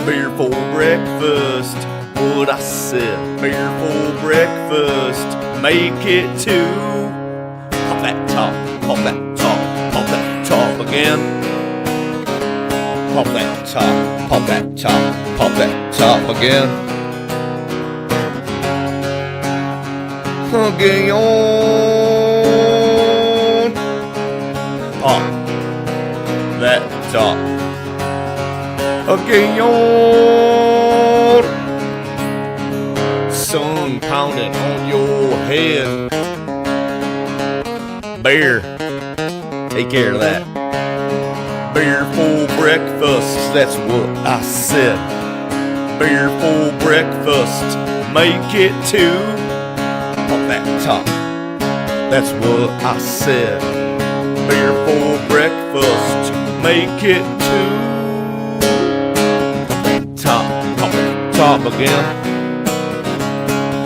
Beer for breakfast, what I said. Beer for breakfast, make it two. Pop that top, pop that top, pop that top again. Pop that top, pop that top, pop that top again. Again, pop that top. Again, sun pounding on your head. Beer, take care of that. Beer for breakfast, that's what I said. Beer for breakfast, make it two. Pop that top, that's what I said. Beer for breakfast, make it two. Top again.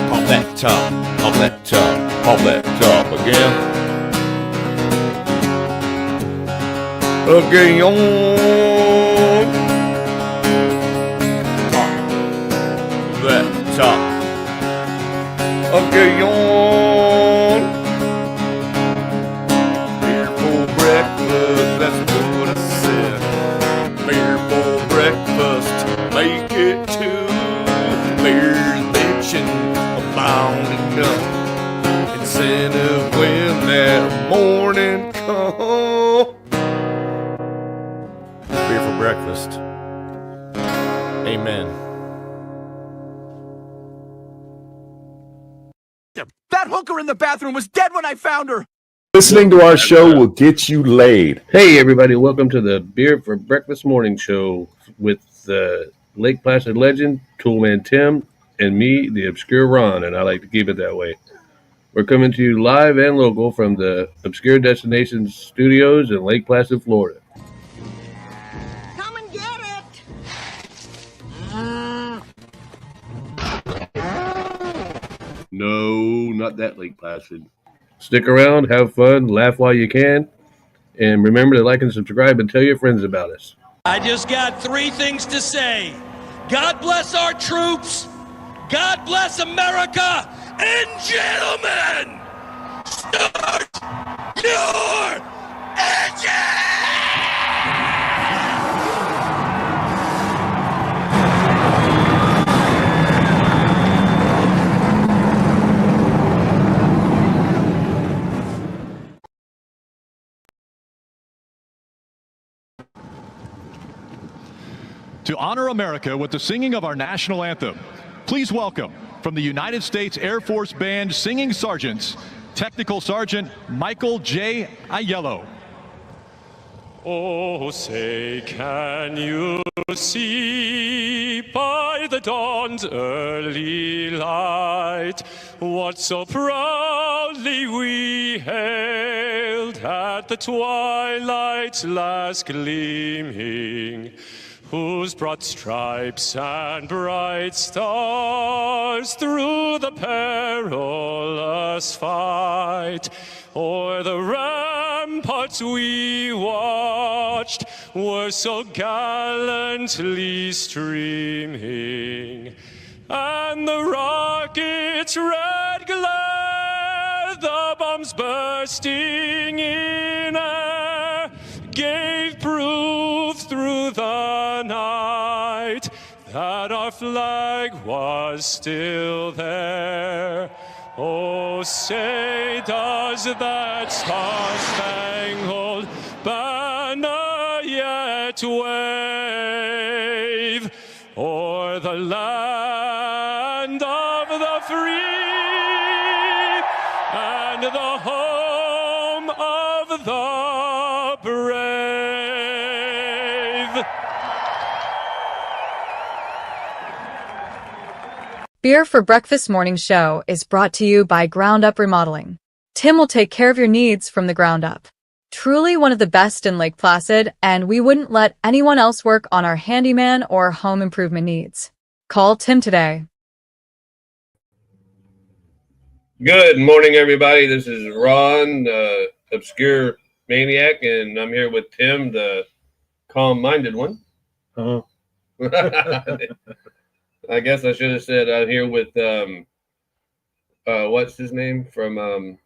Pop that top, pop that top, pop that top again. Again. Pop that top. Again. Beer for breakfast, that's what I said. Beer for breakfast, make it two. Beers bitching, abounding up. Incentive when that morning comes. Beer for breakfast. Amen. That hooker in the bathroom was dead when I found her. Listening to our show will get you laid. Hey, everybody. Welcome to the Beer for Breakfast Morning Show with the Lake Placid legend, Toolman Tim, and me, the Obscure Ron, and I like to keep it that way. We're coming to you live and local from the Obscure Destinations Studios in Lake Placid, Florida. Come and get it! No, not that Lake Placid. Stick around, have fun, laugh while you can, and remember to like and subscribe and tell your friends about us. I just got three things to say. God bless our troops. God bless America. And gentlemen, start your engine! To honor America with the singing of our national anthem, please welcome, from the United States Air Force Band Singing Sergeants, Technical Sergeant Michael J. Aiello. Oh, say, can you see by the dawn's early light what so proudly we hailed at the twilight's last gleaming, whose broad stripes and bright stars through the perilous fight o'er the ramparts we watched were so gallantly streaming, and the rocket's red glare, the bombs bursting in air, gave proof through the night that our flag was still there. Oh, say does that star-spangled banner yet wave o'er the land of the free and the home of the brave? Beer for Breakfast Morning Show is brought to you by Ground Up Remodeling. Tim will take care of your needs from the ground up. Truly one of the best in Lake Placid, and we wouldn't let anyone else work on our handyman or home improvement needs. Call Tim today. Good morning, everybody. This is Ron, Obscure Maniac, and I'm here with Tim, the calm-minded one. Oh, I guess I should have said I'm here with what's his name from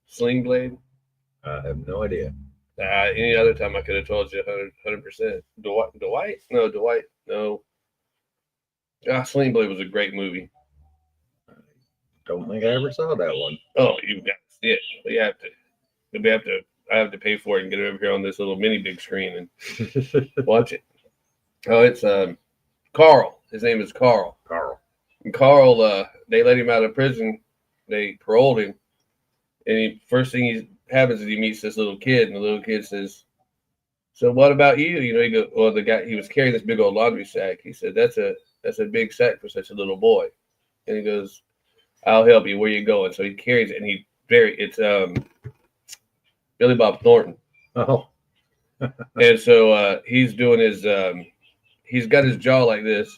Sling Blade. I have no idea. Any other time I could have told you 100%. Dwight? No, Dwight. No. Sling Blade was a great movie. Don't think I ever saw that one. Oh, you've got to see it. We have to. I have to pay for it and get it over here on this little mini big screen and watch it. Oh, it's Carl. His name is Carl. And Carl, they let him out of prison. They paroled him. And first thing he happens is he meets this little kid. And the little kid says, "So what about you?" You know, he goes, well, the guy, he was carrying this big old laundry sack. He said, that's a big sack for such a little boy. And he goes, "I'll help you. Where you going?" So he carries it. And it's Billy Bob Thornton. Oh. And so he's doing his, he's got his jaw like this.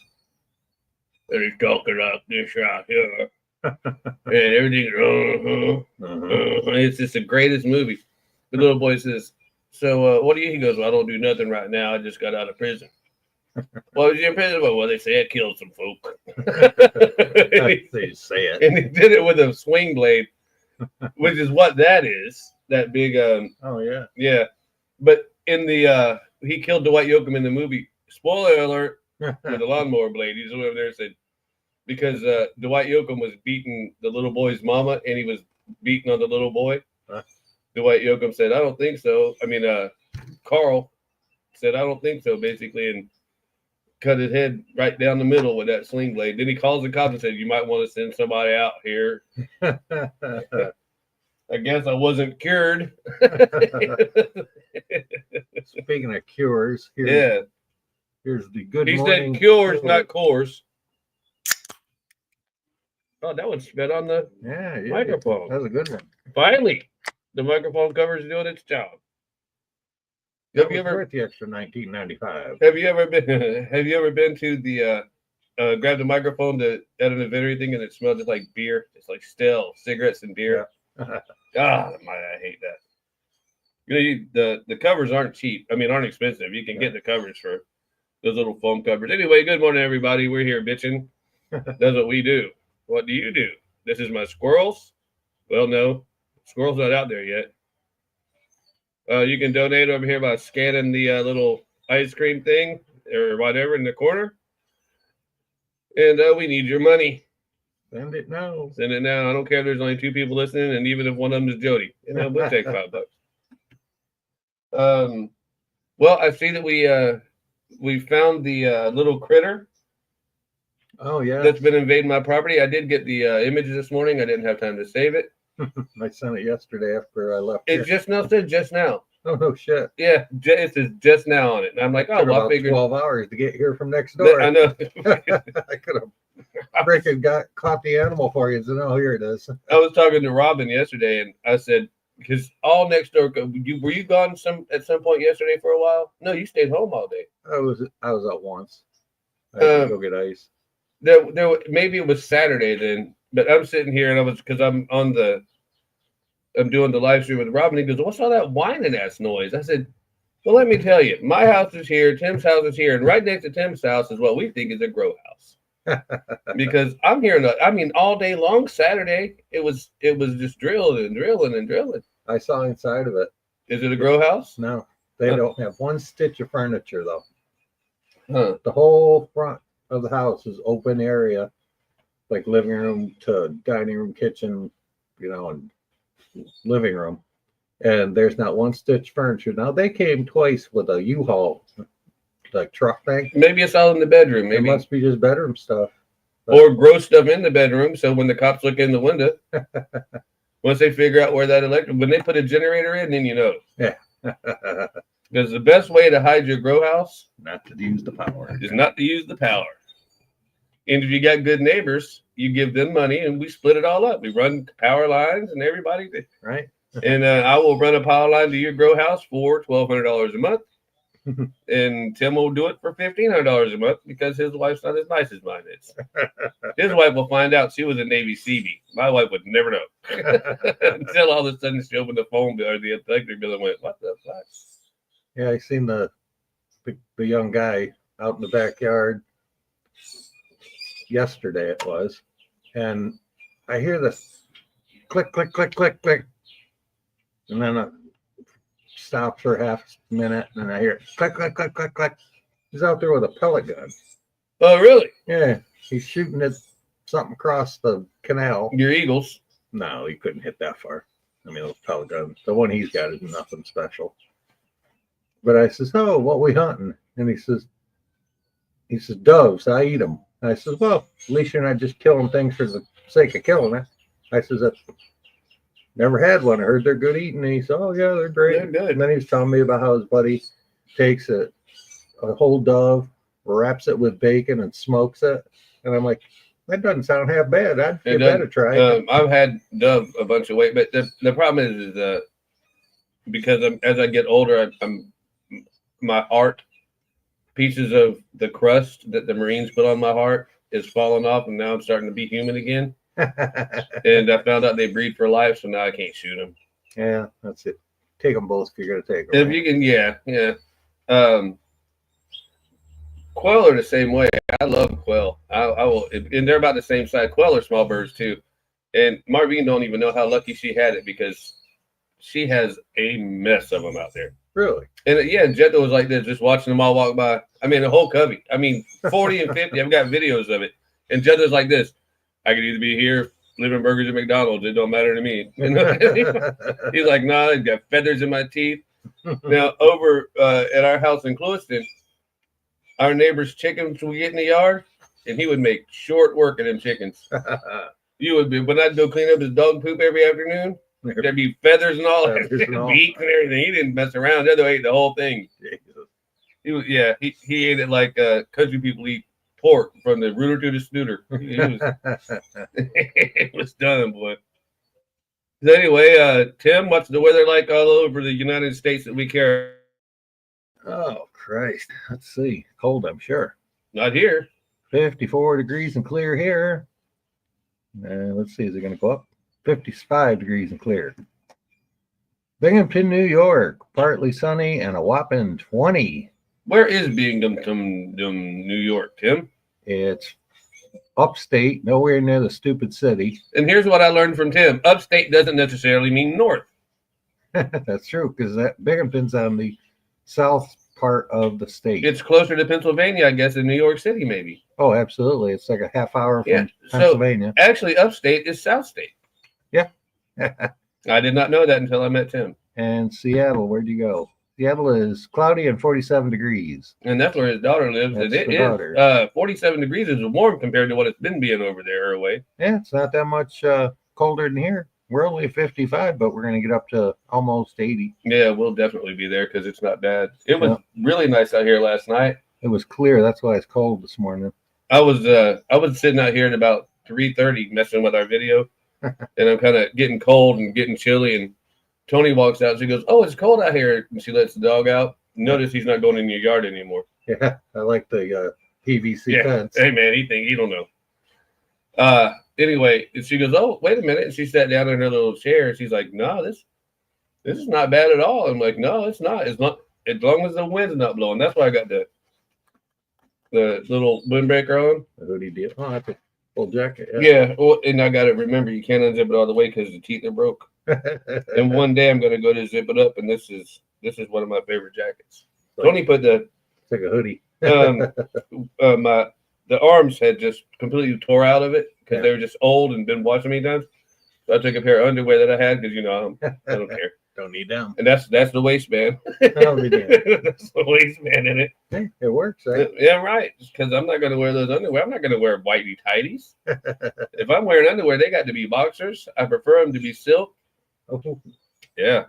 And he's talking like this right here. And everything's, it's just the greatest movie. The little boy says, "So what do you?" He goes, "Well, I don't do nothing right now. I just got out of prison." "What was you in prison for?" "Well, they say I killed some folk." They say it. And he did it with a swing blade, which is what that is. That big, Oh, yeah. yeah. But in the, he killed Dwight Yoakam in the movie. Spoiler alert, with a lawnmower blade. He's over there and said, because Dwight Yoakam was beating the little boy's mama and he was beating on the little boy. Huh? Dwight Yoakam said, "I don't think so." I mean, Carl said, "I don't think so," basically, and cut his head right down the middle with that sling blade. Then he calls the cops and said, "You might want to send somebody out here." I guess I wasn't cured. Speaking of cures, Yeah. here's the good He morning. said cures, not course. Oh, that one spit on the Yeah, microphone. That was a good one. Finally, the microphone cover is doing its job. That Have you was ever? worth the extra $19.95. Have you ever been? Have you ever been to the? Grab the microphone at an event or anything, and it smells just like beer. It's like still cigarettes and beer. Yeah. I hate that. You know, the covers aren't cheap. I mean, aren't expensive. You can get the covers for those little foam covers. Anyway, good morning, everybody. We're here bitching. That's what we do. What do you do? This is my squirrels. Well, no, squirrel's not out there yet. You can donate over here by scanning the little ice cream thing or whatever in the corner. And we need your money. Send it now. Send it now. I don't care if there's only 2 people listening, and even if one of them is Jody, we'll take $5. Well, I see that we found the little critter. Oh, yeah. That's been invading my property. I did get the images this morning. I didn't have time to save it. I sent it yesterday after I left. It just now said just now. Oh, no shit. Yeah, it says just now on it. And I'm like, oh, well, I figured 12 hours to get here from next door. I know. I could have freaking caught the animal for you and said, "Oh, here it is." I was talking to Robin yesterday, and I said, because all next door, were you gone at some point yesterday for a while? No, you stayed home all day. I was out once. I had to go get ice. There, maybe it was Saturday then, but I'm sitting here and because I'm doing the live stream with Robin. He goes, "What's all that whining ass noise?" I said, "Well, let me tell you, my house is here, Tim's house is here, and right next to Tim's house is what we think is a grow house." Because I'm hearing all day long Saturday, it was just drilling and drilling and drilling. I saw inside of it. Is it a grow house? No, they don't have one stitch of furniture though. Huh. The whole front of the house is open area. like living room to dining room, kitchen, and living room. And there's not one stitch furniture. Now they came twice with a U-Haul, like truck thing. Maybe it's all in the bedroom. Maybe It must be just bedroom stuff. Or grow stuff in the bedroom. So when the cops look in the window, once they figure out where that when they put a generator in, then you know. Yeah. Because the best way to hide your grow house Not to use the power. is not to use the power. And if you got good neighbors, you give them money and we split it all up. We run power lines and everybody. Right. And I will run a power line to your grow house for $1,200 a month. And Tim will do it for $1,500 a month because his wife's not as nice as mine is. His wife will find out she was a Navy Seabee. My wife would never know. Until all of a sudden she opened the phone bill or the electric bill and went, what the fuck? Yeah, I seen the young guy out in the backyard yesterday it was, and I hear this click, click, click, click, click, and then it stops for half a minute, and then I hear it click, click, click, click, click. He's out there with a pellet gun. Oh, really? Yeah, he's shooting at something across the canal. Your Eagles? No, he couldn't hit that far. I mean, those pellet guns. The one he's got is nothing special. But I says, "Oh, what we hunting?" And he says, "Doves. I eat them." I says, "Well, at least you're not just killing things for the sake of killing it." I says, "I've never had one. I heard they're good eating." And he said, "Oh yeah, they're great." They're good. And then he was telling me about how his buddy takes a whole dove, wraps it with bacon, and smokes it. And I'm like, that doesn't sound half bad. I'd give that a try. I've had dove a bunch of weight, but the problem is because as I get older, my heart, pieces of the crust that the Marines put on my heart is falling off, and now I'm starting to be human again. And I found out they breed for life, so now I can't shoot them. Yeah, that's it. Take them both if you're going to take them. If you can, yeah. Quail are the same way. I love quail. I will, and they're about the same size. Quail are small birds too. And Marvine don't even know how lucky she had it because she has a mess of them out there. Really? And yeah, Jetta was like this, just watching them all walk by. I mean, a whole covey. I mean, 40 and 50. I've got videos of it. And Jetta's like this. I could either be here, living burgers at McDonald's. It don't matter to me. You know? He's like, nah, I've got feathers in my teeth. Now, over at our house in Clewiston, our neighbor's chickens would get in the yard, and he would make short work of them chickens. You would be, when I'd go clean up his dog poop every afternoon, there'd be feathers and all that, beaks and everything. He didn't mess around. The other ate the whole thing. He was, yeah, he ate it like country people eat pork from the rooter to the snooter. It was done, boy. So anyway, Tim, what's the weather like all over the United States that we care? Oh, Christ. Let's see. Cold, I'm sure. Not here. 54 degrees and clear here. Let's see. Is it going to go up? 55 degrees and clear. Binghamton, New York. Partly sunny and a whopping 20. Where is Binghamton, New York, Tim? It's upstate, nowhere near the stupid city. And here's what I learned from Tim. Upstate doesn't necessarily mean north. That's true, because that Binghamton's on the south part of the state. It's closer to Pennsylvania, I guess, than New York City, maybe. Oh, absolutely. It's like a half hour from Pennsylvania. So actually, upstate is South State. Yeah. I did not know that until I met Tim. And Seattle, where'd you go? Seattle is cloudy and 47 degrees. And that's where his daughter lives. That's and it daughter. is 47 degrees is warm compared to what it's been being over there her way. Yeah, it's not that much colder than here. We're only 55, but we're going to get up to almost 80. Yeah, we'll definitely be there because it's not bad. It was really nice out here last night. It was clear. That's why it's cold this morning. I was sitting out here at about 3:30 messing with our video, and I'm kind of getting cold and getting chilly. And Tony walks out. She goes, "Oh, it's cold out here," and she lets the dog out. Notice he's not going in your yard anymore. Yeah, I like the PVC fence. Hey man, he don't know. Anyway, and she goes, "Oh, wait a minute," and she sat down in her little chair. And she's like, "No, this is not bad at all." I'm like, "No, it's not. As long as the wind's not blowing." That's why I got the little windbreaker on. The hoodie deal. Oh, that's a full jacket. Yeah. Well, and I got to remember, you can't unzip it all the way because the teeth are broke. And one day I'm going to go to zip it up, and this is one of my favorite jackets. Tony put it's like a hoodie. The the arms had just completely tore out of it because Yeah. they were just old and been washed many times. So I took a pair of underwear that I had because I don't care. Don't need them. And that's the waistband. I'll be damned. That's the waistband in it. Hey, it works, right? Yeah, right. Because I'm not going to wear those underwear. I'm not going to wear whitey tighties. If I'm wearing underwear, they got to be boxers. I prefer them to be silk. Oh, Yeah.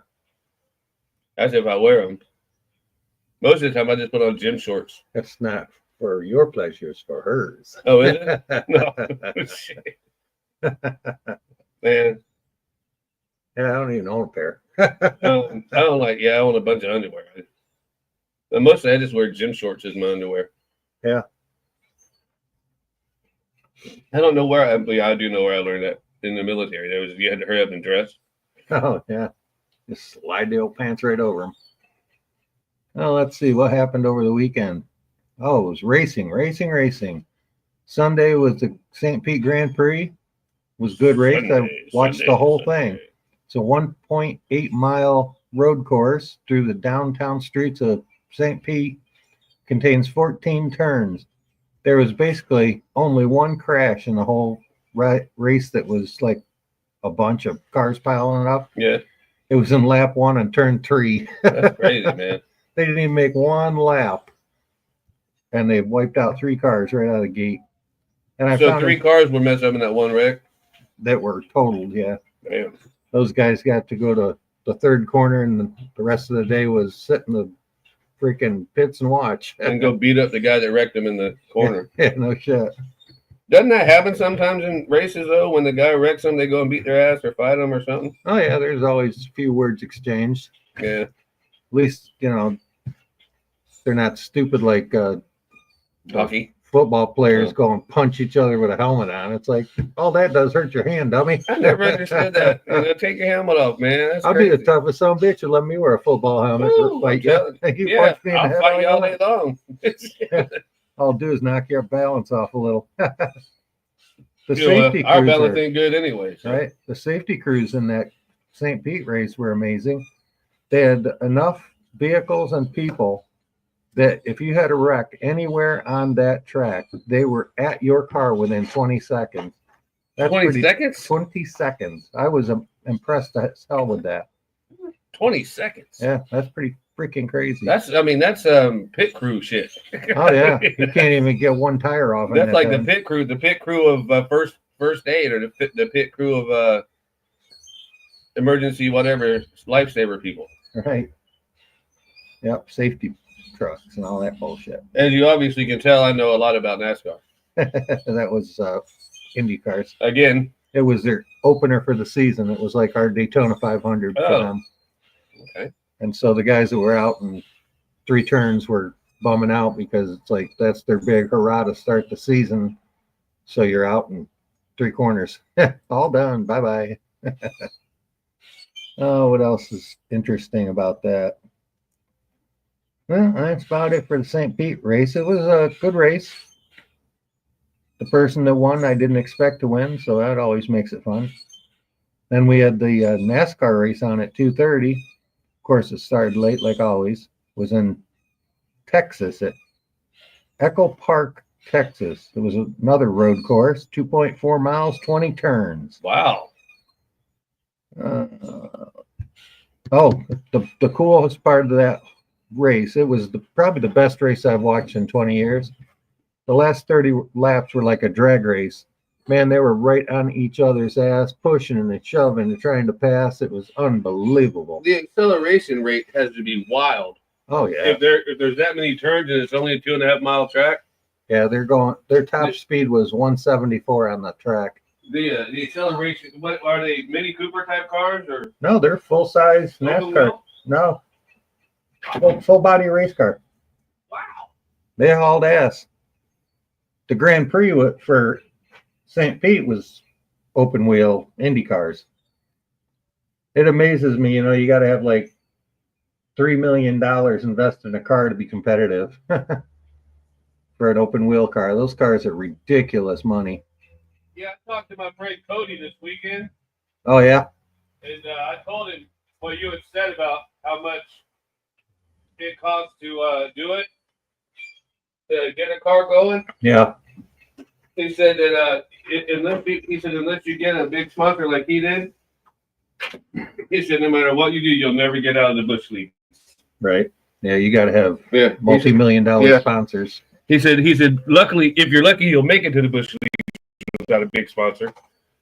That's if I wear them. Most of the time, I just put on gym shorts. that's not for your pleasure, it's for hers. Oh, is it? No. Shit. Man, Yeah, I don't even own a pair. I don't like, I own a bunch of underwear. But mostly I just wear gym shorts as my underwear. Yeah. I don't know where I do know where I learned that in the military. You had to hurry up and dress. Oh, yeah. Just slide the old pants right over them. Well, let's see what happened over the weekend. Oh, it was racing. Sunday was the St. Pete Grand Prix. It was a good race. I watched the whole thing. It's a 1.8 mile road course through the downtown streets of St. Pete. Contains 14 turns. There was basically only one crash in the whole race that was like a bunch of cars piling up. Yeah. It was in lap 1 and turn 3. That's crazy, man. They didn't even make one lap. And they wiped out 3 cars right out of the gate. And I So found 3 cars were messed up in that one wreck? that were totaled, yeah. Damn. Those guys got to go to the third corner, and the rest of the day was sit in the freaking pits and watch. And go beat up the guy that wrecked him in the corner. Yeah, no shit. Doesn't that happen sometimes in races, though? When the guy wrecks them, they go and beat their ass or fight them or something? Oh, yeah, there's always a few words exchanged. Yeah. At least, they're not stupid like Hockey. football players go and punch each other with a helmet on. It's like, all that does hurt your hand, dummy. I never understood that. Take your helmet off, man. That's I'll crazy. be the toughest son of a bitch to let me wear a football helmet Woo, to fight I'm you. You yeah, punch me in the I'll head fight you all you day want. long. All I'll do is knock your balance off a little. The You know, safety our crews balance are, ain't good anyway. So. right? The safety crews in that St. Pete race were amazing. They had enough vehicles and people that if you had a wreck anywhere on that track, they were at your car within 20 seconds. 20 seconds? 20 seconds. I was impressed as hell with that. 20 seconds. Yeah, that's pretty freaking crazy. That's pit crew shit. Oh yeah, you can't even get one tire off. That's like the pit crew of first aid, or the pit crew of emergency whatever lifesaver people. Right. Yep, safety trucks and all that bullshit. As you obviously can tell, I know a lot about NASCAR. That was Indy cars. Again, it was their opener for the season. It was like our Daytona 500 for them. Okay. And so the guys that were out in 3 turns were bumming out because it's like that's their big hurrah to start the season. So you're out in 3 corners. All done. Bye-bye. Oh, what else is interesting about that? Well, that's about it for the St. Pete race. It was a good race. The person that won, I didn't expect to win, so that always makes it fun. Then we had the NASCAR race on at 2:30. Of course, it started late, like always. It was in Texas at Echo Park, Texas. It was another road course, 2.4 miles, 20 turns. Wow. The coolest part of that race, it was probably the best race I've watched in 20 years. The last 30 laps were like a drag race. Man, they were right on each other's ass, pushing and shoving and trying to pass. It was unbelievable. The acceleration rate has to be wild. Oh yeah. If there's that many turns and it's only a 2.5 mile track. Yeah, their top speed was 174 on the track. The acceleration, what are they, Mini Cooper type cars or? No, they're full size NASCAR. No, full body race car. Wow. They hauled ass. The Grand Prix for St. Pete was open wheel Indy cars. It amazes me, you got to have like $3 million invested in a car to be competitive for an open wheel car. Those cars are ridiculous money. Yeah, I talked to my friend Cody this weekend. Oh yeah. And I told him what you had said about how much it costs to do it, to get a car going. Yeah. He said that unless you get a big sponsor like he did, he said no matter what you do, you'll never get out of the bush league. Right. Yeah, you got to have Yeah, multi-million-dollar sponsors. He said, luckily, if you're lucky, you'll make it to the bush league without a big sponsor,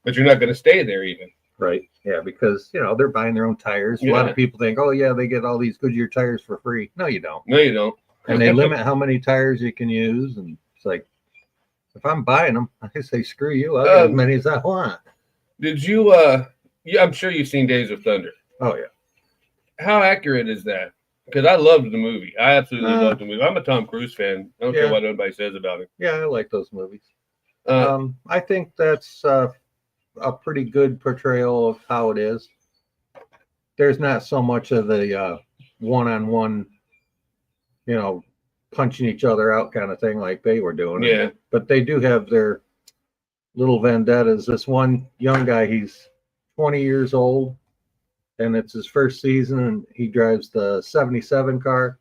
but you're not going to stay there even. Right. Yeah, because they're buying their own tires. A lot of people think, oh yeah, they get all these Goodyear tires for free. No, you don't. No, you don't. And they limit how many tires you can use, and it's like, if I'm buying them, I say screw you. I'll get as many as I want. Did you? Yeah, I'm sure you've seen Days of Thunder. Oh yeah. How accurate is that? Because I loved the movie. I absolutely loved the movie. I'm a Tom Cruise fan. I don't care what anybody says about it. Yeah, I like those movies. I think that's a pretty good portrayal of how it is. There's not so much of the one-on-one, punching each other out kind of thing like they were doing. Yeah. But they do have their little vendettas. This one young guy, he's 20 years old, and it's his first season, and he drives the 77 car.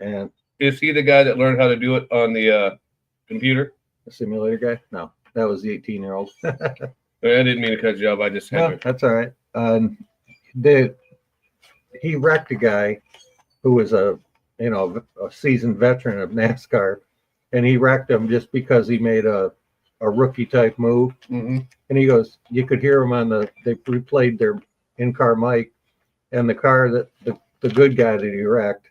And is he the guy that learned how to do it on the computer? The simulator guy? No, that was the 18-year-old. I didn't mean to cut you off. I just had that's all right. He wrecked a guy who was a seasoned veteran of NASCAR, and he wrecked him just because he made a rookie type move. Mm-hmm. And he goes, you could hear him they replayed their in-car mic, and the car that the good guy that he wrecked,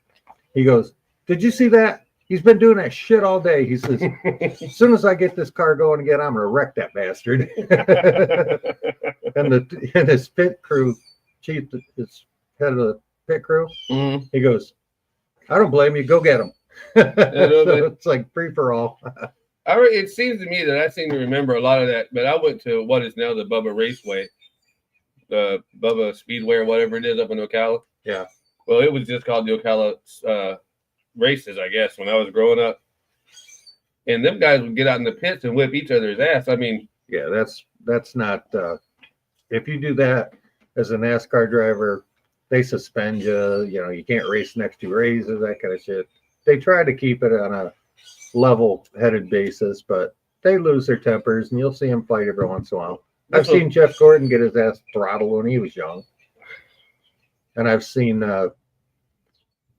he goes, did you see that? He's been doing that shit all day. He says, as soon as I get this car going again, I'm gonna wreck that bastard. and his pit crew chief, his head of the pit crew, he goes, I don't blame you. Go get him. So it's like free for all. It seems to me that I seem to remember a lot of that, but I went to what is now the Bubba Raceway, the Bubba Speedway or whatever it is up in Ocala. Yeah. Well, it was just called the Ocala races, I guess, when I was growing up. And them guys would get out in the pits and whip each other's ass. I mean, yeah, that's not. If you do that as a NASCAR driver, they suspend you. You can't race next to races, that kind of shit. They try to keep it on a level-headed basis, but they lose their tempers, and you'll see them fight every once in a while. I've seen Jeff Gordon get his ass throttled when he was young, and I've seen.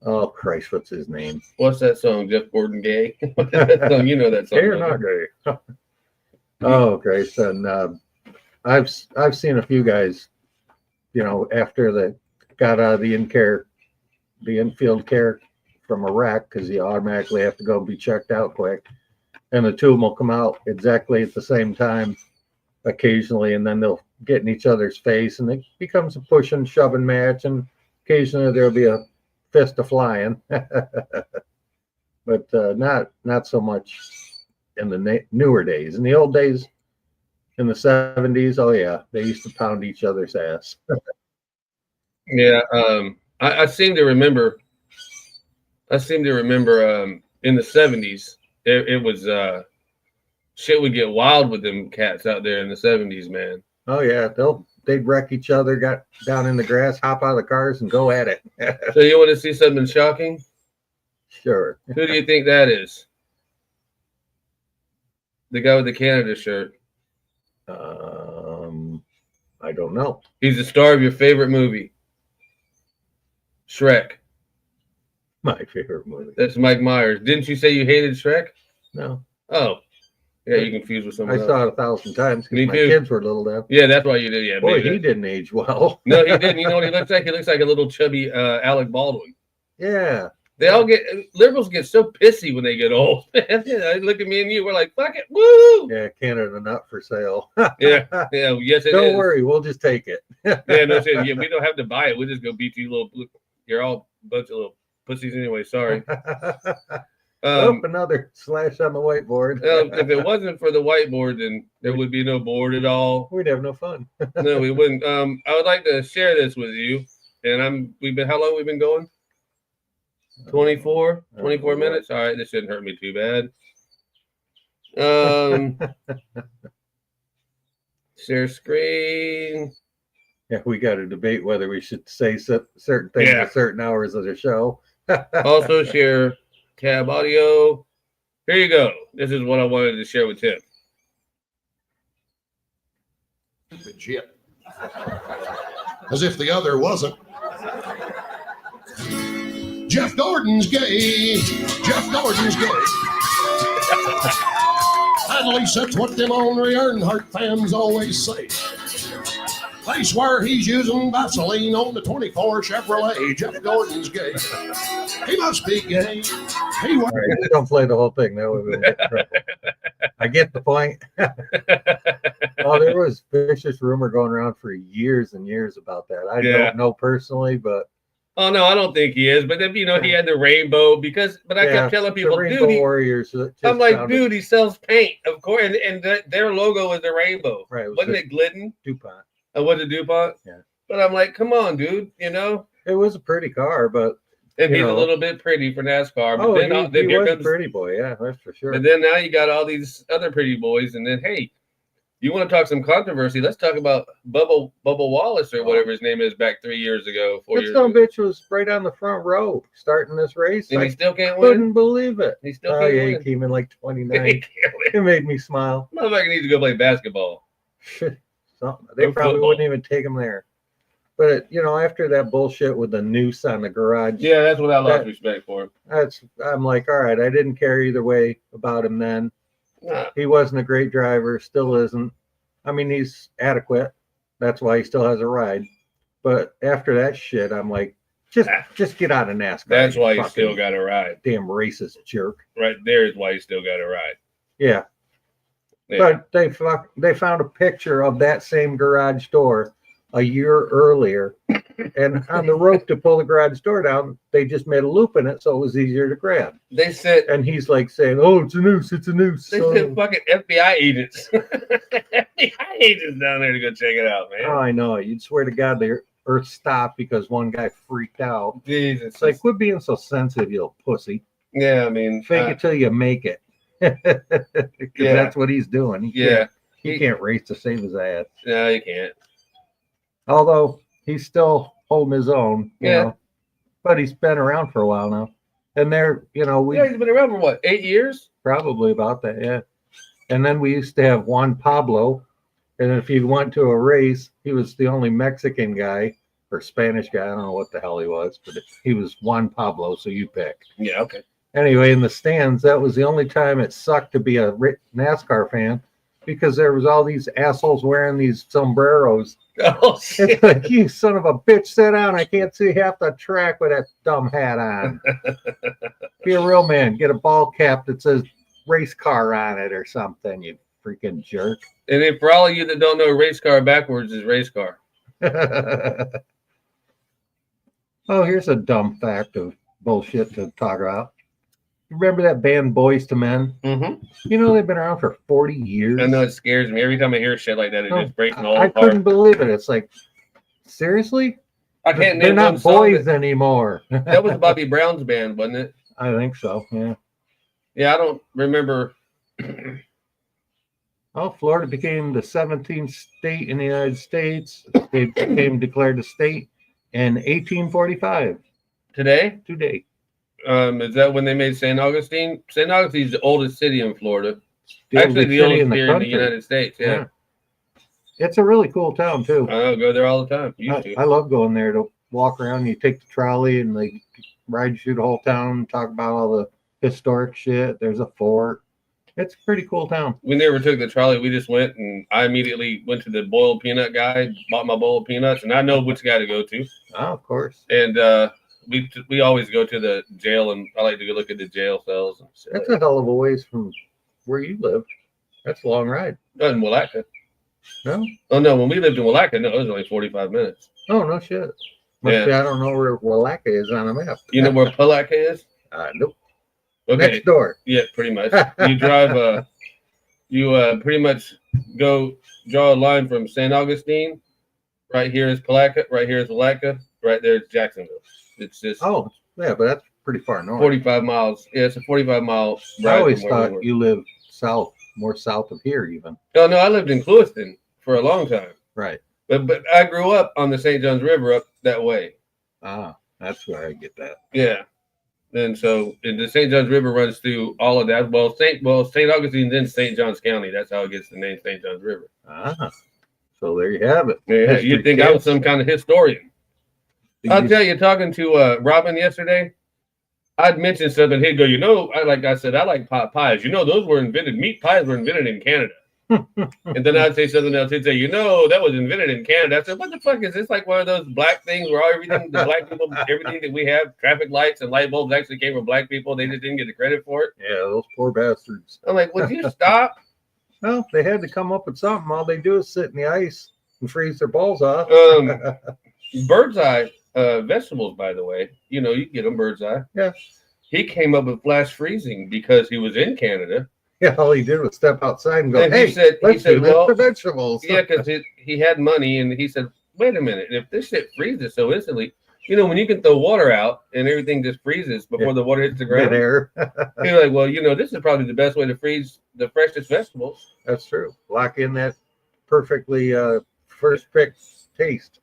Oh Christ, what's his name? What's that song? Jeff Gordon Gay? That song, you know that song. Gay or not gay? Oh Christ, and I've seen a few guys, after they got out of the infield care from a wreck, because you automatically have to go and be checked out quick, and the two of them will come out exactly at the same time occasionally, and then they'll get in each other's face, and it becomes a push and shoving match, and occasionally there'll be a fist of flying. But not so much in the newer days. In the old days, in the 70s, oh yeah, they used to pound each other's ass. Yeah, I seem to remember. In the 70s, it was shit would get wild with them cats out there in the 70s, man. Oh yeah, they'd wreck each other, got down in the grass, hop out of the cars, and go at it. So you want to see something shocking? Sure. Who do you think that is? The guy with the Canada shirt. I don't know. He's the star of your favorite movie, Shrek. My favorite movie. That's Mike Myers. Didn't you say you hated Shrek? No. Oh. Yeah, you confused with someone else. I saw it 1,000 times Me because too. my kids were little then. Yeah, that's why you did. Yeah, boy, he didn't age well. No, he didn't. You know what he looks like? He looks like a little chubby Alec Baldwin. Yeah. They all liberals get so pissy when they get old. They look at me and you, we're like, fuck it, woo! Yeah, Canada not for sale. Yeah, yes, it Don't is. worry, we'll just take it. Yeah, no shit. Yeah, we don't have to buy it. We'll just go beat you little. You're all a bunch of little pussies anyway. Sorry. Another slash on the whiteboard. If it wasn't for the whiteboard, then there would be no board at all. We'd have no fun. No, we wouldn't. I would like to share this with you. And how long we've been going? 24 minutes. All right, this shouldn't hurt me too bad. Share screen. Yeah, we got to debate whether we should say certain things at certain hours of the show. Also share tab audio. Here you go. This is what I wanted to share with Tim. Shit. As if the other wasn't. Jeff Gordon's gay. Jeff Gordon's gay. At least that's what them Henry Earnhardt fans always say. They swear he's using Vaseline on the 24 Chevrolet. Jeff Gordon's gay. He must be gay. He All right, just don't play the whole thing. That would get in trouble. I get the point. Oh, there was vicious rumor going around for years and years about that. I don't know personally, but oh no, I don't think he is. But then he had the rainbow but I kept telling people, Rainbow dude, Warriors. I'm like, dude, he sells paint, of course, and their logo is the rainbow. Right? Wasn't it Glidden? DuPont. Was it DuPont? Yeah. But I'm like, come on, dude. It was a pretty car, but and he's a little bit pretty for NASCAR. But then he was a pretty boy. Yeah, that's for sure. But then now you got all these other pretty boys, and then hey. You want to talk some controversy? Let's talk about Bubba Wallace or whatever his name is back 3 years ago, 4 years ago. That bitch was right on the front row starting this race. And he still can't win? Couldn't believe it. He still can't win. He came in like 29. It made me smile. Motherfucker needs to go play basketball. Something. They probably wouldn't even take him there. But, after that bullshit with the noose on the garage. Yeah, that's what I lost respect for. I'm like, all right, I didn't care either way about him then. He wasn't a great driver, still isn't. I mean, he's adequate. That's why he still has a ride. But after that shit, I'm like, just get out of NASCAR. That's why he still got a ride. Damn racist jerk. Right there is why he still got a ride. Yeah. But they found a picture of that same garage door a year earlier. And on the rope to pull the garage door down, they just made a loop in it so it was easier to grab. They said, and he's like saying, "Oh, it's a noose, it's a noose." They sent fucking FBI agents, FBI agents down there to go check it out, man. Oh, I know. You'd swear to God the earth stopped because one guy freaked out. Jesus, it's like, quit being so sensitive, you little pussy. Yeah, I mean, fake it till you make it. Because that's what he's doing. He can't race to save his ass. No, he can't. Although he's still holding his own, you know. But he's been around for a while now. And he's been around for what, 8 years? Probably about that, yeah. And then we used to have Juan Pablo. And if you went to a race, he was the only Mexican guy or Spanish guy. I don't know what the hell he was, but he was Juan Pablo, so you pick. Yeah, okay. Anyway, in the stands, that was the only time it sucked to be a NASCAR fan because there was all these assholes wearing these sombreros. Oh, shit. It's like, you son of a bitch, sit down. I can't see half the track with that dumb hat on. Be a real man. Get a ball cap that says race car on it or something, you freaking jerk. And then for all of you that don't know, race car backwards is race car. Oh, here's a dumb fact of bullshit to talk about. Remember that band Boys to Men? Mm-hmm. They've been around for 40 years. I know, it scares me. Every time I hear shit like that, it just breaks my whole heart. I couldn't believe it. It's like, seriously? I can't They're name not boys anymore. That was Bobby Brown's band, wasn't it? I think so, yeah. Yeah, I don't remember. Well, Florida became the 17th state in the United States. They became declared a state in 1845. Today? Today. Is that when they made St. Augustine? St. Augustine's the oldest city in Florida. Actually, the oldest here in the United States, yeah. It's a really cool town, too. I go there all the time. I love going there to walk around. You take the trolley and they ride you through the whole town, talk about all the historic shit. There's a fort. It's a pretty cool town. We never took the trolley. We just went, and I immediately went to the boiled peanut guy, bought my bowl of peanuts, and I know which guy to go to. Oh, of course. And we always go to the jail, and I like to go look at the jail cells. And shit. That's a hell of a ways from where you live. That's a long ride. In Willaca. No? Oh, no. When we lived in Willaca, no, it was only 45 minutes. Oh, no shit. Must be, I don't know where Willaca is on a map. You know where Palaca is? Nope. Okay. Next door. Yeah, pretty much. You drive, you pretty much go draw a line from St. Augustine. Right here is Palaca. Right here is Willaca. Right there is Jacksonville. It's just. Oh, yeah, but that's pretty far north. 45 miles. Yeah, it's a 45-mile ride. I always thought you lived south, more south of here even. No, I lived in Clewiston for a long time. Right. But I grew up on the St. Johns River up that way. Ah, that's where I get that. Yeah. And so the St. Johns River runs through all of that. Well, St. Augustine's in St. Johns County. That's how it gets the name St. Johns River. Ah. So there you have it. Yeah, History you'd think I was kids. some kind of historian. I'll You- tell you, talking to Robin yesterday, I'd mentioned something. He'd go, I said, I like pot pies. Those were invented. Meat pies were invented in Canada. And then I'd say something else. He'd say, that was invented in Canada. I said, what the fuck is this? Like one of those black things where everything that we have, traffic lights and light bulbs actually came from black people. They just didn't get the credit for it. Yeah, those poor bastards. I'm like, would you stop? Well, they had to come up with something. All they do is sit in the ice and freeze their balls off. Bird's eye vegetables, by the way, you get them bird's eye. Yeah. He came up with flash freezing because he was in Canada. Yeah, all he did was step outside and go, And hey, he said, let's do this well, for vegetables. Yeah, because he had money, and he said, wait a minute, if this shit freezes so instantly, when you can throw water out and everything just freezes before the water hits the ground. Mid-air. You're like, well, this is probably the best way to freeze the freshest vegetables. That's true. Lock in that perfectly first pick taste.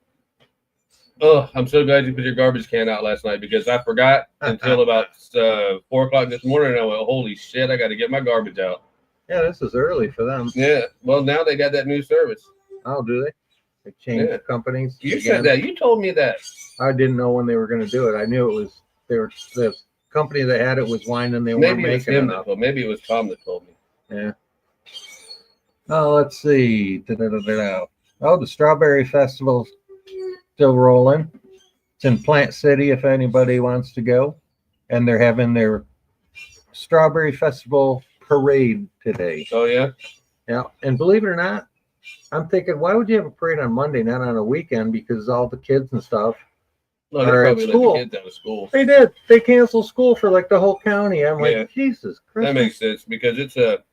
Oh, I'm so glad you put your garbage can out last night because I forgot until about 4 o'clock this morning. And I went, holy shit, I got to get my garbage out. Yeah, this is early for them. Yeah. Well, now they got that new service. Oh, do they? They changed companies. You said that. You told me that. I didn't know when they were going to do it. I knew it was the company that had it was whining they weren't making enough. Maybe it was Tom that told me. Yeah. Oh, let's see. Da-da-da-da-da. Oh, the Strawberry Festival's still rolling. It's in Plant City if anybody wants to go. And they're having their Strawberry Festival parade today. Oh, yeah? Yeah. And believe it or not, I'm thinking, why would you have a parade on Monday, not on a weekend? Because all the kids and stuff No, they are at probably let school. the kids out of school. They did. They canceled school for like the whole county. I'm like, Yeah. Jesus Christ. That makes sense because it's a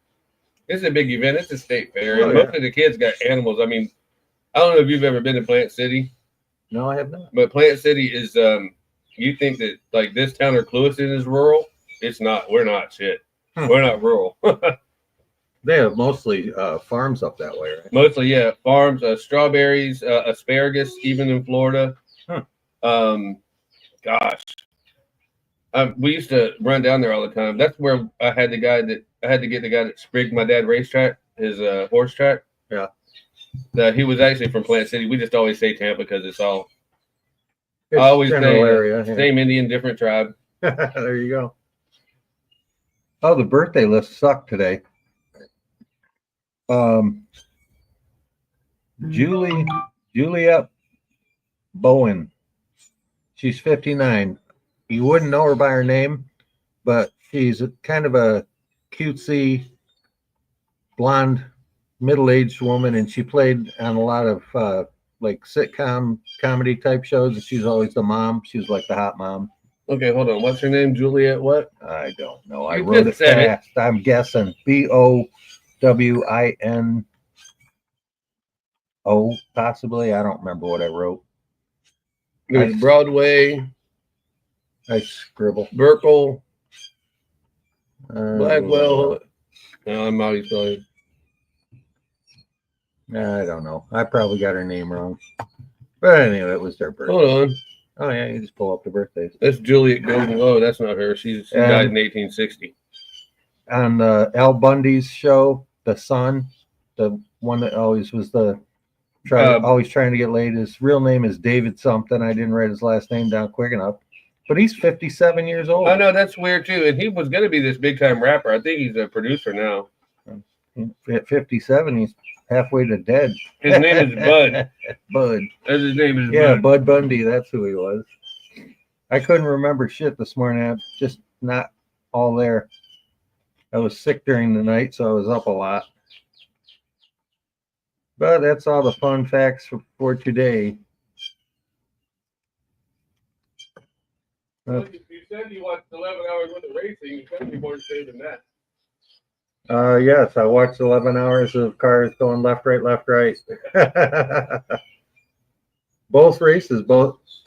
big event. It's a state fair. Oh, And yeah. most of the kids got animals. I mean, I don't know if you've ever been to Plant City, No, I have not. but Plant City is, you think that like this town or Clewiston is rural. It's not. We're not shit. We're not rural. They have mostly farms up that way, right? Mostly, yeah. Farms, strawberries, asparagus, even in Florida. Gosh. We used to run down there all the time. That's where I had to get the guy that sprigged my dad racetrack, his horse track. Yeah. He was actually from Plant City. We just always say Tampa because it's all. It's I always general say area. Yeah. same Indian, different tribe. There you go. Oh, the birthday list sucked today. Juliet Bowen. She's 59. You wouldn't know her by her name, but she's kind of a cutesy, blonde, middle-aged woman, and she played on a lot of like sitcom comedy type shows. And she's always the mom. She was like the hot mom. Okay, hold on. What's her name? Juliet what? I don't know. I You wrote it just said it. fast. I'm guessing. Bowino, possibly. I don't remember what I wrote. There's Broadway, I scribble. Burkle, Uh, Blackwell. No, I'm always spelling. I don't know. I probably got her name wrong. But anyway, it was their birthday. Hold on. Oh, yeah, you just pull up the birthdays. That's Juliet Golden. Oh, that's not her. She died in 1860. On Al Bundy's show, The Son, the one that always was always trying to get laid. His real name is David something. I didn't write his last name down quick enough. But he's 57 years old. I know, that's weird too. And he was going to be this big time rapper. I think he's a producer now. At 57, he's halfway to dead. His name is Bud. Bud. That's his name is Yeah, Bud. Bud Bundy. That's who he was. I couldn't remember shit this morning. I'm just not all there. I was sick during the night, so I was up a lot. But that's all the fun facts for today. You said you watched 11 hours worth of racing. You got to be more safe than that. Yes, I watched 11 hours of cars going left, right. Both races,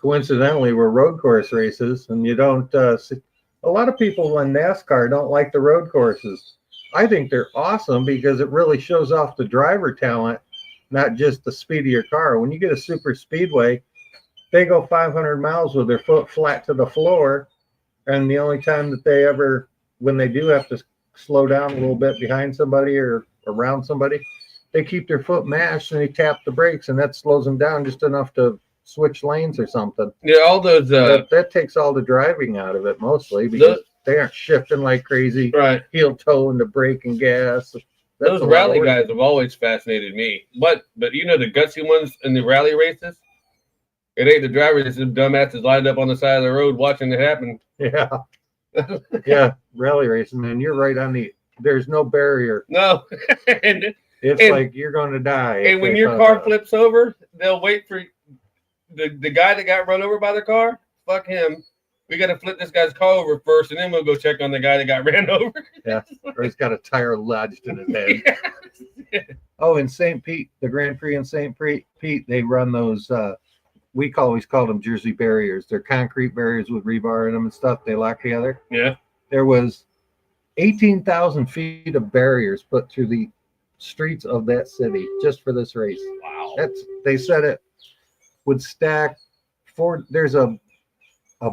coincidentally, were road course races, and you don't see. A lot of people in NASCAR don't like the road courses. I think they're awesome because it really shows off the driver talent, not just the speed of your car. When you get a super speedway, they go 500 miles with their foot flat to the floor, and the only time that they ever, when they do have to slow down a little bit behind somebody or around somebody, they keep their foot mashed and they tap the brakes, and that slows them down just enough to switch lanes or something. Yeah, all those that takes all the driving out of it mostly because they aren't shifting like crazy. Right. Heel toe into brake and gas. Those rally guys have always fascinated me. But you know the gutsy ones in the rally races? It ain't the drivers, it's them dumbasses lined up on the side of the road watching it happen. Yeah. Yeah, rally racing, man. You're right on there's no barrier. No. It's like you're going to die. And when your car flips over, they'll wait for the guy that got run over by the car. Fuck him. We got to flip this guy's car over first, and then we'll go check on the guy that got ran over. Yeah, or he's got a tire lodged in his head. Yeah. Oh, in St. Pete, the Grand Prix in St. Pete, they run those, we always call them Jersey barriers. They're concrete barriers with rebar in them and stuff. They lock together. Yeah. There was 18,000 feet of barriers put through the streets of that city just for this race. Wow. They said it would stack there's a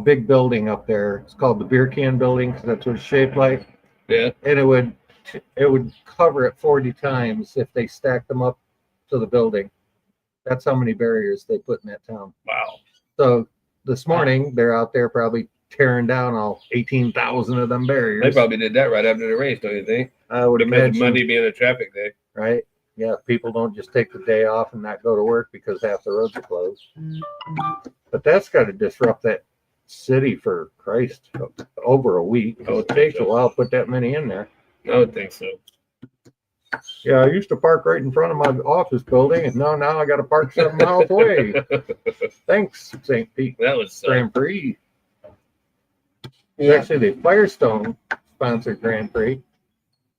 big building up there. It's called the beer can building because that's what it's shaped like. Yeah. And it would cover it 40 times if they stacked them up to the building. That's how many barriers they put in that town. Wow. So this morning they're out there probably tearing down all 18,000 of them barriers. They probably did that right after the race, don't you think? I would imagine. Monday being a traffic day. Right? Yeah, people don't just take the day off and not go to work because half the roads are closed. But that's got to disrupt that city for Christ over a week. It takes a while to put that many in there. I would think so. Yeah, I used to park right in front of my office building, and now I got to park 7 miles away. Thanks, St. Pete. That was Grand Prix. Yeah. Actually, the Firestone sponsored Grand Prix.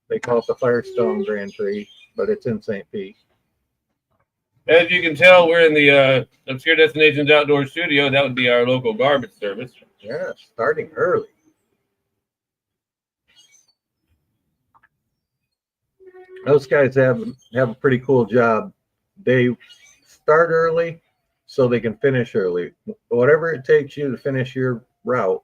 They call it the Firestone Grand Prix, but it's in St. Pete. As you can tell, we're in the Obscure Destinations Outdoor Studio. That would be our local garbage service. Yeah, starting early. Those guys have a pretty cool job. They start early so they can finish early. Whatever it takes you to finish your route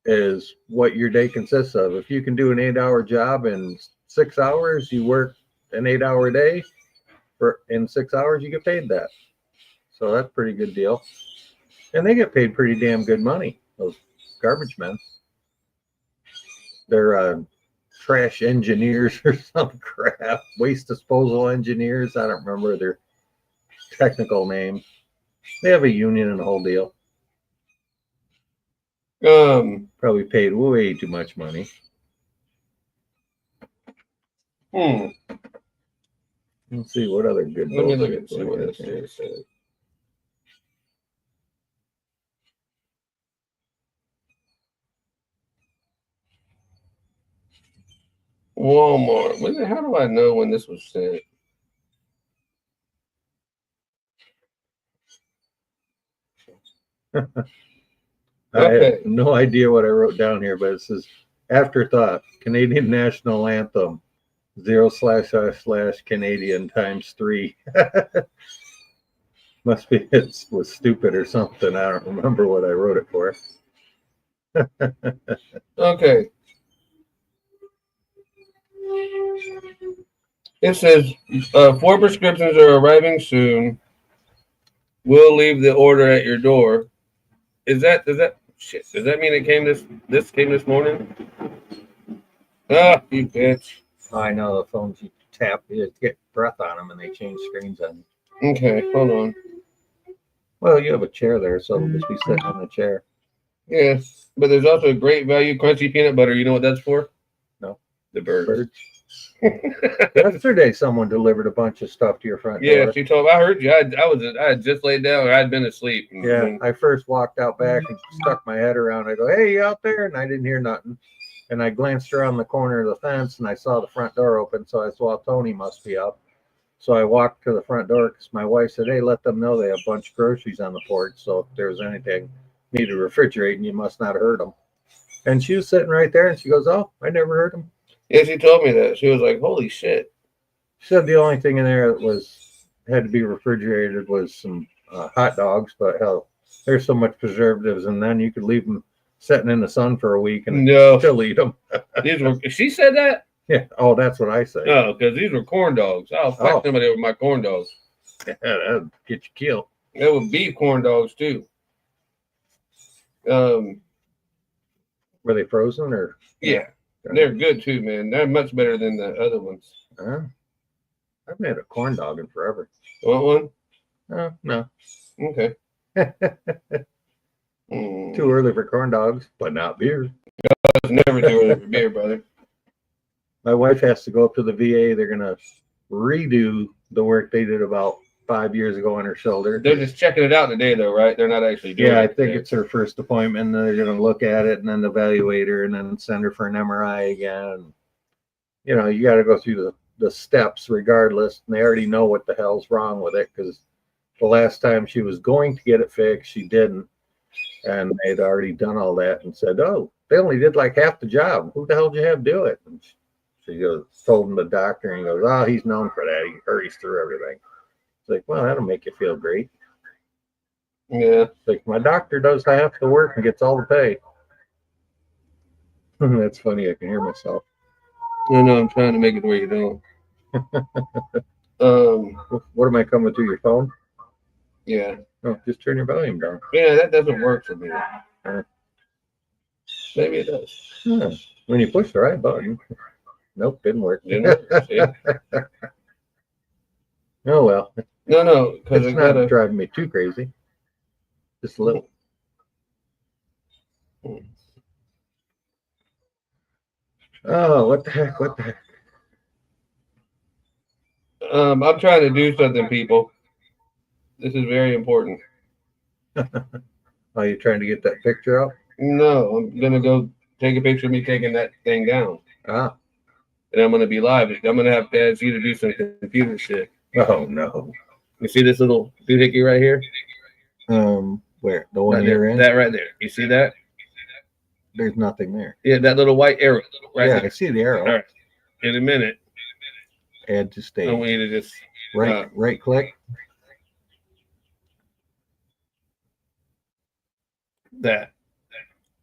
is what your day consists of. If you can do an 8-hour job in 6 hours, you work an 8-hour day. In 6 hours, you get paid that. So that's a pretty good deal. And they get paid pretty damn good money, those garbage men. They're trash engineers or some crap, waste disposal engineers. I don't remember their technical name. They have a union and the whole deal. Probably paid way too much money. Let's see what other good. Let me look and see what this is. Walmart. How do I know when this was sent? I have no idea what I wrote down here, but it says afterthought, Canadian National Anthem, / Canadian ×3. Must be it was stupid or something. I don't remember what I wrote it for. Okay. It says 4 prescriptions are arriving soon. We'll leave the order at your door. Does that mean it came this came this morning? Ah, you bitch. I know the phones you tap, you get breath on them and they change screens on you. Okay, hold on. Well, you have a chair there, so it'll just be sitting on the chair. Yes, but there's also a great value crunchy peanut butter. You know what that's for? No. The birds. Yesterday, someone delivered a bunch of stuff to your front door. Yeah, she told me. I heard you. I had just laid down, or I'd been asleep. Yeah, I first walked out back and stuck my head around. I go, "Hey, you out there?" And I didn't hear nothing. And I glanced around the corner of the fence, and I saw the front door open. So I thought Tony must be up. So I walked to the front door because my wife said, "Hey, let them know they have a bunch of groceries on the porch. So if there's anything needed refrigerating, you must not have heard them." And she was sitting right there, and she goes, "Oh, I never heard them." Yeah, she told me that. She was like, "Holy shit!" She said the only thing in there that had to be refrigerated was some hot dogs, but hell, there's so much preservatives, and then you could leave them sitting in the sun for a week and still eat them. She said that? Yeah. Oh, that's what I say. No, because these were corn dogs. I'll fight somebody over my corn dogs. Yeah, that'd get you killed. There would be corn dogs too. Were they frozen or? Yeah, they're good too, man. They're much better than the other ones. I've had a corn dog in forever. Want one? No. Okay. Too early for corn dogs, but not beer. It's never too early for beer, brother. My wife has to go up to the VA. They're gonna redo the work they did about 5 years ago on her shoulder. They're just checking it out today, though, right? They're not actually doing it. Yeah, I think it's her first appointment. And they're gonna look at it and then evaluate her and then send her for an MRI again. You know, you got to go through the steps regardless. And they already know what the hell's wrong with it because the last time she was going to get it fixed, she didn't. And they'd already done all that and said, oh, they only did like half the job. Who the hell did you have do it? And she goes, told him the doctor, and he goes, oh, he's known for that. He hurries through everything. It's like, well, that'll make you feel great. Yeah. It's like, my doctor does half the work and gets all the pay. That's funny. I can hear myself. I know, I'm trying to make it where you don't. What am I coming through your phone? Yeah. Oh, just turn your volume down. Yeah, that doesn't work for me. Maybe it does. When you push the right button. Nope, didn't work. Didn't work. See? Oh well. No, because it's not driving me too crazy. Just a little. Oh, what the heck? What the heck? I'm trying to do something, people. This is very important. Are you trying to get that picture up? No, I'm gonna go take a picture of me taking that thing down. Ah. And I'm gonna be live. I'm gonna have to ask you to do some computer shit. Oh no. You see this little doohickey right here? Where? The one right you're in? That right there. You see that? There's nothing there. Yeah, that little white arrow right yeah, there. I see the arrow. All right. In a minute. Add to stage. I want you to just right click. That.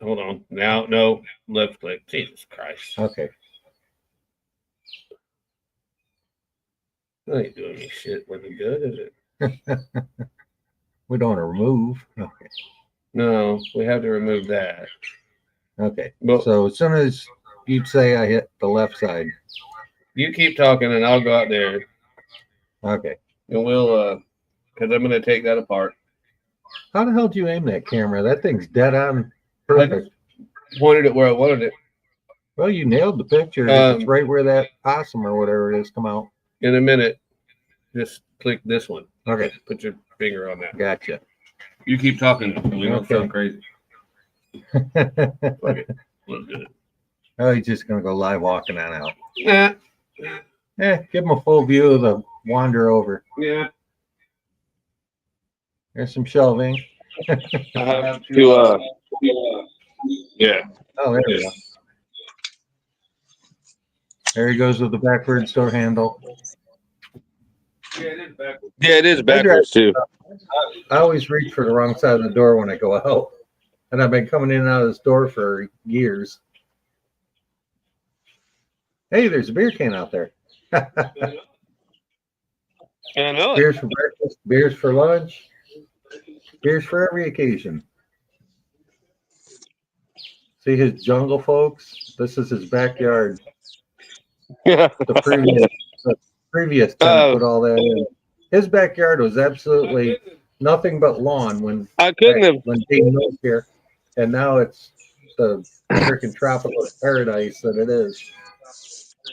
Hold on. Now, no. Left click. Jesus Christ. Okay. That ain't doing me shit looking good, is it? We don't want to remove. Okay. No, we have to remove that. Okay. Well, so as soon as you'd say I hit the left side. You keep talking and I'll go out there. Okay. And we'll, because I'm going to take that apart. How the hell do you aim that camera? That thing's dead on perfect. I pointed it where I wanted it. Well, you nailed the picture. It's right where that possum or whatever it is come out. In a minute, just click this one. Okay. Put your finger on that. Gotcha. You keep talking. We don't sound crazy. Fuck it. Let's do it. Oh, he's just going to go live walking on out. Yeah. Give him a full view of the wander over. Yeah. There's some shelving. I have to, yeah. Oh, there we go. There he goes with the backwards door handle. Yeah, it is backwards too. I always reach for the wrong side of the door when I go out. And I've been coming in and out of this door for years. Hey, there's a beer can out there. I know it. Beers for breakfast, beers for lunch, beers for every occasion. See his jungle, folks? This is his backyard. The previous tenant put all that in. His backyard was absolutely nothing but lawn when Dean moved here, and now it's the freaking tropical paradise that it is.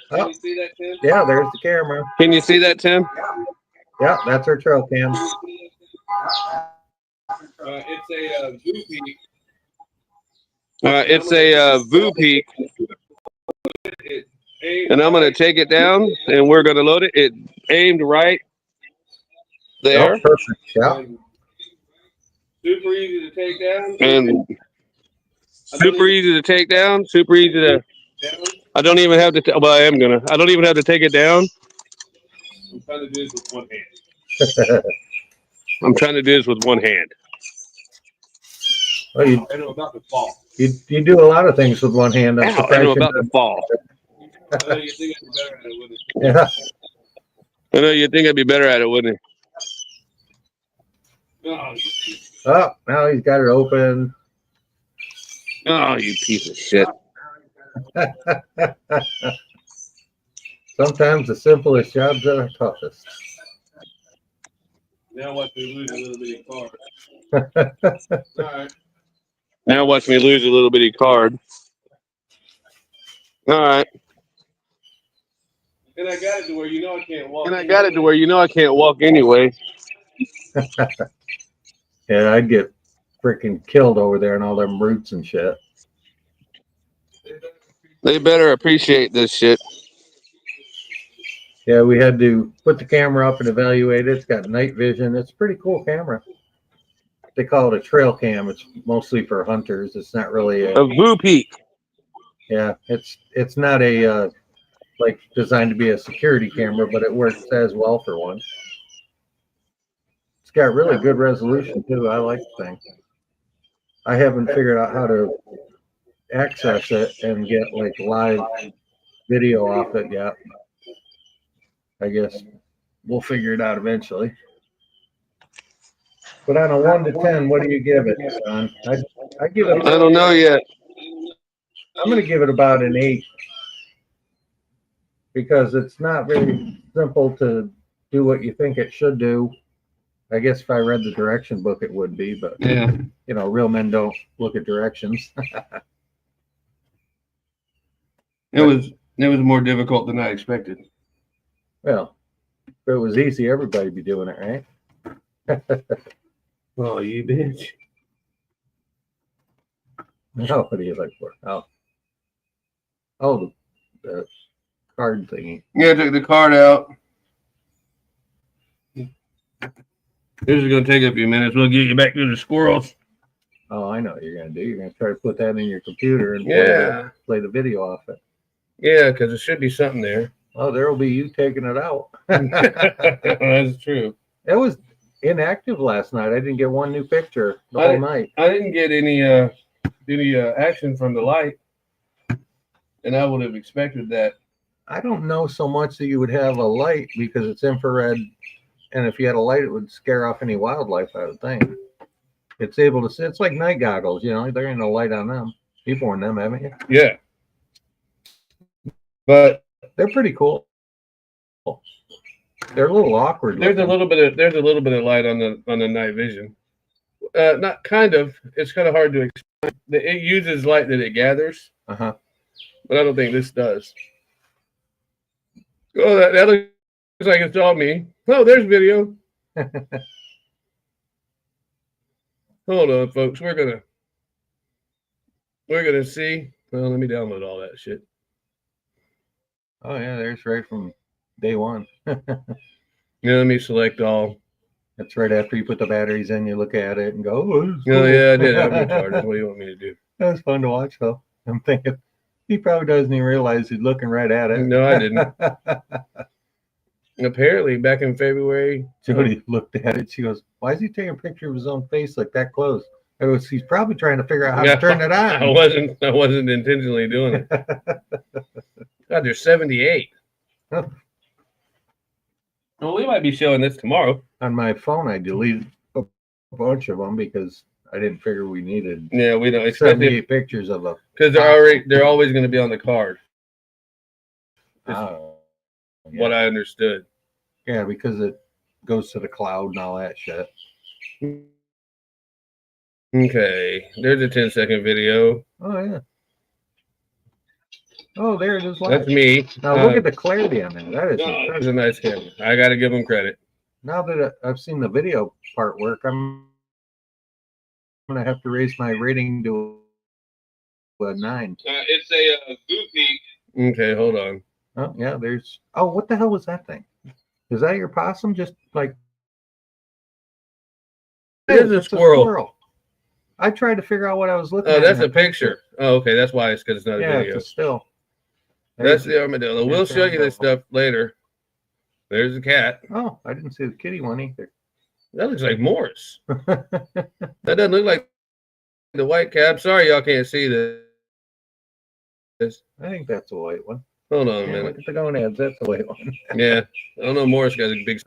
Can you see that, Tim? Yeah, there's the camera. Can you see that, Tim? Yeah, that's our trail cam. It's a VU peak. It's a VU peak. And I'm going to take it down, and we're going to load it. It aimed right there. Oh, perfect. Yeah. Super easy to take down. And super easy to take down. Super easy to. I don't even have to. Well, I am gonna. I don't even have to take it down. I'm trying to do this with one hand. I'm trying to do this with one hand. Well, I know about to fall. You do a lot of things with one hand. Ow, I know about to fall. you think I'd be better at it, wouldn't you? Yeah. I know you think I'd be better at it, wouldn't you? Oh, now he's got it open. Oh, you piece of shit. Sometimes the simplest jobs are the toughest. Now watch me lose a little bitty card. All right. Now watch me lose a little bitty card. All right. And I got it to where you know I can't walk. Anyway. Yeah, I'd get freaking killed over there and all them roots and shit. They better appreciate this shit. Yeah, we had to put the camera up and evaluate it. It's got night vision. It's a pretty cool camera. They call it a trail cam. It's mostly for hunters. It's not really A Blue Peak. Yeah, it's not a like designed to be a security camera, but it works as well for one. It's got really good resolution too. I like the thing. I haven't figured out how to access it and get like live video off it yet. I guess we'll figure it out eventually. But on a 1 to 10, what do you give it, John? I give it. I don't know yet. I'm going to give it about an 8 because it's not very simple to do what you think it should do. I guess if I read the direction book, it would be, but Yeah. you know, real men don't look at directions. It was more difficult than I expected. Well, if it was easy, everybody'd be doing it, right? Oh, you bitch. No, what do you look for? Oh, the card thingy. Yeah, I took the card out. This is going to take a few minutes. We'll get you back to the squirrels. Oh, I know what you're going to do. You're going to try to put that in your computer and play the video off it. Yeah, because there should be something there. Oh, there will be you taking it out. That's true. It was inactive last night. I didn't get one new picture the whole night. I didn't get any action from the light, and I would have expected that. I don't know so much that you would have a light because it's infrared, and if you had a light, it would scare off any wildlife, I would think. It's able to see. It's like night goggles, you know. There ain't no light on them. You've worn them, haven't you? Yeah. But they're pretty cool. They're a little awkward. There's a little bit of light on the night vision. Not kind of. It's kind of hard to explain. It uses light that it gathers. Uh-huh. But I don't think this does. Oh, that looks like it's all me. Oh, there's video. Hold on, folks. We're gonna see. Well, let me download all that shit. Oh yeah, there's right from day one. Yeah, let me select all. That's right after you put the batteries in, you look at it and go, oh, cool. Yeah, I did. I'm retarded. What do you want me to do? That was fun to watch, though. I'm thinking, he probably doesn't even realize he's looking right at it. No, I didn't. Apparently, back in February, Jody looked at it. She goes, why is he taking a picture of his own face like that close? I goes, he's probably trying to figure out how to turn it on. I wasn't intentionally doing it. God, there's 78. Oh. Well, we might be showing this tomorrow. On my phone, I deleted a bunch of them because I didn't figure we needed. Yeah, we don't. 78 pictures of them because they're always going to be on the card. What I understood. Yeah, because it goes to the cloud and all that shit. Okay, there's a 10-second video. Oh yeah. Oh, there it is. That's me. Now look at the clarity on that. That is a nice camera. I got to give them credit. Now that I've seen the video part work, I'm going to have to raise my rating to a 9. It's a Blue Peak. Okay, hold on. Oh yeah, there's. Oh, what the hell was that thing? Is that your possum? Just like. There's a squirrel. I tried to figure out what I was looking at. Oh, that's a picture. Oh, okay, that's why it's because it's not a video. It's a still. That's the armadillo. We'll show you this stuff later. There's the cat. Oh, I didn't see the kitty one either. That looks like Morris. That doesn't look like the white cat. Sorry, y'all can't see this. I think that's a white one. Hold on a Yeah, minute. look at the gonads. That's the way it went. Yeah, I don't know. Morris got a big.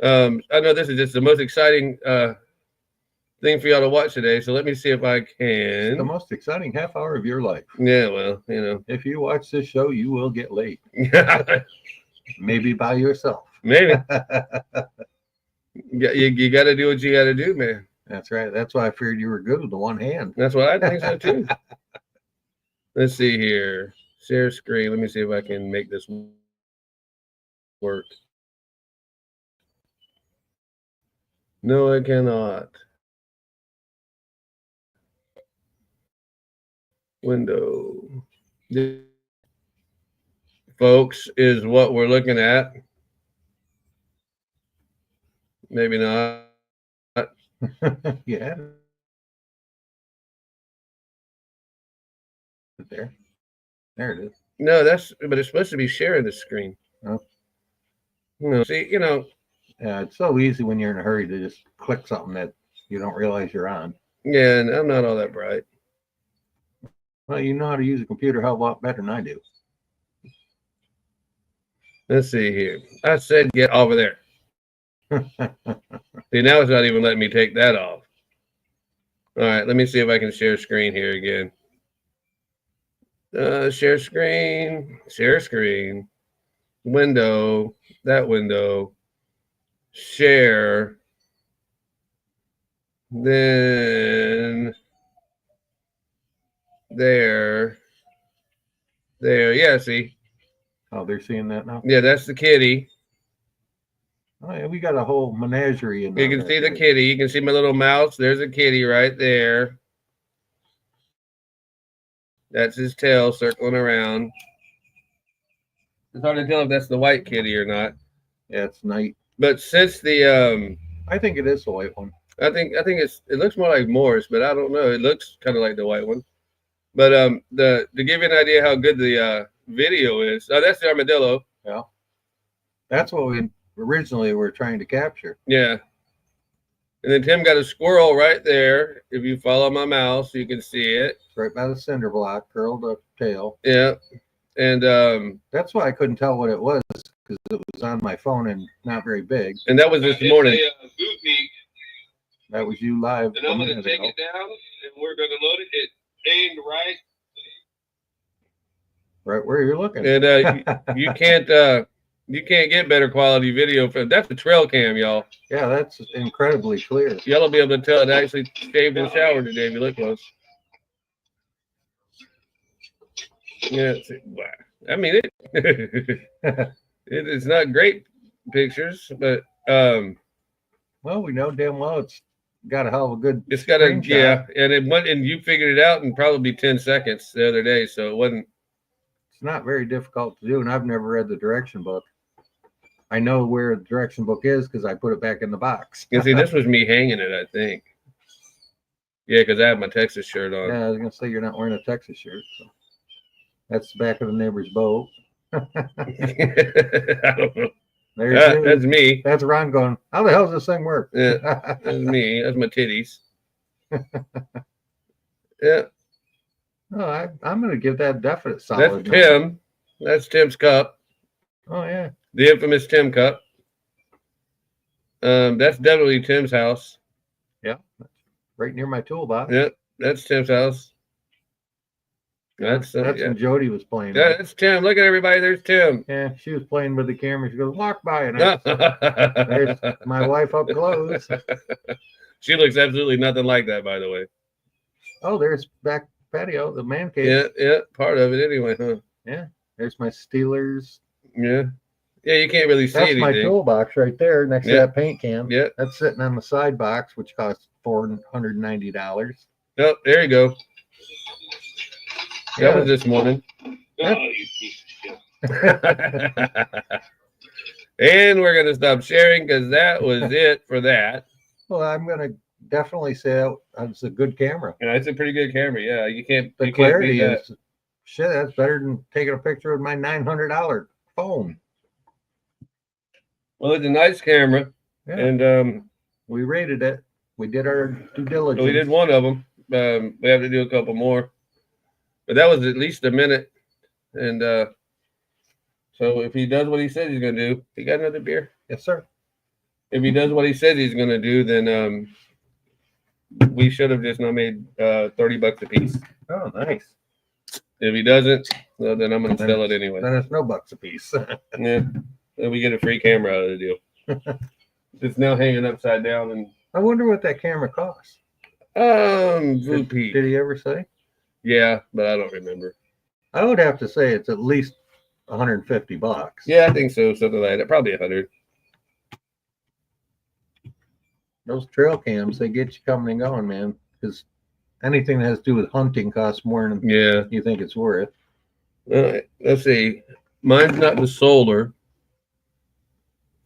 I know this is just the most exciting thing for y'all to watch today. So let me see if I It's the can. most exciting half hour of your life. Yeah, well, you know. If you watch this show, you will get laid. Maybe by yourself. Maybe. You got to do what you got to do, man. That's right. That's why I figured you were good with the one hand. That's what I think so too. Let's see here. Share screen. Let me see if I can make this work. No, I cannot. Window. This, folks, is what we're looking at. Maybe not. Yeah. There it is. No, but it's supposed to be sharing the screen. Oh. See, Yeah, it's so easy when you're in a hurry to just click something that you don't realize you're on. Yeah, and I'm not all that bright. Well, you know how to use a computer a hell of a lot better than I do. Let's see here. I said get over there. See, now it's not even letting me take that off. All right, let me see if I can share screen here again. Share screen, window, that window, share, then there, yeah, see? Oh, they're seeing that now? Yeah, that's the kitty. Oh, yeah, we got a whole menagerie in there. You can see the kitty. You can see my little mouse. There's a kitty right there. That's his tail circling around. It's hard to tell if that's the white kitty or not. Yeah, it's night. But since the I think it is the white one. I think it looks more like Morris, but I don't know. It looks kind of like the white one. But to give you an idea how good the video is. Oh, that's the armadillo. Yeah. That's what we originally were trying to capture. Yeah. And then Tim got a squirrel right there. If you follow my mouse, you can see it. It's right by the cinder block, curled up tail. Yeah. And that's why I couldn't tell what it was, because it was on my phone and not very big. And that was this morning. That was you live. And I'm going to take it down, and we're going to load it. It aimed right where you're looking. And you can't get better quality video from that's the trail cam, y'all. Yeah, that's incredibly clear. Y'all will be able to tell it actually shaved and showered today if you look close. Yeah, I mean it is not great pictures, but well, we know damn well it's got a hell of a good. It's got a yeah, and it went, and you figured it out in probably 10 seconds the other day, so it wasn't. It's not very difficult to do, and I've never read the direction book. I know where the direction book is because I put it back in the box. You see, this was me hanging it, I think. Yeah, because I have my Texas shirt on. Yeah, I was gonna say you're not wearing a Texas shirt. So. That's the back of the neighbor's boat. I don't know. That's me. That's Ron going, how the hell does this thing work? Yeah, that's me. That's my titties. Yeah. No, I'm going to give that definite solid. That's Tim. That's Tim's cup. Oh, yeah. The infamous Tim cup. That's definitely Tim's house. Yeah. Right near my toolbox. Yep. That's Tim's house. That's yeah. when Jody was playing. Yeah, that's Tim. Look at everybody. There's Tim. Yeah, she was playing with the camera. She goes, walk by. And there's my wife up close. She looks absolutely nothing like that, by the way. Oh, there's back patio, the man cave. Yeah, part of it anyway, huh? Yeah, there's my Steelers. Yeah. Yeah, you can't really see anything. That's my toolbox right there next to that paint can. Yeah. That's sitting on the side box, which costs $490. Oh, there you go. That was this morning. Yeah. Oh, you piece of shit. And we're going to stop sharing because that was it for that. Well, I'm going to definitely say that was a good camera. Yeah, it's a pretty good camera. Yeah, you can't. The clarity is shit. That's better than taking a picture with my $900 phone. Well, it's a nice camera, yeah. And we rated it. We did our due diligence. We did one of them. We have to do a couple more, but that was at least a minute. And so if he does what he said he's going to do, he got another beer? Yes, sir. If he does what he says he's going to do, then we should have just not made $30 a piece. Oh, nice. If he doesn't, well, then I'm going to sell it anyway. Then it's no bucks a piece. Yeah, then we get a free camera out of the deal. It's now hanging upside down, and I wonder what that camera costs. VP. Did he ever say? Yeah, but I don't remember. I would have to say it's at least $150. Yeah, I think so. Something like that. Probably 100. Those trail cams, they get you coming and going, man. Because anything that has to do with hunting costs more than you think it's worth. Let's see. Mine's not the solar.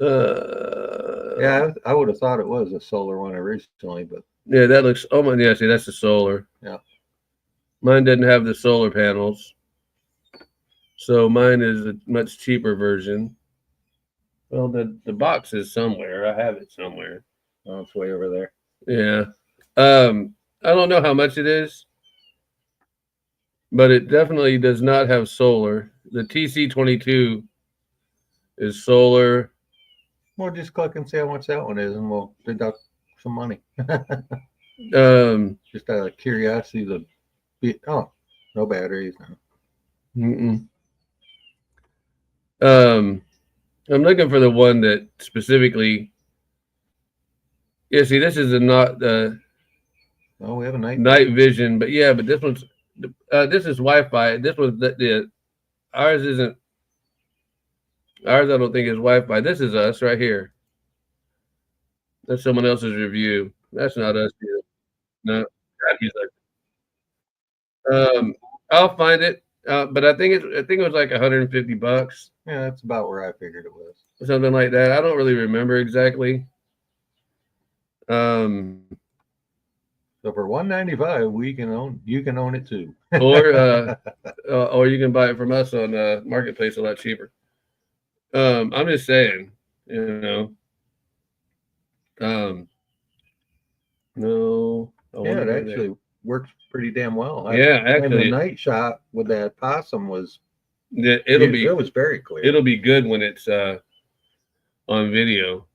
Yeah, I would have thought it was a solar one originally, but yeah, that looks. Oh my, yeah. See, that's the solar. Yeah. Mine doesn't have the solar panels, so mine is a much cheaper version. Well, the box is somewhere. I have it somewhere. Oh, it's way over there. Yeah. I don't know how much it is, but it definitely does not have solar. The TC22 is solar. Well, just click and see how much that one is, and we'll deduct some money. Just out of curiosity, no batteries. No. I'm looking for the one that specifically. Yeah, see, this is not the. Oh, we have a night vision, but yeah, but this one's. This is Wi-Fi. This one's the. Ours isn't. Ours, I don't think is Wi-Fi. This is us right here. That's someone else's review. That's not us either. No, he's like. I'll find it, but I think it was like $150. Yeah, that's about where I figured it was. Something like that. I don't really remember exactly. So for $195, you can own it too. or you can buy it from us on Marketplace a lot cheaper. I'm just saying, no. Yeah, it actually works pretty damn well. Actually, and the night shot with that possum was. It was very clear. It'll be good when it's on video.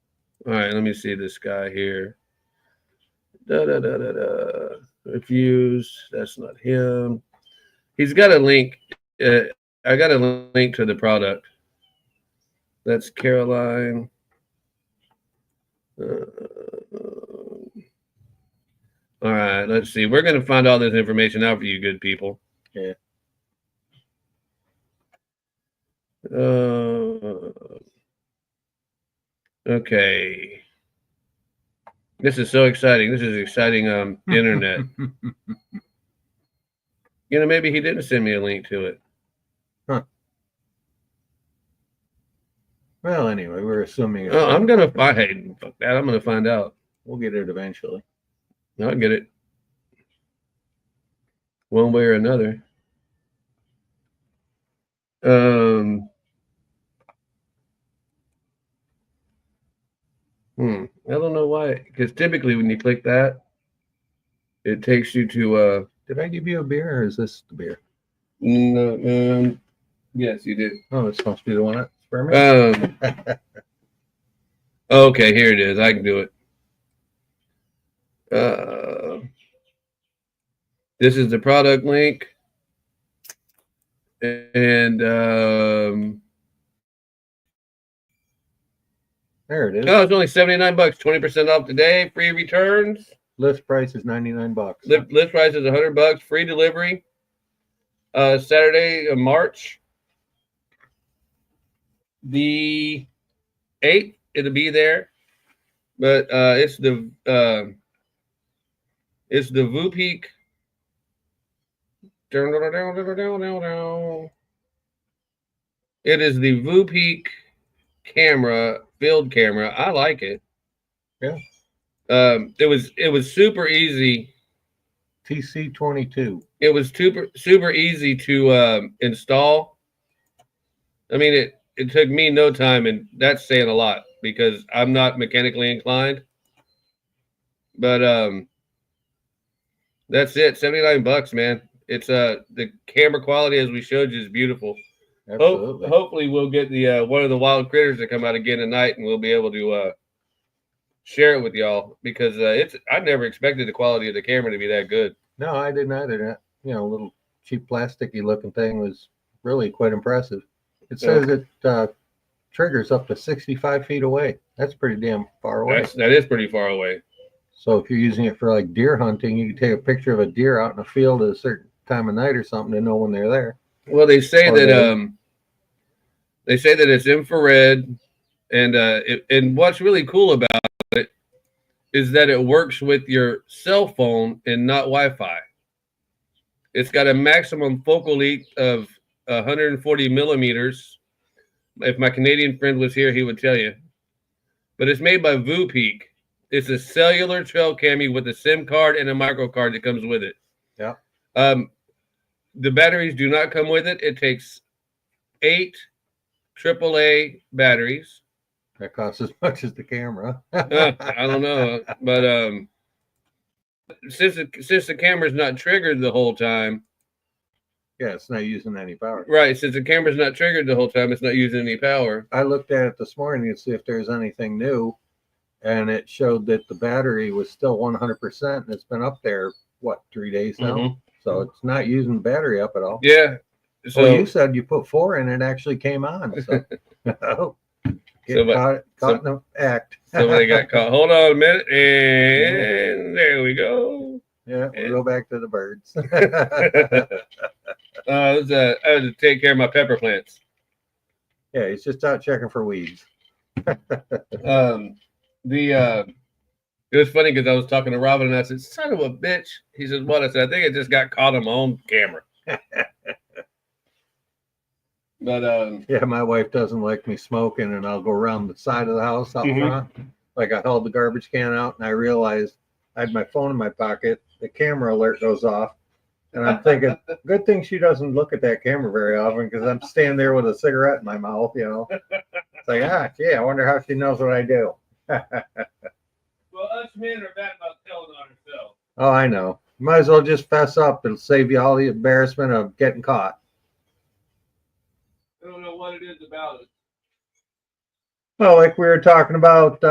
All right, let me see this guy here. Reviews. That's not him. He's got a link. I got a link to the product. That's Caroline. All right, let's see. We're going to find all this information out for you good people. Yeah. Okay. This is so exciting. This is exciting internet. Maybe he didn't send me a link to it. Huh. Well, anyway, we're assuming. I'm going to find. Hey, fuck that. I'm going to find out. We'll get it eventually. I'll get it. One way or another. I don't know why. Because typically when you click that, it takes you to. Did I give you a beer, or is this the beer? No. Yes, you did. Oh, it's supposed to be the one that's for me. Okay, here it is. I can do it. This is the product link, and there it is. Oh, it's only $79, 20% off today, free returns. List price is $99. List price is $100, free delivery. Saturday, March the 8th, it'll be there, but it's the VooPeak. It is the VooPeak camera, field camera. I like it. Yeah. It was super easy. TC22. It was super easy to install. I mean, it took me no time, and that's saying a lot because I'm not mechanically inclined. But that's it. $79, man. It's the camera quality, as we showed you, is beautiful. Absolutely. Hopefully we'll get the one of the wild critters to come out again tonight, and we'll be able to share it with y'all, because I never expected the quality of the camera to be that good. No, I didn't either. That, you know, little cheap plasticky looking thing was really quite impressive. It says it triggers up to 65 feet away. That's pretty damn far away. That is pretty far away. So if you're using it for like deer hunting, you can take a picture of a deer out in a field at a certain time of night or something to know when they're there. Well, they say that it's infrared, and what's really cool about it is that it works with your cell phone and not Wi-Fi. It's got a maximum focal length of 140 millimeters. If my Canadian friend was here, he would tell you. But it's made by VooPeak. It's a cellular trail cami with a SIM card and a micro card that comes with it. Yeah. The batteries do not come with it. It takes 8 AAA batteries. That costs as much as the camera. I don't know, but since the camera's not triggered the whole time. Yeah, it's not using any power. Right, since the camera's not triggered the whole time, it's not using any power. I looked at it this morning to see if there's anything new, and it showed that the battery was still 100%, and it's been up there, 3 days now? Mm-hmm. So it's not using battery up at all. Yeah. So well, you said you put 4 in, it actually came on. So caught in the act. Somebody got caught. Hold on a minute, and there we go. Yeah, we'll go back to the birds. I had to take care of my pepper plants. Yeah, he's just out checking for weeds. It was funny because I was talking to Robin and I said, "Son of a bitch." He says, "What?" I said, "I think I just got caught on my own camera." But yeah, my wife doesn't like me smoking, and I'll go around the side of the house out front. Like I held the garbage can out, and I realized I had my phone in my pocket. The camera alert goes off, and I'm thinking, good thing she doesn't look at that camera very often, because I'm standing there with a cigarette in my mouth. You know, it's like, gee, I wonder how she knows what I do. Well, us men are bad about telling on ourselves. Oh, I know. Might as well just fess up. It'll save you all the embarrassment of getting caught. I don't know what it is about it. Well, like we were talking about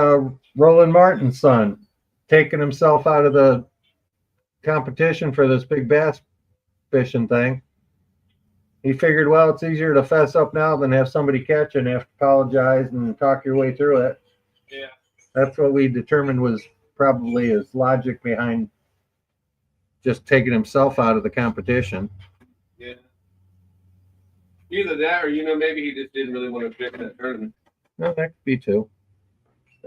Roland Martin's son taking himself out of the competition for this big bass fishing thing. He figured, well, it's easier to fess up now than have somebody catch and have to apologize and talk your way through it. Yeah. That's what we determined was probably his logic behind just taking himself out of the competition. Yeah. Either that or, maybe he just didn't really want to fish that tournament. No, that could be too.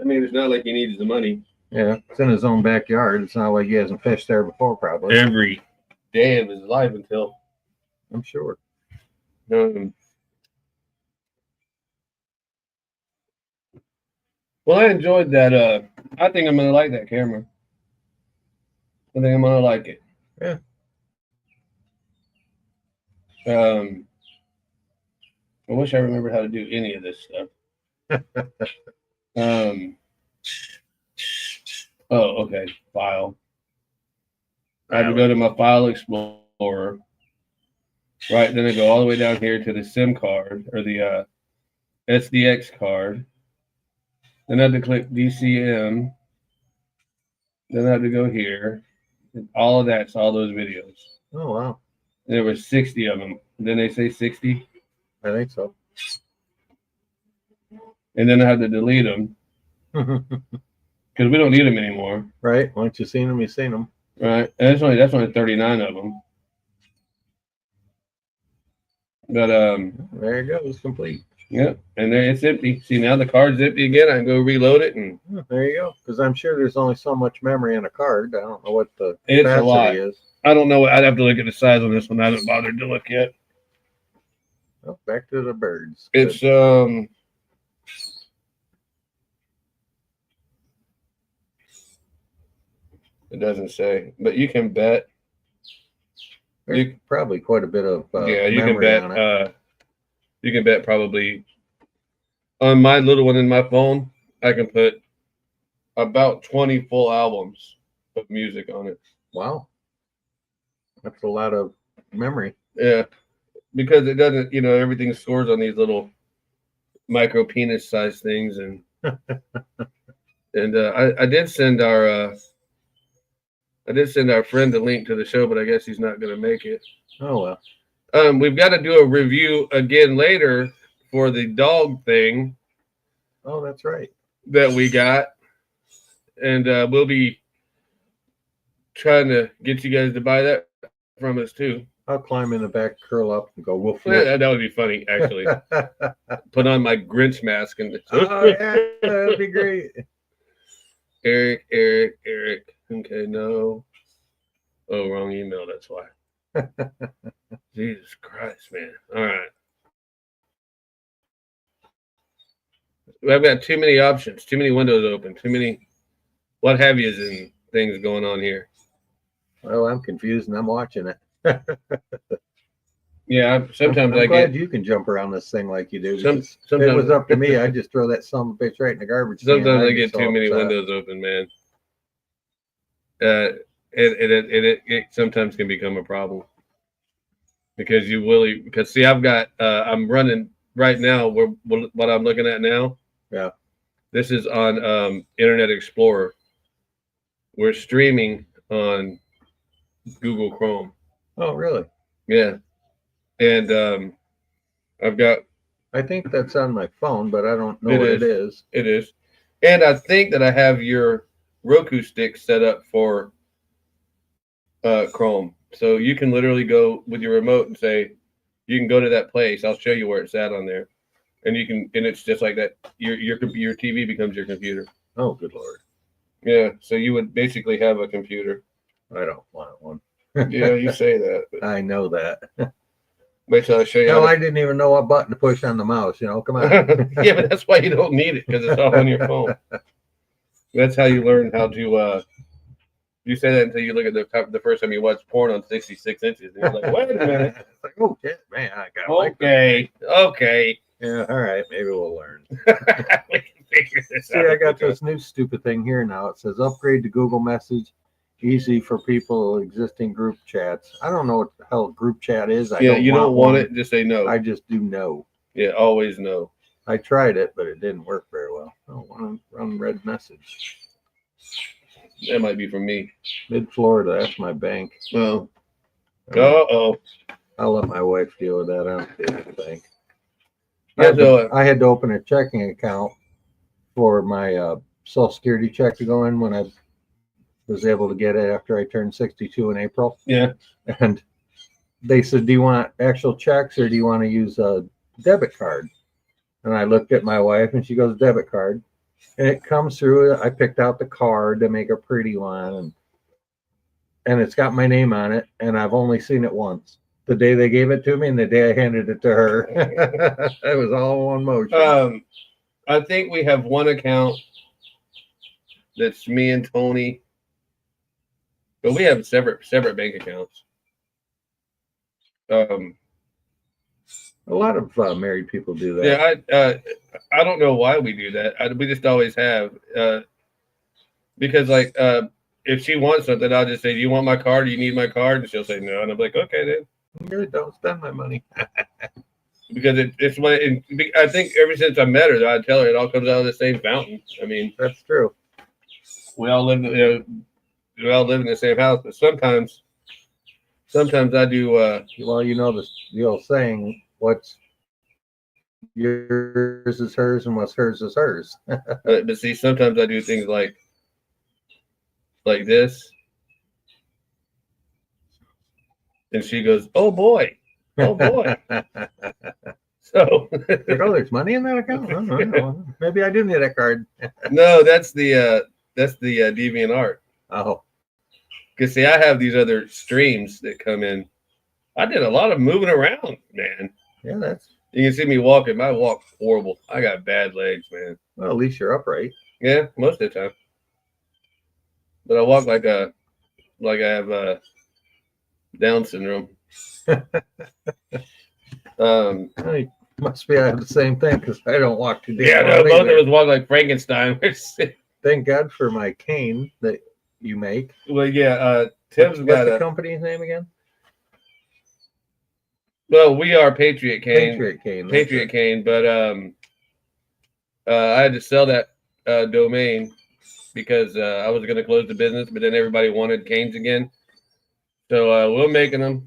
I mean, it's not like he needs the money. Yeah, it's in his own backyard. It's not like he hasn't fished there before, probably. Every day of his life until. I'm sure. Well, I enjoyed that. I think I'm going to like that camera. I think I'm going to like it. Yeah. I wish I remembered how to do any of this stuff. Oh, okay. File. I have to go to my file explorer. Right, then I go all the way down here to the SIM card or the SDX card. Then I have to click DCM. Then I have to go here. All of that's all those videos. Oh, wow. There were 60 of them. Then they say 60. I think so. And then I have to delete them. Because we don't need them anymore. Right. Once you've seen them, you've seen them. Right. And that's only 39 of them. But there you go. It's complete. Yep. And there it's empty. See, now the card's empty again. I can go reload it and there you go. Because I'm sure there's only so much memory in a card. I don't know what the a lot. capacity is. I don't know. I'd have to look at the size on this one. I haven't bothered to look yet. Well, back to the birds. It's it doesn't say, but you can bet. There's probably quite a bit of yeah, you can memory bet. on it. You can bet probably on my little one in my phone. I can put about 20 full albums of music on it. Wow, that's a lot of memory. Yeah, because it doesn't. Everything scores on these little micro penis size things, and I did send our friend the link to the show, but I guess he's not going to make it. Oh well. We've got to do a review again later for the dog thing. Oh, that's right. That we got, and we'll be trying to get you guys to buy that from us too. I'll climb in the back, curl up, and go woof Yeah, woof. that would be funny, actually. Put on my Grinch mask and Oh yeah, that'd be great. Eric. Okay, no. Oh, wrong email. That's why. Jesus Christ, man. All right. I've got too many options, too many windows open, too many what have yous and things going on here. Well, I'm confused and I'm watching it. Yeah, sometimes I'm I glad get. you can jump around this thing like you do. Sometimes If it was up to me, I'd just throw that son of a bitch right in the garbage can. Sometimes I I'd be get so too many upset. windows open, man. It sometimes can become a problem because see, I've got I'm running right now. What I'm looking at now. Yeah, this is on Internet Explorer. We're streaming on Google Chrome. Oh, really? Yeah, and I've got. I think that's on my phone, but I don't know what it is. It is, and I think that I have your Roku stick set up for Chrome, so you can literally go with your remote and say, "You can go to that place. I'll show you where it's at on there," and it's just like that. Your TV becomes your computer. Oh, good Lord! Yeah, so you would basically have a computer. I don't want one. Yeah, you say that. I know that. Wait till I show you. No, I didn't even know what button to push on the mouse. Come on. Yeah, but that's why you don't need it, because it's all on your phone. That's how you learn how to. You say that until you look at the first time you watch porn on 66 inches, and you're like, "Wait a minute!" It's like, oh shit, man, I got Okay. Yeah, all right, maybe we'll learn. We can figure this See, out. I got this new stupid thing here now. It says upgrade to Google Message, easy for people existing group chats. I don't know what the hell group chat is. You don't want one. it. Just say no. I just do no. Yeah, always no. I tried it, but it didn't work very well. I don't want to run red message. That might be from me. Mid Florida, that's my bank. Well, I'll let my wife deal with that. I don't deal with the bank. Yeah, I had to open a checking account for my Social Security check to go in when I was able to get it after I turned 62 in April. Yeah. And they said, do you want actual checks or do you want to use a debit card? And I looked at my wife and she goes, debit card. And it comes through. I picked out the card to make a pretty one. And it's got my name on it. And I've only seen it once. The day they gave it to me and the day I handed it to her. It was all one motion. I think we have one account that's me and Tony. But we have separate bank accounts. A lot of married people do that. Yeah, I don't know why we do that. We just always have. Because if she wants something, I'll just say, "Do you want my card? Do you need my card?" And she'll say no, and I'm like, "Okay, then." You really don't spend my money. Because it's what I think. Ever since I met her, I tell her it all comes out of the same fountain. I mean, that's true. We all live. We all live in the same house, but sometimes I do. Well, the old saying, "What's yours is hers, and what's hers is hers." But see, sometimes I do things like this, and she goes, "Oh boy, oh boy." So, there's money in that account. I don't know. Maybe I do need that card. No, that's the DeviantArt. Oh, because see, I have these other streams that come in. I did a lot of moving around, man. Yeah, you can see me walking. My walk's horrible. I got bad legs, man. Well, at least you're upright. Yeah, most of the time. But I walk like I have Down syndrome. Must be I have the same thing because I don't walk too damn. Yeah, no, both of us walk like Frankenstein. Thank God for my cane that you make. Well, yeah, Tim's got the company's name again? Well, we are Patriot Cane. Patriot Cane. Patriot Cane, but I had to sell that domain because I was going to close the business, but then everybody wanted canes again. So we're making them.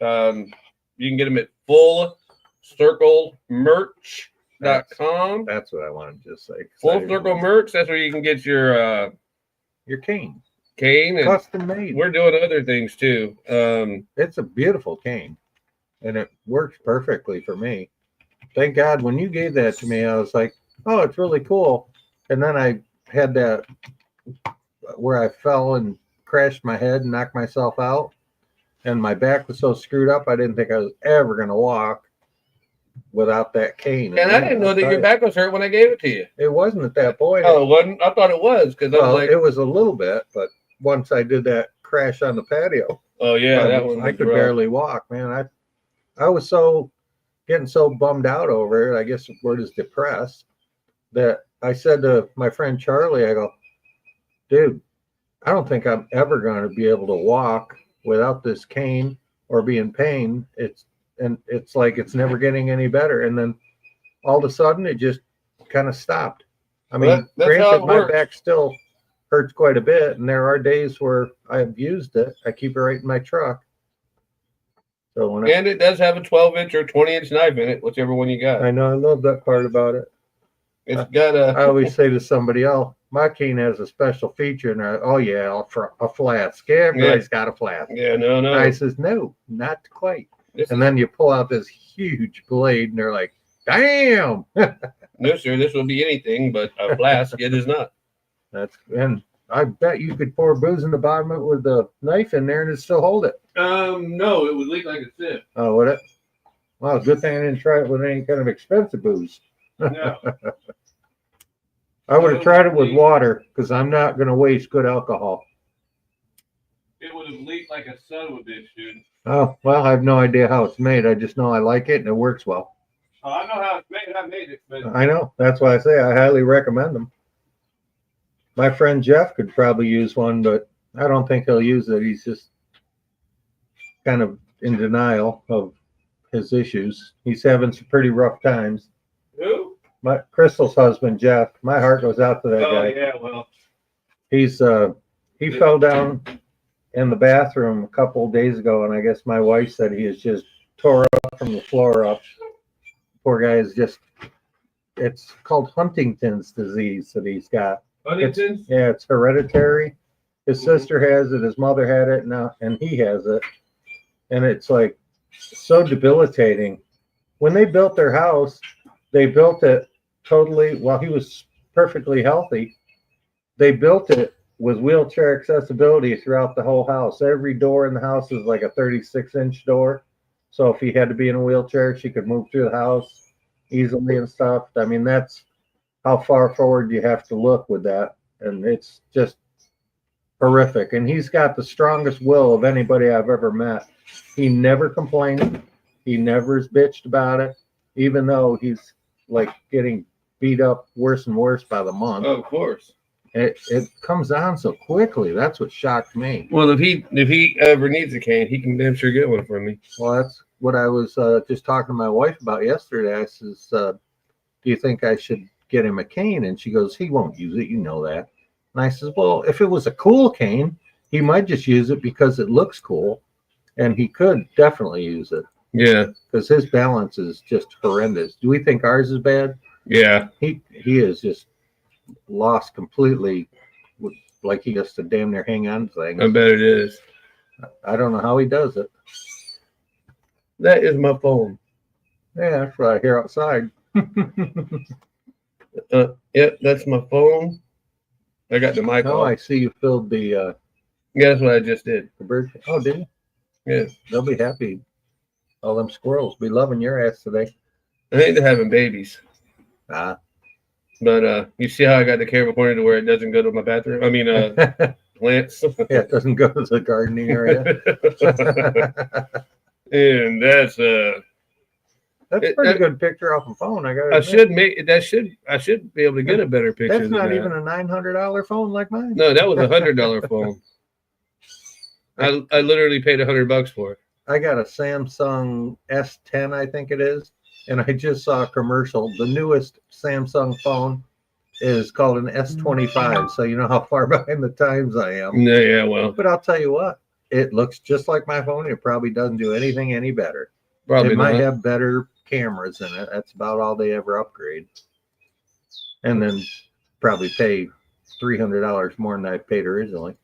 You can get them at fullcirclemerch.com. That's what I wanted to say. Full Circle Merch. That's where you can get your cane. Cane. And custom made. We're doing other things too. It's a beautiful cane, and it works perfectly for me. Thank God when you gave that to me, I was like, oh, it's really cool. And then I had that where I fell and crashed my head and knocked myself out. And my back was so screwed up, I didn't think I was ever going to walk without that cane. And I didn't know that your back was hurt when I gave it to you. It wasn't at that point. Oh, it wasn't? I thought it was because I was like, it was a little bit, but once I did that crash on the patio, oh yeah, that one. I could barely walk, man. I was getting so bummed out over it. I guess the word is depressed, that I said to my friend Charlie, I go, dude, I don't think I'm ever going to be able to walk without this cane or be in pain. It's like it's never getting any better. And then all of a sudden it just kind of stopped. I mean, granted, my back still hurts quite a bit, and there are days where I've used it. I keep it right in my truck. So it does have a 12-inch or 20-inch knife in it, whichever one you got. I know, I love that part about it. It's got I always say to somebody else, my cane has a special feature, and a flask. Everybody's got a flask. Yeah, no. And I says, no, not quite. And then you pull out this huge blade, and they're like, damn. No, sir, this will be anything but a flask. It is not. And I bet you could pour booze in the bottom of it with the knife in there and it'd still hold it. No, it would leak like a sieve. Oh, would it? Well, good thing I didn't try it with any kind of expensive booze. No. I would have tried it with water because I'm not going to waste good alcohol. It would have leaked like a son of a bitch, dude. Oh, well, I have no idea how it's made. I just know I like it and it works well. Oh, I know how it's made. I made it. But I know. That's why I say I highly recommend them. My friend Jeff could probably use one, but I don't think he'll use it. He's just kind of in denial of his issues. He's having some pretty rough times. Who? My Crystal's husband, Jeff. My heart goes out to that guy. Oh, yeah, well. He fell down in the bathroom a couple of days ago, and I guess my wife said he is just tore up from the floor up. Poor guy is just, it's called Huntington's disease that he's got. Huntington's? It's hereditary. His sister has it, his mother had it now, and he has it. And it's like so debilitating. When they built their house, they built it totally, while he was perfectly healthy, they built it with wheelchair accessibility throughout the whole house. Every door in the house is like a 36-inch door. So if he had to be in a wheelchair, she could move through the house easily and stuff. I mean, that's how far forward you have to look with that. And it's just horrific. And he's got the strongest will of anybody I've ever met. He never complains. He never is bitched about it, even though he's like getting beat up worse and worse by the month. Oh, of course. It comes on so quickly. That's what shocked me. Well, if he ever needs a cane, he can damn sure get one from me. Well, that's what I was just talking to my wife about yesterday. I says, do you think I should get him a cane? And she goes, he won't use it. You know that. And I says, well, if it was a cool cane, he might just use it because it looks cool. And he could definitely use it. Yeah. Because his balance is just horrendous. Do we think ours is bad? Yeah. He is just lost completely. Like he has to damn near hang on to things. I bet it is. I don't know how he does it. That is my phone. Yeah, that's what I hear outside. Yep, that's my phone. I got the mic Oh, off. I see you filled the Yeah, that's what I just did. the bird. Oh, did you? Yeah. They'll be happy. All them squirrels be loving your ass today. I think they're having babies. Ah. But you see how I got the camera pointed to where it doesn't go to my bathroom? I mean, plants. Yeah, it doesn't go to the gardening area. And that's a pretty good picture off the phone. I should be able to get a better picture. That's not even a $900 phone like mine. No, that was $100 phone. I literally paid $100 for it. I got a Samsung S10, I think it is, and I just saw a commercial. The newest Samsung phone is called an S25, so you know how far behind the times I am. Yeah, well, But I'll tell you what, it looks just like my phone. It probably doesn't do anything any better. probably It might not. have better cameras in it. That's about all they ever upgrade. And then probably pay $300 more than I paid originally.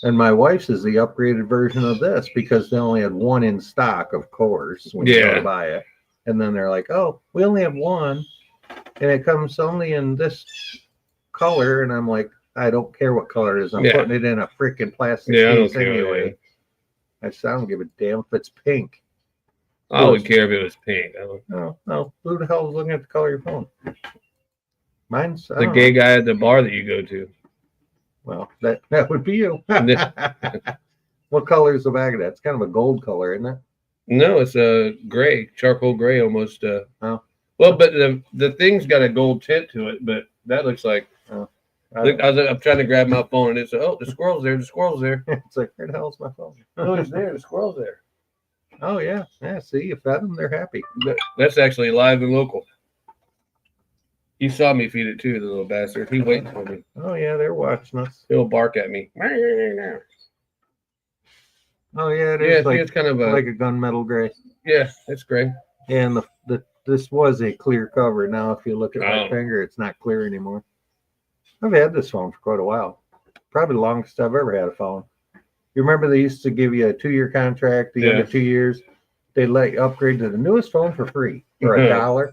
And my wife's is the upgraded version of this because they only had one in stock, of course, when you go to buy it. And then they're like, oh, we only have one. And it comes only in this color. And I'm like, I don't care what color it is. I'm putting it in a freaking plastic case anyway. I don't give a damn if it's pink. I would care if it was pink. No. Who the hell is looking at the color of your phone? Mine's the gay guy at the bar that you go to. Well, that would be you. What color is the back of that? It's kind of a gold color, isn't it? No, it's a gray, charcoal gray almost. Oh. Well, but the thing's got a gold tint to it, but that looks like. I'm trying to grab my phone and it's the squirrel's there. The squirrel's there. It's like, where the hell's my phone? No, it's there. The squirrel's there. Oh yeah. See, you fed them, they're happy. That's actually live and local. He saw me feed it too, the little bastard. He waits for me. Oh yeah, they're watching us. He'll bark at me. Oh yeah, it is it's kind of like a gunmetal gray. Yeah, it's gray. And this was a clear cover. Now, if you look at my finger, it's not clear anymore. I've had this phone for quite a while. Probably the longest I've ever had a phone. You remember they used to give you a 2-year contract, the other 2 years. They let you upgrade to the newest phone for free for $1.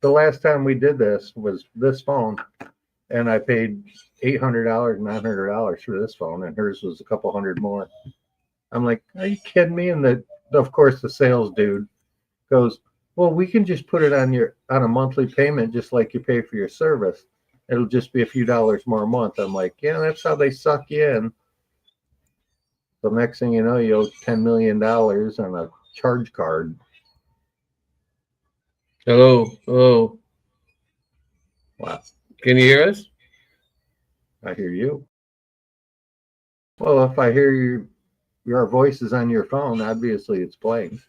The last time we did this was this phone, and I paid $800, $900 for this phone, and hers was a couple hundred more. I'm like, are you kidding me? And of course, the sales dude goes, well, we can just put it on a monthly payment, just like you pay for your service. It'll just be a few dollars more a month. I'm like, yeah, that's how they suck you in. The next thing you know, you owe $10 million on a charge card. Hello. Wow. Can you hear us? I hear you. Well, if I hear your voice is on your phone, obviously it's playing.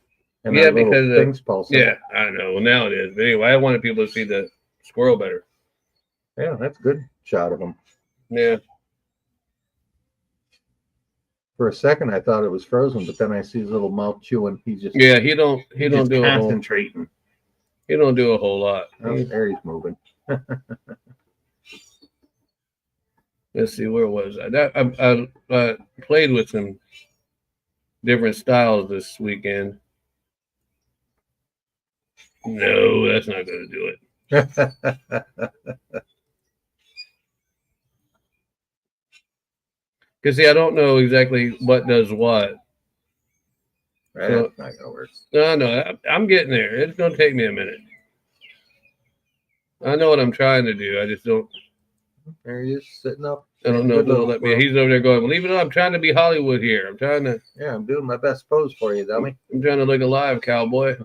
And because things pulsing. Yeah, I know. Well, now it is. But anyway, I wanted people to see the squirrel better. Yeah, that's a good shot of him. Yeah. For a second, I thought it was frozen, but then I see his little mouth chewing. He don't do concentrating. He don't do a whole lot. Oh, there he's moving. Let's see, where was I? I played with some different styles this weekend. No, that's not going to do it. Because see, I don't know exactly what does what. Right, so, that's not gonna work. No, I'm getting there. It's gonna take me a minute. I know what I'm trying to do. I just don't. There he is, sitting up. I don't know if they'll let me. He's over there going, believe it or not, I'm trying to be Hollywood here. I'm trying to. Yeah, I'm doing my best pose for you, dummy. I'm trying to look alive, cowboy.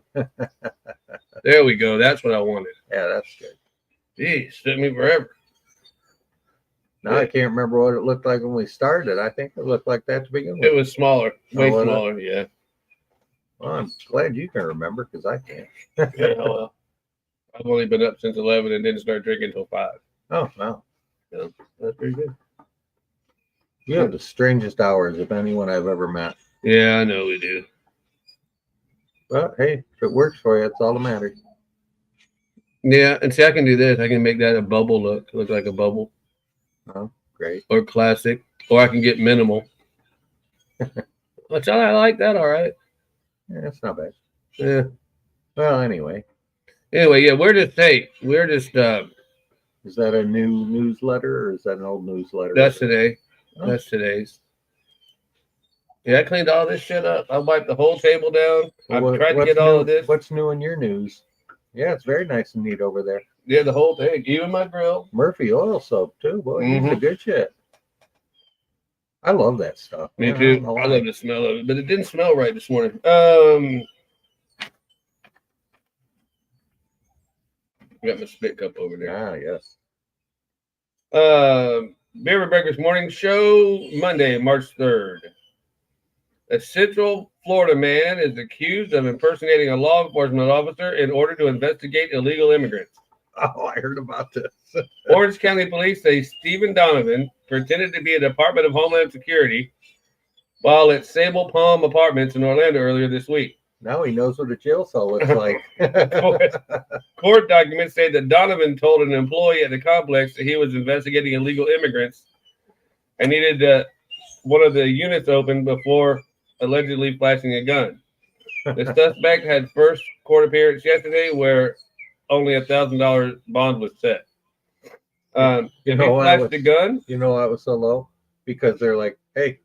There we go. That's what I wanted. Yeah, that's good. Geez, took me forever. Now I can't remember what it looked like when we started. I think it looked like that to begin with. It was smaller, way smaller. Yeah. Well, I'm glad you can remember because I can't. Yeah, well, I've only been up since 11 and didn't start drinking until 5. Oh, wow. Yeah, that's pretty good. You have the strangest hours of anyone I've ever met. Yeah, I know we do. Well, hey, if it works for you, it's all that matters. Yeah, and see, I can do this. I can make that a bubble look like a bubble. Oh, great. Or classic. Or I can get minimal. Which I like that, all right. Yeah, it's not bad. Yeah. Well, anyway. Anyway, yeah, we're just is that a new newsletter or is that an old newsletter? That's today. Oh. That's today's. Yeah, I cleaned all this shit up. I wiped the whole table down. I've tried to get all of this. What's new in your news? Yeah, it's very nice and neat over there. Yeah, the whole thing. Even my grill. Murphy oil soap, too. Boy, he's a good shit. I love that stuff. Me too. I love the smell of it, but it didn't smell right this morning. Got my spit cup over there. Ah, yes. Beer for Breakfast Morning Show, Monday, March 3rd. A Central Florida man is accused of impersonating a law enforcement officer in order to investigate illegal immigrants. Oh, I heard about this. Orange County Police say Stephen Donovan pretended to be a Department of Homeland Security while at Sable Palm Apartments in Orlando earlier this week. Now he knows what a jail cell looks like. Court documents say that Donovan told an employee at the complex that he was investigating illegal immigrants and needed one of the units open before allegedly flashing a gun. The suspect had first court appearance yesterday where only $1,000 bond was set. If he flashed the gun, you know why it was so low? Because they're like, hey,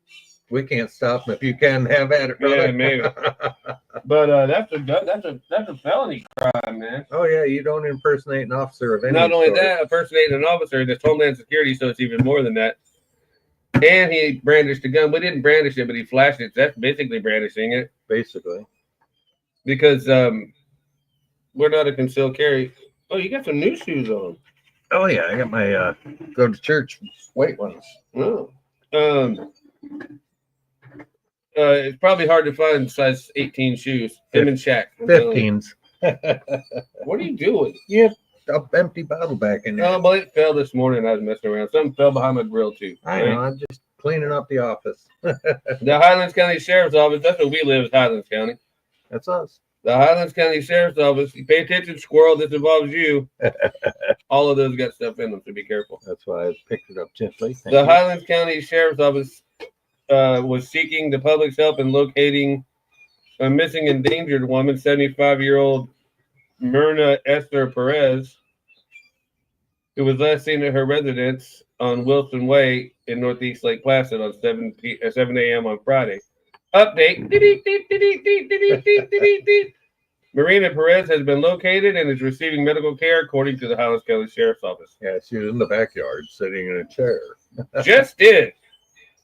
we can't stop him if you can have at it, brother. Yeah, maybe. But that's a felony crime, man. Oh yeah, you don't impersonate an officer of any Not only sort. that, impersonating an officer, that's Homeland Security, so it's even more than that. And he brandished a gun. We didn't brandish it, but he flashed it. That's basically brandishing it. Basically. Because we're not a concealed carry. Oh, you got some new shoes on. Oh yeah, I got my go to church white ones. Oh. It's probably hard to find size 18 shoes. Him and Shaq. 15s. What are you doing? You have an empty bottle back in there. Oh, but it fell this morning. I was messing around. Something fell behind my grill, too. I know. I'm just cleaning up the office. The Highlands County Sheriff's Office. That's where we live, is Highlands County. That's us. The Highlands County Sheriff's Office. You pay attention, Squirrel. This involves you. All of those got stuff in them, so be careful. That's why I picked it up gently. Thank The you. Highlands County Sheriff's Office was seeking the public's help in locating a missing endangered woman, 75-year-old Myrna Esther Perez, who was last seen at her residence on Wilson Way in Northeast Lake Placid on 7 a.m. on Friday. Update. Marina Perez has been located and is receiving medical care, according to the Highlands County Sheriff's Office. Yeah, she was in the backyard sitting in a chair. Just did.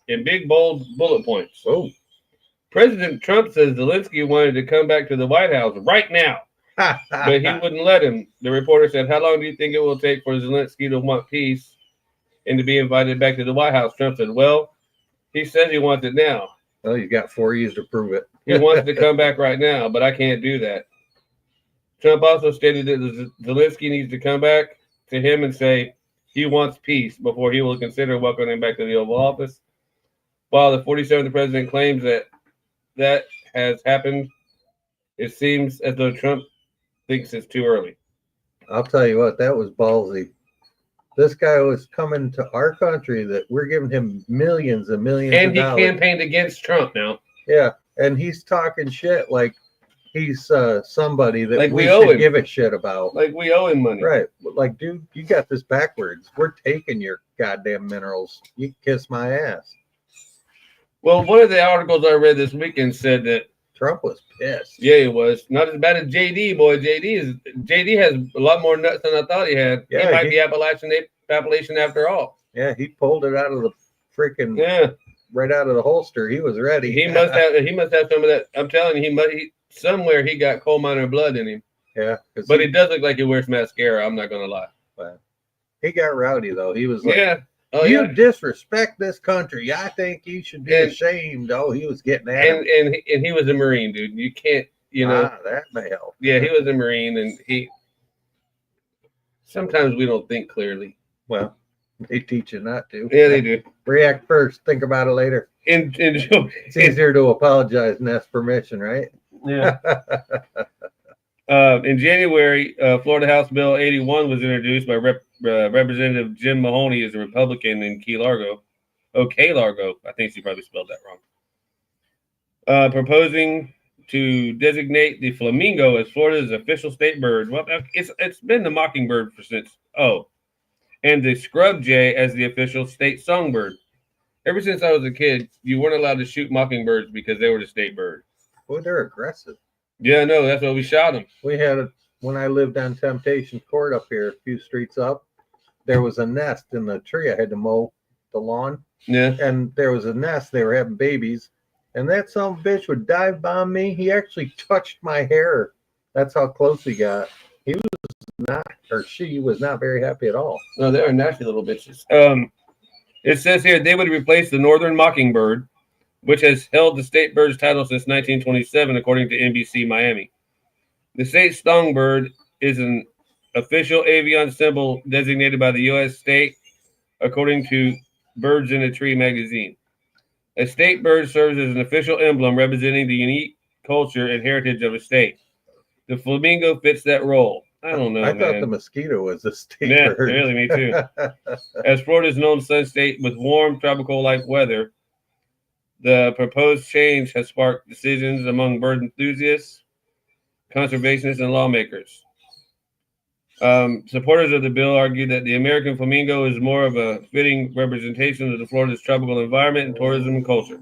In big, bold bullet points. Oh. President Trump says Zelensky wanted to come back to the White House right now, but he wouldn't let him. The reporter said, how long do you think it will take for Zelensky to want peace and to be invited back to the White House? Trump said, well, he says he wants it now. Well, you got 4 years to prove it. He wants to come back right now, but I can't do that. Trump also stated that Zelensky needs to come back to him and say he wants peace before he will consider welcoming him back to the Oval Office. While the 47th president claims that has happened, it seems as though Trump thinks it's too early. I'll tell you what, that was ballsy. This guy was coming to our country that we're giving him millions and millions and of he dollars. campaigned against Trump now. Yeah, and he's talking shit like he's somebody that Like we we owe should him. give a shit about. Like we owe him money. Right. Like, dude, you got this backwards. We're taking your goddamn minerals. You can kiss my ass. Well, one of the articles I read this weekend said that Trump was pissed. Yeah, he was. Not as bad as JD, boy. JD has a lot more nuts than I thought he had. Yeah, he might be Appalachian after all. Yeah, he pulled it out of the freaking right out of the holster. He was ready. He must have some of that. I'm telling you, somewhere he got coal miner blood in him. Yeah. But he does look like he wears mascara, I'm not gonna lie. Well, he got rowdy though. He was like, yeah. Oh, you yeah. disrespect this country. I think you should be ashamed. Oh, he was getting at him. And he was a Marine, dude. You can't, that may help. Yeah, he was a Marine, and sometimes we don't think clearly. Well, they teach you not to. Yeah, they do. React first, think about it later. It's easier to apologize and ask permission, right? Yeah. In January, Florida House Bill 81 was introduced by Representative Jim Mahoney as a Republican in Key Largo. Oh, Key Largo. I think she probably spelled that wrong. Proposing to designate the flamingo as Florida's official state bird. Well, it's been the mockingbird and the scrub jay as the official state songbird. Ever since I was a kid, you weren't allowed to shoot mockingbirds because they were the state bird. Boy, they're aggressive. Yeah, no, that's why we shot them. We had when I lived on Temptation Court up here, a few streets up, there was a nest in the tree. I had to mow the lawn. Yeah. And there was a nest. They were having babies. And that son of a bitch would dive bomb me. He actually touched my hair. That's how close he got. He was not, or she was not very happy at all. No, they're nasty little bitches. It says here they would replace the northern mockingbird which has held the state bird's title since 1927, according to NBC Miami. The state songbird is an official avian symbol designated by the U.S. state, according to Birds in a Tree magazine. A state bird serves as an official emblem representing the unique culture and heritage of a state. The flamingo fits that role. I don't know, I man. thought the mosquito was a state Yeah, bird. really, me too. As Florida's known sun state with warm tropical-like weather, the proposed change has sparked decisions among bird enthusiasts, conservationists, and lawmakers. Supporters of the bill argue that the American flamingo is more of a fitting representation of the Florida's tropical environment and tourism and culture.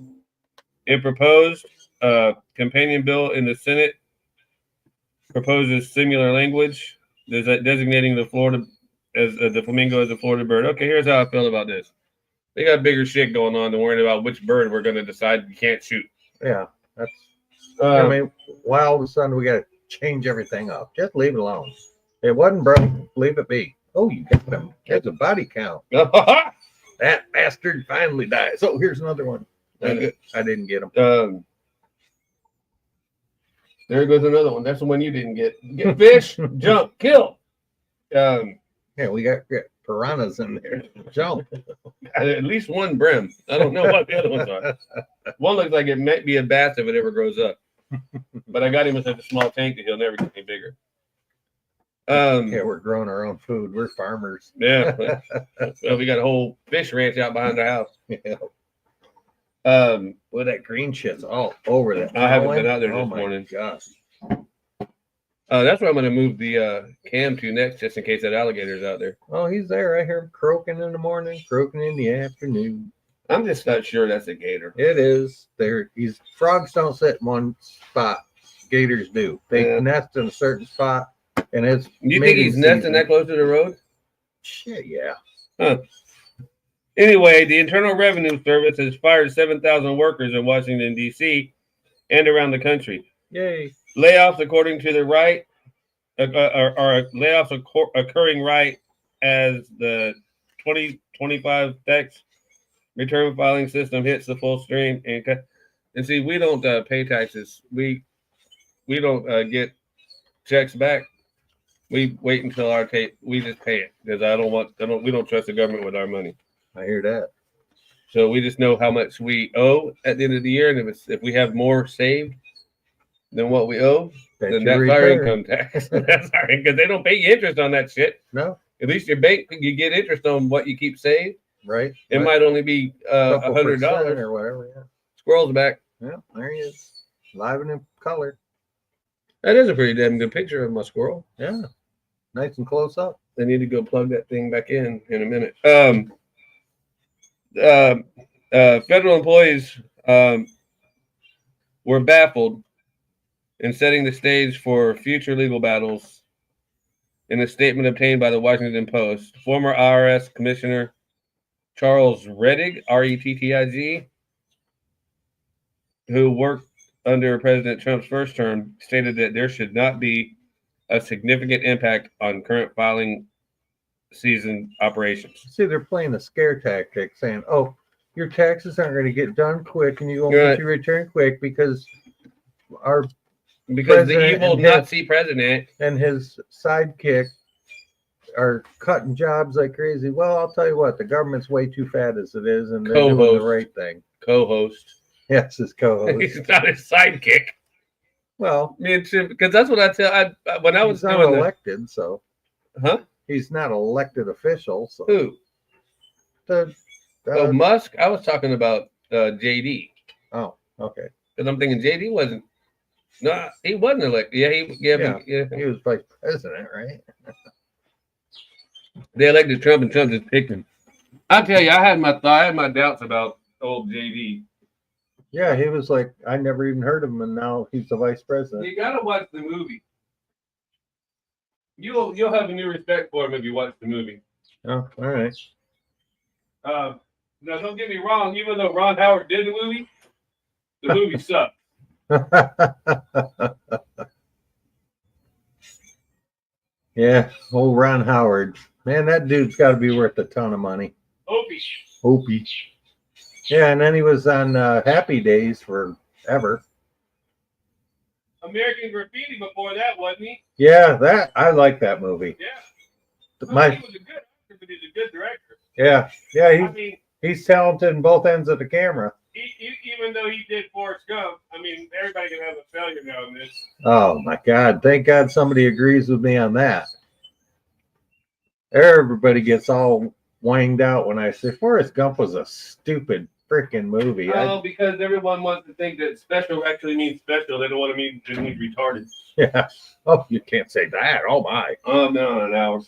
It proposed a companion bill in the Senate proposes similar language, designating the Florida as the flamingo as a Florida bird. Okay, here's how I feel about this. They got bigger shit going on than worrying about which bird we're going to decide you can't shoot. Yeah, that's. I mean, why all of a sudden we got to change everything up? Just leave it alone. It wasn't broke. Leave it be. Oh, you got him. That's a body count. That bastard finally dies. Oh, here's another one. I didn't get him. There goes another one. That's the one you didn't get. Get fish, jump, kill. Yeah, we got piranhas in there. Jump. At least one brim. I don't know what the other ones are. One looks like it might be a bass if it ever grows up. But I got him in such a small tank that he'll never get any bigger. Yeah, we're growing our own food. We're farmers. Yeah. Well, we got a whole fish ranch out behind our house. Yeah. Well, that green shit's all over that. I haven't been out there this morning. Gosh. That's where I'm going to move the cam to next, just in case that alligator's out there. Oh, he's there. I hear him croaking in the morning, croaking in the afternoon. I'm just not sure that's a gator. It is. Frogs don't sit in one spot. Gators do. They nest in a certain spot, and it's. You think he's nesting that close to the road? Shit, yeah. Huh. Anyway, the Internal Revenue Service has fired 7,000 workers in Washington, D.C. and around the country. Yay. Layoffs, according to the right, are layoffs occurring right as the 2025 tax return filing system hits the full stream. And see, we don't pay taxes. We don't get checks back. We wait until our tape. We just pay it because we don't trust the government with our money. I hear that. So we just know how much we owe at the end of the year, and if we have more saved than what we owe, then that's our income tax. That's our because they don't pay you interest on that shit. No. At least your bank, you get interest on what you keep saved. Right. It might only be $100 or whatever. Yeah. Squirrel's back. Yeah, there he is, live and in color. That is a pretty damn good picture of my squirrel. Yeah, nice and close up. I need to go plug that thing back in a minute. Federal employees were baffled in setting the stage for future legal battles. In a statement obtained by the Washington Post, former IRS Commissioner Charles Rettig, R-E-T-T-I-G, who worked under President Trump's first term, stated that there should not be a significant impact on current filing season operations. See, they're playing the scare tactic, saying, "Oh, your taxes aren't going to get done quick, and you won't get your return quick because the evil Nazi president and his sidekick are cutting jobs like crazy." Well, I'll tell you what, the government's way too fat as it is, and they're doing the right thing. Co-host. Yes, his co-host. He's not his sidekick. Well, I mean, because that's what I tell. When I was he's not elected, so. Huh? He's not elected official. So. Who? Musk. I was talking about JD. Oh, okay. Because I'm thinking JD wasn't. No, he wasn't elected. Yeah, he was vice president, right? They elected Trump, and Trump just picked him. I tell you, I had my doubts about old JD. Yeah, he was like, I never even heard of him, and now he's the vice president. You gotta watch the movie. You'll have a new respect for him if you watch the movie. Oh, all right. Now, don't get me wrong. Even though Ron Howard did the movie sucked. Yeah, old Ron Howard. Man, that dude's got to be worth a ton of money. Opie. Yeah, and then he was on Happy Days forever. American Graffiti before that, wasn't he? Yeah, I like that movie. Yeah. He was a good actor, but he's a good director. Yeah, he's talented in both ends of the camera. Even though he did Forrest Gump, I mean, everybody can have a failure now in this. Oh my God! Thank God somebody agrees with me on that. Everybody gets all wanged out when I say Forrest Gump was a stupid freaking movie. Oh, because everyone wants to think that special actually means special. They don't want to mean it means retarded. Yeah. Oh, you can't say that. Oh my. Oh no.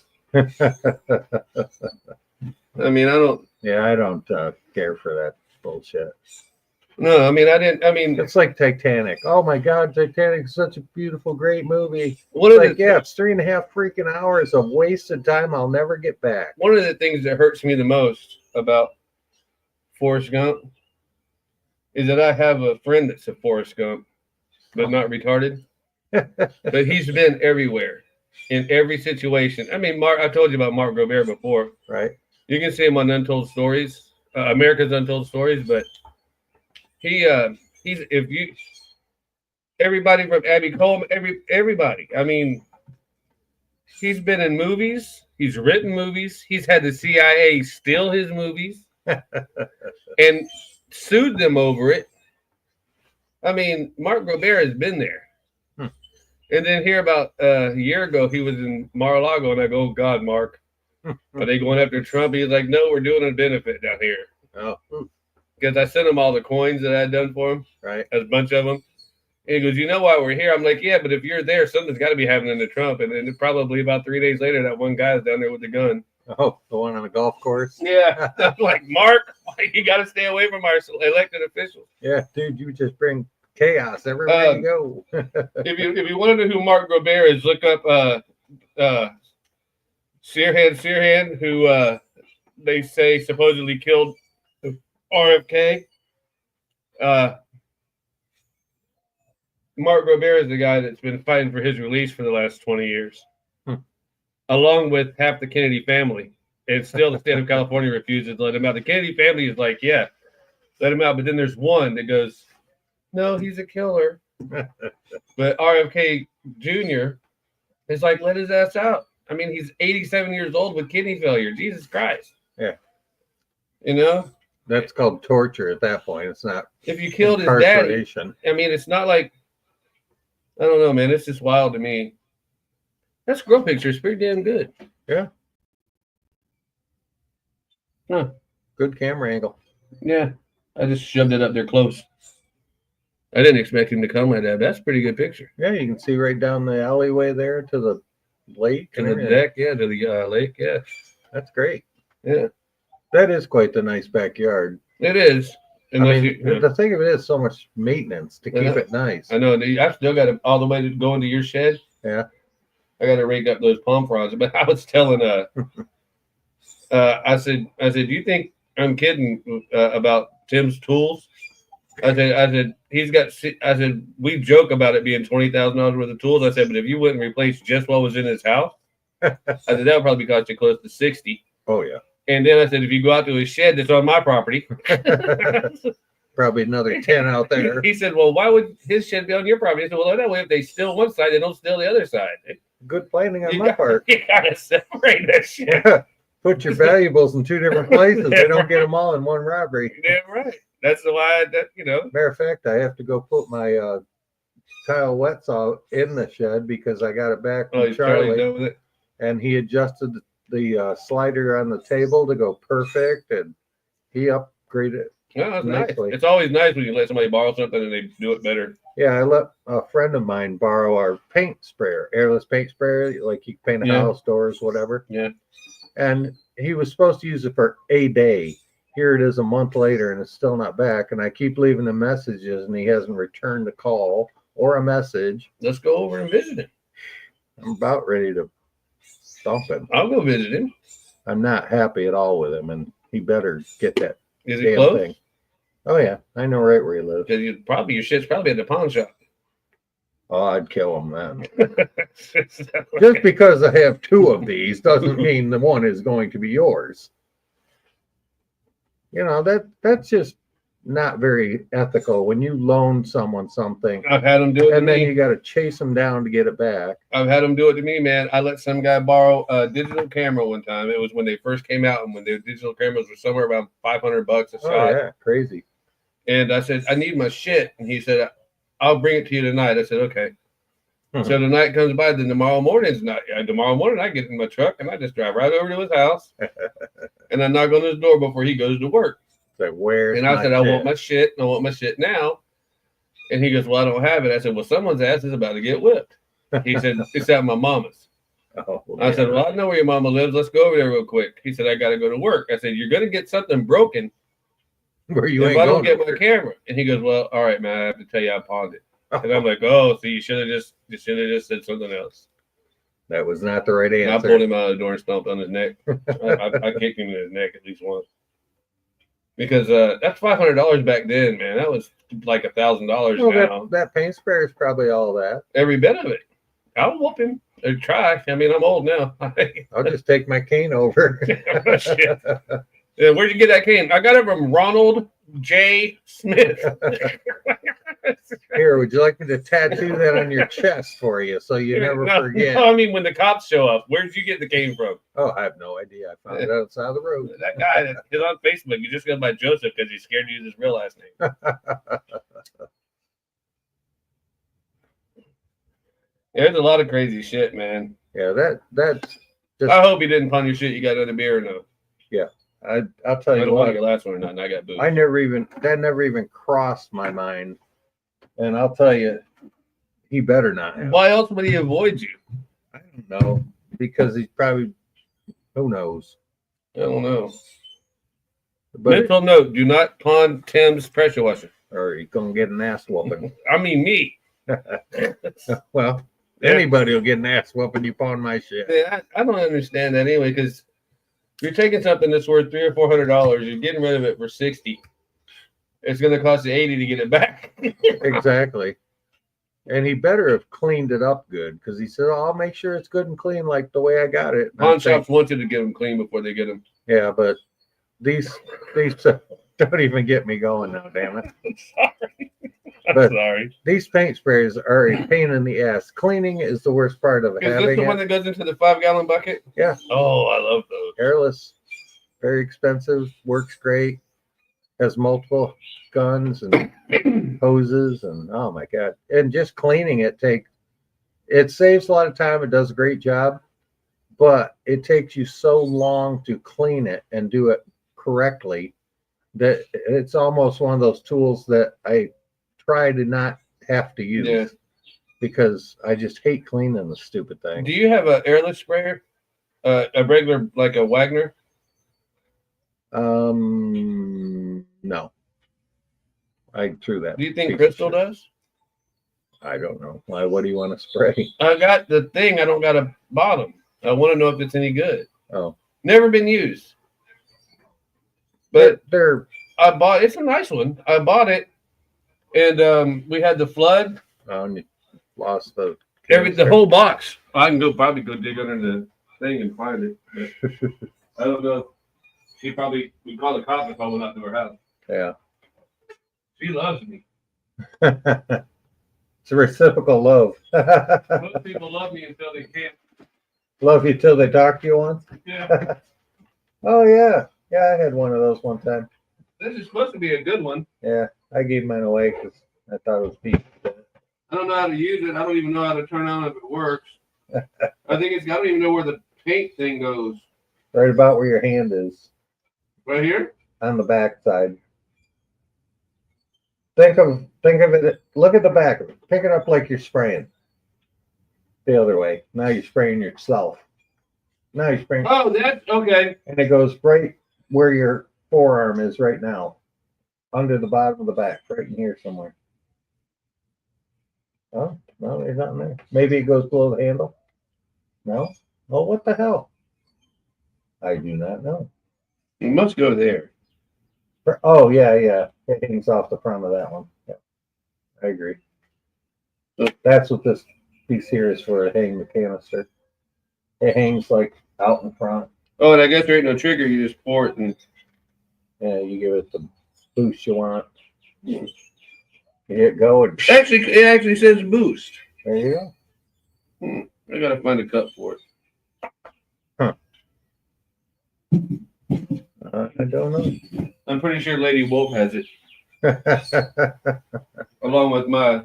I mean, I don't. Yeah, I don't care for that bullshit. No, I mean, I didn't. I mean, it's like Titanic. Oh my God, Titanic is such a beautiful, great movie. It's 3.5 freaking hours of wasted time I'll never get back. One of the things that hurts me the most about Forrest Gump is that I have a friend that's a Forrest Gump, but not retarded. But he's been everywhere, in every situation. I mean, I told you about Mark Gobert before, right? You can see him on Untold Stories, America's Untold Stories, but he's everybody from Abby Coleman, everybody. I mean, he's been in movies, he's written movies, he's had the CIA steal his movies and sued them over it. I mean, Mark Gobert has been there. And then here about a year ago, he was in Mar-a-Lago, and I go, oh God, Mark, are they going after Trump? He's like, no, we're doing a benefit down here. Oh. Because I sent him all the coins that I had done for him. Right. A bunch of them. And he goes, you know why we're here? I'm like, yeah, but if you're there, something's got to be happening to Trump. And then probably about 3 days later, that one guy is down there with the gun. Oh, the one on the golf course? Yeah. I'm like, Mark, you got to stay away from our elected officials. Yeah, dude, you just bring chaos everywhere you go. if you want to know who Mark Gobert is, look up Sirhan, who they say supposedly killed RFK. Mark Gobert is the guy that's been fighting for his release for the last 20 years, along with half the Kennedy family. And still the state of California refuses to let him out. The Kennedy family is like, yeah, let him out. But then there's one that goes, no, he's a killer. But RFK Jr. is like, let his ass out. I mean, he's 87 years old with kidney failure. Jesus Christ. Yeah. You know? That's called torture at that point. It's not. If you killed his daddy, I mean, it's not like, I don't know, man. It's just wild to me. That squirrel picture is pretty damn good. Yeah. Huh. Good camera angle. Yeah. I just shoved it up there close. I didn't expect him to come like that. That's a pretty good picture. Yeah, you can see right down the alleyway there to the lake. To the deck, yeah, to the lake, yeah. That's great. Yeah. That is quite the nice backyard. It is. The thing of it is so much maintenance to keep it nice. I know. I still got it all the way to go into your shed. Yeah. I got to rake up those palm fronds. But I was telling, I said, do you think I'm kidding about Tim's tools? I said, we joke about it being $20,000 worth of tools. I said, but if you wouldn't replace just what was in his house, I said, that would probably cost you close to 60. Oh, yeah. And then I said, if you go out to his shed that's on my property, probably another 10 out there. He said, well, why would his shed be on your property? I said, well, that way if they steal one side, they don't steal the other side. Good planning on my part. You got to separate that shit. Yeah. Put your valuables in two different places. They don't get them all in one robbery. Damn right. That's why Matter of fact, I have to go put my tile wet saw in the shed because I got it back from Charlie. And he adjusted the slider on the table to go perfect, and he upgraded it. Yeah, that's nicely. Nice. It's always nice when you let somebody borrow something and they do it better. Yeah, I let a friend of mine borrow our paint sprayer, airless paint sprayer, like you can paint a house, doors, whatever. Yeah. And he was supposed to use it for a day. Here it is a month later, and it's still not back. And I keep leaving him messages, and he hasn't returned a call or a message. Let's go over and visit him. I'm about ready to dump him. I'll go visit him. I'm not happy at all with him, and he better get that damn close thing. Oh yeah, I know right where he lives. Because your shit's probably at the pawn shop. Oh, I'd kill him then. Just because I have two of these doesn't mean the one is going to be yours. You know, that's just not very ethical when you loan someone something I've had them do it and to then me. you got to chase them down to get it back. I've had them do it to me, man. I let some guy borrow a digital camera one time. It was when they first came out, and when the digital cameras were somewhere around $500 a shot. Oh yeah, crazy. And I said, I need my shit. And he said, I'll bring it to you tonight. I said, okay. So the night comes by, then tomorrow morning I get in my truck and I just drive right over to his house and I knock on his door before he goes to work. So where's and I said, shit? I want my shit. I want my shit now. And he goes, well, I don't have it. I said, well, someone's ass is about to get whipped. He said, it's at my mama's. Oh, I said, well, I know where your mama lives. Let's go over there real quick. He said, I got to go to work. I said, you're going to get something broken where you if I don't get my camera. And he goes, well, all right, man, I have to tell you I pawned it. And I'm like, oh, so you should have just said something else. That was not the right answer. And I pulled him out of the door and stomped on his neck. I kicked him in his neck at least once. Because that's $500 back then, man. That was like $1,000 now. That paint spray is probably all that. Every bit of it. I'll whoop him. Or try. I mean, I'm old now. I'll just take my cane over. Shit. Yeah, where'd you get that cane? I got it from Ronald J. Smith. Here, would you like me to tattoo that on your chest for you so you never forget? No, I mean, when the cops show up, where'd you get the cane from? Oh, I have no idea. I found it outside the road. That guy that is on Facebook, he just goes by Joseph because he's scared to use his real last name. Yeah, there's a lot of crazy shit, man. Yeah, that's just... I hope he didn't pawn your shit. You got another beer or no? Yeah, I'll tell you I don't what. want your last one or not, and I got booze. That never even crossed my mind. And I'll tell you, he better not have. Why else would he avoid you? I don't know. Because he's probably, who knows? I don't know. But Mental note, do not pawn Tim's pressure washer. Or he's going to get an ass whooping. I mean, me. Well, anybody will get an ass whooping. You pawn my shit. Yeah, I don't understand that anyway, because you're taking something that's worth $300 or $400, you're getting rid of it for $60. It's going to cost you $80 to get it back. Exactly. And he better have cleaned it up good, because he said, oh, I'll make sure it's good and clean like the way I got it. Pawn shops want you to get them clean before they get them. Yeah, but these don't even get me going now, damn it. I'm sorry. These paint sprays are a pain in the ass. Cleaning is the worst part of Is having this the it. one that goes into the 5-gallon bucket? Yeah. Oh, I love those. Airless, very expensive, works great, has multiple guns and hoses, and oh my god. And just cleaning it saves a lot of time. It does a great job, but it takes you so long to clean it and do it correctly that it's almost one of those tools that I try to not have to use because I just hate cleaning the stupid thing. Do you have an airless sprayer? A regular, like a Wagner? No. I threw that. Do you think Crystal does? I don't know. Why? What do you want to spray? I got the thing. I don't got a bottom. I want to know if it's any good. Oh. Never been used. But I bought. It's a nice one. I bought it, and we had the flood. Oh, and you lost the whole box. I can probably go dig under the thing and find it. I don't know. We call the cops if I went out to her house. Yeah. She loves me. It's a reciprocal love. Most people love me until they can't. Love you till they talk to you once? Yeah. Oh, yeah. Yeah, I had one of those one time. This is supposed to be a good one. Yeah, I gave mine away because I thought it was cheap. I don't know how to use it. I don't even know how to turn on if it works. I don't even know where the paint thing goes. Right about where your hand is. Right here? On the back side. Think of it. Look at the back of it. Pick it up like you're spraying. The other way. Now you're spraying yourself. Now you're spraying. Oh, that's okay. And it goes right where your forearm is right now. Under the bottom of the back. Right in here somewhere. Oh, no, there's nothing there. Maybe it goes below the handle. No? Oh, what the hell? I do not know. You must go there. Oh, yeah. It hangs off the front of that one. Yeah, I agree. So that's what this piece here is for, to hang the canister. It hangs like out in front. Oh, and I guess there ain't no trigger. You just pour it and... Yeah, you give it the boost you want. You hit go and Actually, it actually says boost. there you go. I gotta find a cup for it. I don't know. I'm pretty sure Lady Wolf has it, along with my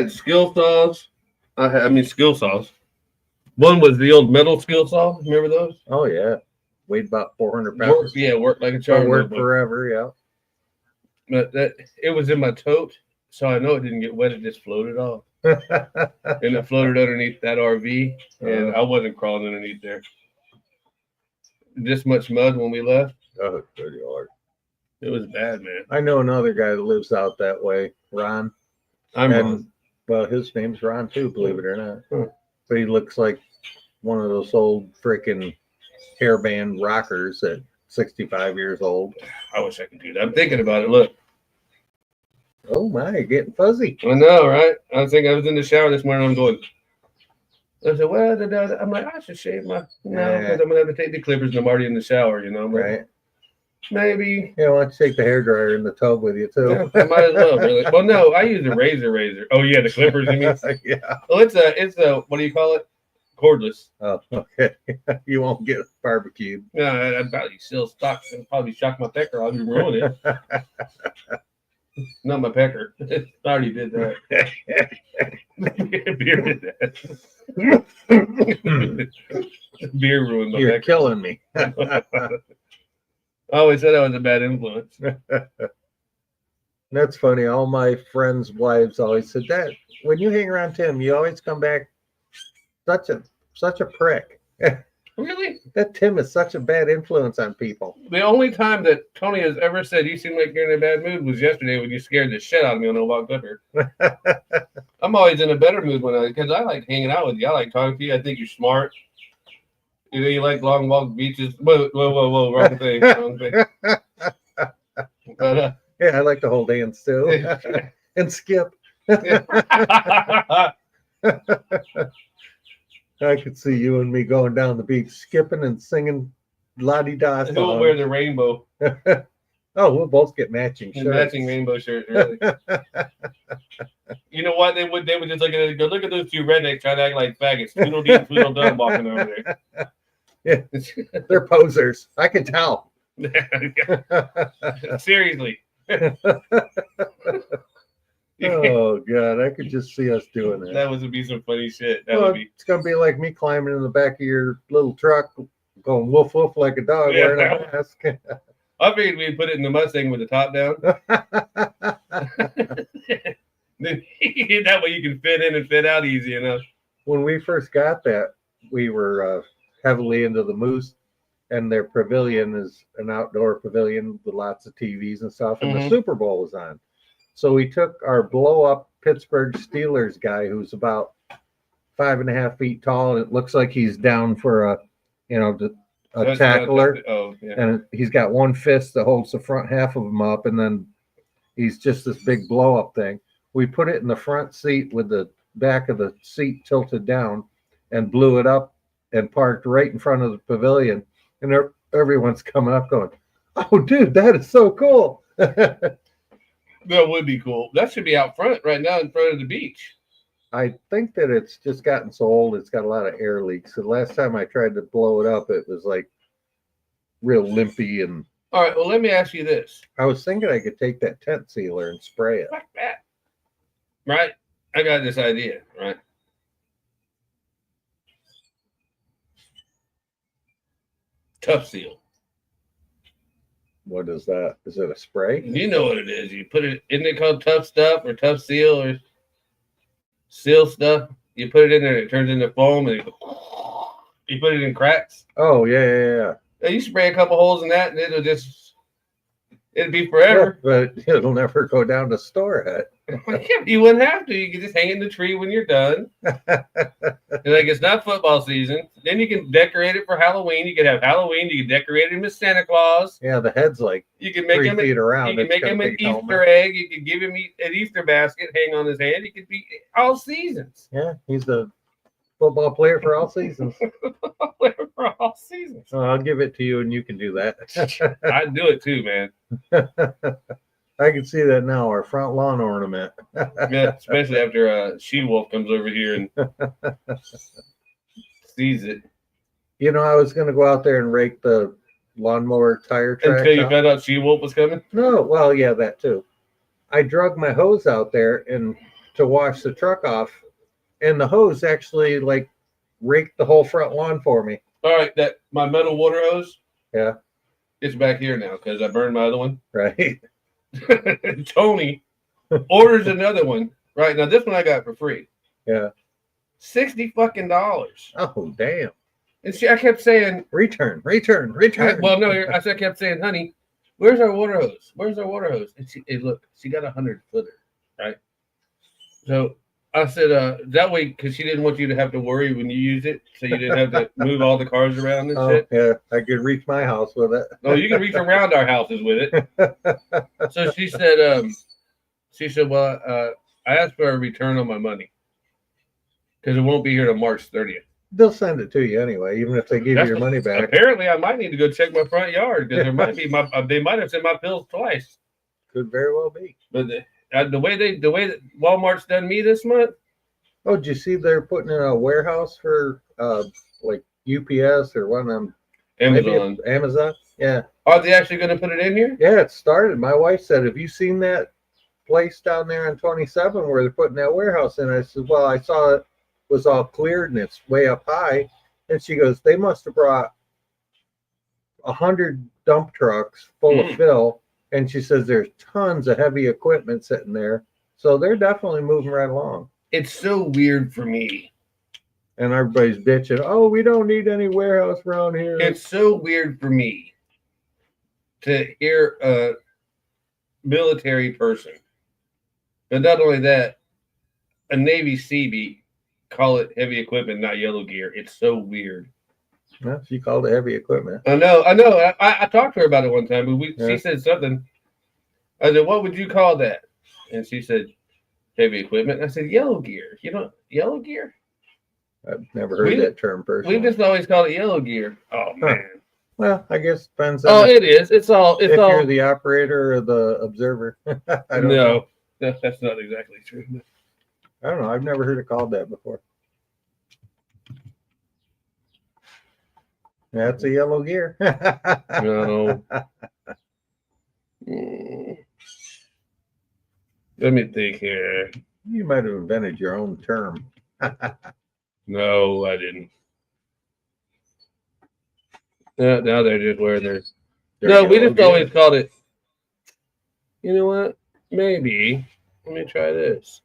skill saws. I mean skill saws. One was the old metal skill saw. Remember those? Oh yeah, weighed about 400 pounds. Worked like a So charm. worked forever. Yeah. But it was in my tote, so I know it didn't get wet. It just floated off, and it floated underneath that RV, and I wasn't crawling underneath there. This much mud when we left. Oh, good Lord. It was bad, man. I know another guy that lives out that way, Ron. Ron. Well, his name's Ron too, believe it or not. But he looks like one of those old freaking hairband rockers at 65 years old. I wish I could do that. I'm thinking about it. Look. Oh my, getting fuzzy. I know, right? I was in the shower this morning. I'm going. I said, well, I'm like, I should shave my because I'm gonna have to take the clippers and I'm already in the shower, you know. Right. Maybe. Yeah, why don't you take the hairdryer in the tub with you too? Yeah, I might as well. Really. Well, no, I use a razor. Oh yeah, the clippers. You mean? Yeah. Well, it's a what do you call it? Cordless. Oh, okay. You won't get barbecued. Yeah, I'd probably still stock and probably shock my pecker. I'll be ruining it. Not my pecker. I already did that. Beer did that. Beer ruined my You're pecker. killing me. I always said I was a bad influence. That's funny. All my friends' wives always said that when you hang around Tim, you always come back such a prick. Really? That Tim is such a bad influence on people. The only time that Tony has ever said you seem like you're in a bad mood was yesterday when you scared the shit out of me when I walked up here. I'm always in a better mood because I like hanging out with you. I like talking to you. I think you're smart. You know, you like long walk beaches. Whoa, wrong thing. But, yeah, I like to hold hands too. And skip. I could see you and me going down the beach, skipping and singing la-di-da. Who will wear the rainbow? Oh, we'll both get matching shirts. Matching rainbow shirts, really. You know what? They would just look at it and go, look at those two rednecks trying to act like faggots. Tweedledee and Tweedledum walking over there. Yeah, they're posers. I can tell. Seriously. Oh God, I could just see us doing that. That would be some funny shit. It's gonna be like me climbing in the back of your little truck, going woof woof like a dog wearing a mask. I figured we'd put it in the Mustang with the top down. That way you can fit in and fit out easy enough. When we first got that, we were heavily into the Moose, and their pavilion is an outdoor pavilion with lots of TVs and stuff, and the Super Bowl was on. So we took our blow-up Pittsburgh Steelers guy, who's about 5.5 feet tall, and it looks like he's down for a tackler. And he's got one fist that holds the front half of him up, and then he's just this big blow-up thing. We put it in the front seat with the back of the seat tilted down and blew it up and parked right in front of the pavilion. And everyone's coming up going, oh, dude, that is so cool. That would be cool. That should be out front right now in front of the beach. I think that it's just gotten so old, it's got a lot of air leaks. The last time I tried to blow it up, it was like real limpy. And all right, well, let me ask you this. I was thinking I could take that tent sealer and spray it. Fuck that. Right? I got this idea, right? Tough seal. What is that? Is it a spray? You know what it is. You put it, isn't it called Tough Stuff or Tough Seal or Seal Stuff? You put it in there, it turns into foam, and you put it in cracks. Oh, yeah. You spray a couple holes in that, and it'd be forever. Yeah, but it'll never go down to store it. You wouldn't have to. You can just hang it in the tree when you're done. And like it's not football season. Then you can decorate it for Halloween. You can have Halloween. You can decorate him as Santa Claus. Yeah, the head's like you can make 3 him feet around. You can make him an Easter egg. You can give him an Easter basket, hang on his hand. He could be all seasons. Yeah, he's the football player for all seasons. Football player for all seasons. I'll give it to you, and you can do that. I'd do it too, man. I can see that now. Our front lawn ornament. Yeah, especially after She-Wolf comes over here and sees it. You know, I was going to go out there and rake the lawnmower tire tracks Until you out. found out She-Wolf was coming? No, well, yeah, that too. I drug my hose out there and to wash the truck off, and the hose actually like raked the whole front lawn for me. All right, that my metal water hose. Yeah. It's back here now because I burned my other one. Right. Tony orders another one. Right now, this one I got for free. Yeah. $60 fucking. Oh, damn. And I kept saying, return. Well, no, I kept saying, honey, where's our water hose? Where's our water hose? And look, she got 100-footer, right? So I said, that way, because she didn't want you to have to worry when you use it, so you didn't have to move all the cars around and shit. Yeah, I could reach my house with it. Oh, you can reach around our houses with it. So she said, well, I asked for a return on my money because it won't be here till March 30th. They'll send it to you anyway, even if they give you your money back. Apparently, I might need to go check my front yard because there might be they might have sent my bills twice. Could very well be. But the way that Walmart's done me this month. Oh, did you see they're putting in a warehouse for like UPS or one of them? Amazon. Amazon. Yeah. Are they actually going to put it in here? Yeah, it started. My wife said, "Have you seen that place down there on 27 where they're putting that warehouse in?" I said, "Well, I saw it was all cleared and it's way up high." And she goes, "They must have brought 100 dump trucks full of fill." And she says there's tons of heavy equipment sitting there. So they're definitely moving right along. It's so weird for me. And everybody's bitching, "Oh, we don't need any warehouse around here." It's so weird for me to hear a military person, but not only that, a Navy Seabee call it heavy equipment, not yellow gear. It's so weird. Well, she called it heavy equipment. I know. I talked to her about it one time, but she said something. I said, "What would you call that?" And she said, "Heavy equipment." I said, "Yellow gear." You know, yellow gear? I've never heard that term personally. We just always called it yellow gear. Oh, man. Well, I guess it depends on it is. It's all. It's if all. You're the operator or the observer. I don't know. That's not exactly true. I don't know. I've never heard it called that before. That's a yellow gear. No. Let me think here. You might have invented your own term. No, I didn't. Now they're just wearing their. No, we just always called it. You know what? Maybe. Let me try this.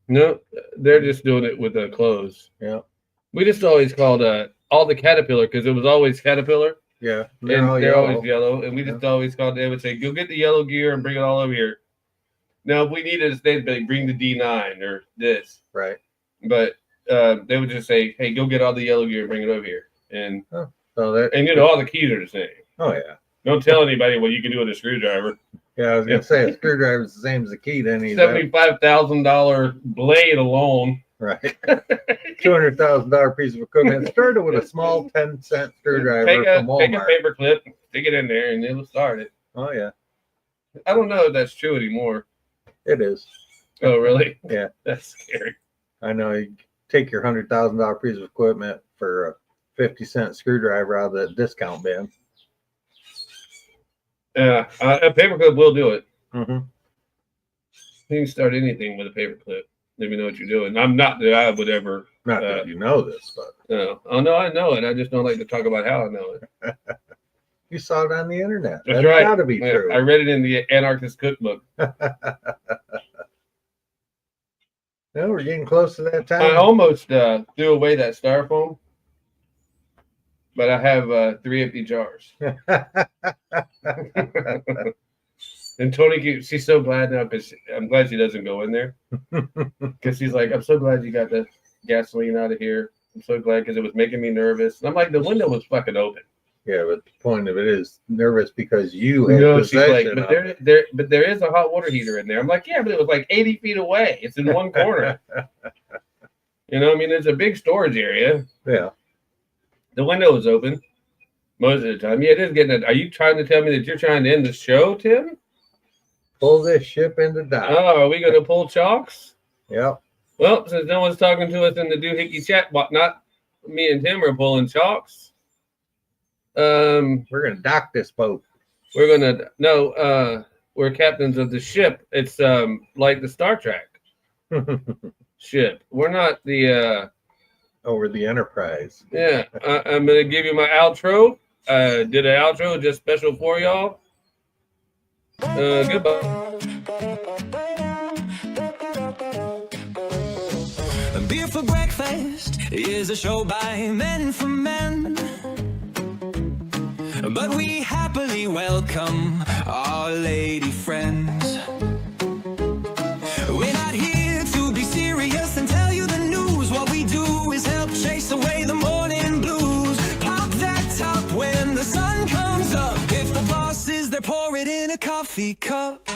No, they're just doing it with the clothes. Yeah. We just always called all the Caterpillar because it was always Caterpillar. Yeah. They're always yellow. And we just always called, they would say, "Go get the yellow gear and bring it all over here." Now, if we needed a they'd be, bring the D9 or this. Right. But they would just say, "Hey, go get all the yellow gear and bring it over here." And and you know, all the keys are the same. Oh, yeah. Don't tell anybody what you can do with a screwdriver. Yeah, I was going to say, a screwdriver is the same as a key to any $75,000 blade alone. Right. $200,000 piece of equipment. It started with a small 10-cent screwdriver from Walmart. Take a paper clip, stick it in there, and it'll start it. Oh, yeah. I don't know if that's true anymore. It is. Oh, really? Yeah. That's scary. I know. You take your $100,000 piece of equipment for a 50-cent screwdriver out of the discount bin. Yeah, a paperclip will do it. Mm-hmm. You can start anything with a paperclip if you know what you're doing. I'm not that I would ever. Not that you know this, but. No. Oh, no, I know it. I just don't like to talk about how I know it. You saw it on the internet. That's right. Got to be true. I read it in the Anarchist Cookbook. Well, we're getting close to that time. I almost threw away that styrofoam, but I have 3 empty jars. And Tony, she's so glad now because I'm glad she doesn't go in there. Because she's like, "I'm so glad you got the gasoline out of here. I'm so glad because it was making me nervous." And I'm like, the window was fucking open. Yeah, but the point of it is nervous because you had She's possession like, but there is a hot water heater in there. I'm like, yeah, but it was like 80 feet away. It's in one corner. You know, I mean, there's a big storage area. Yeah. The window was open. Most of the time. Yeah, it is getting it. Are you trying to tell me that you're trying to end the show, Tim? Pull this ship into dock. Oh, are we going to pull chalks? Yep. Well, since no one's talking to us in the doohickey chat, not me and Tim are pulling chalks. We're going to dock this boat. We're we're captains of the ship. It's like the Star Trek ship. We're not the Over the Enterprise. yeah. I'm gonna give you my outro. Did an outro just special for y'all. Goodbye. Beer for Breakfast is a show by men for men, but we happily welcome our lady friends. We're not here to be serious and tell you the news. What we do is help chase away the morning blues. Pop that top when the sun comes up. If the boss is there, pour it in a coffee cup.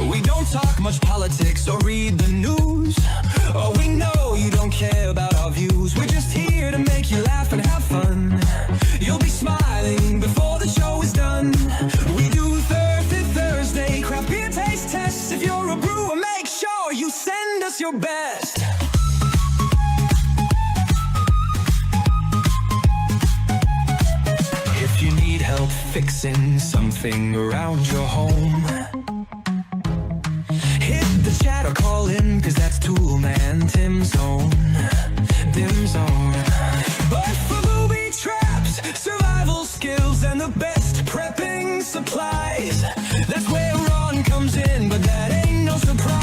We don't talk much politics or read the news. Oh, we know you don't care about our views. We're just here to make you laugh and have fun. You'll be smiling before the show is done. We do Thursday craft beer taste tests. If you're a brewer, make sure you send us your best. If you need help fixing something around your home, hit the chat or call in, cause that's Toolman Tim's own. But for booby traps, survival skills, and the best prepping supplies, that's where Ron comes in, but that ain't no surprise.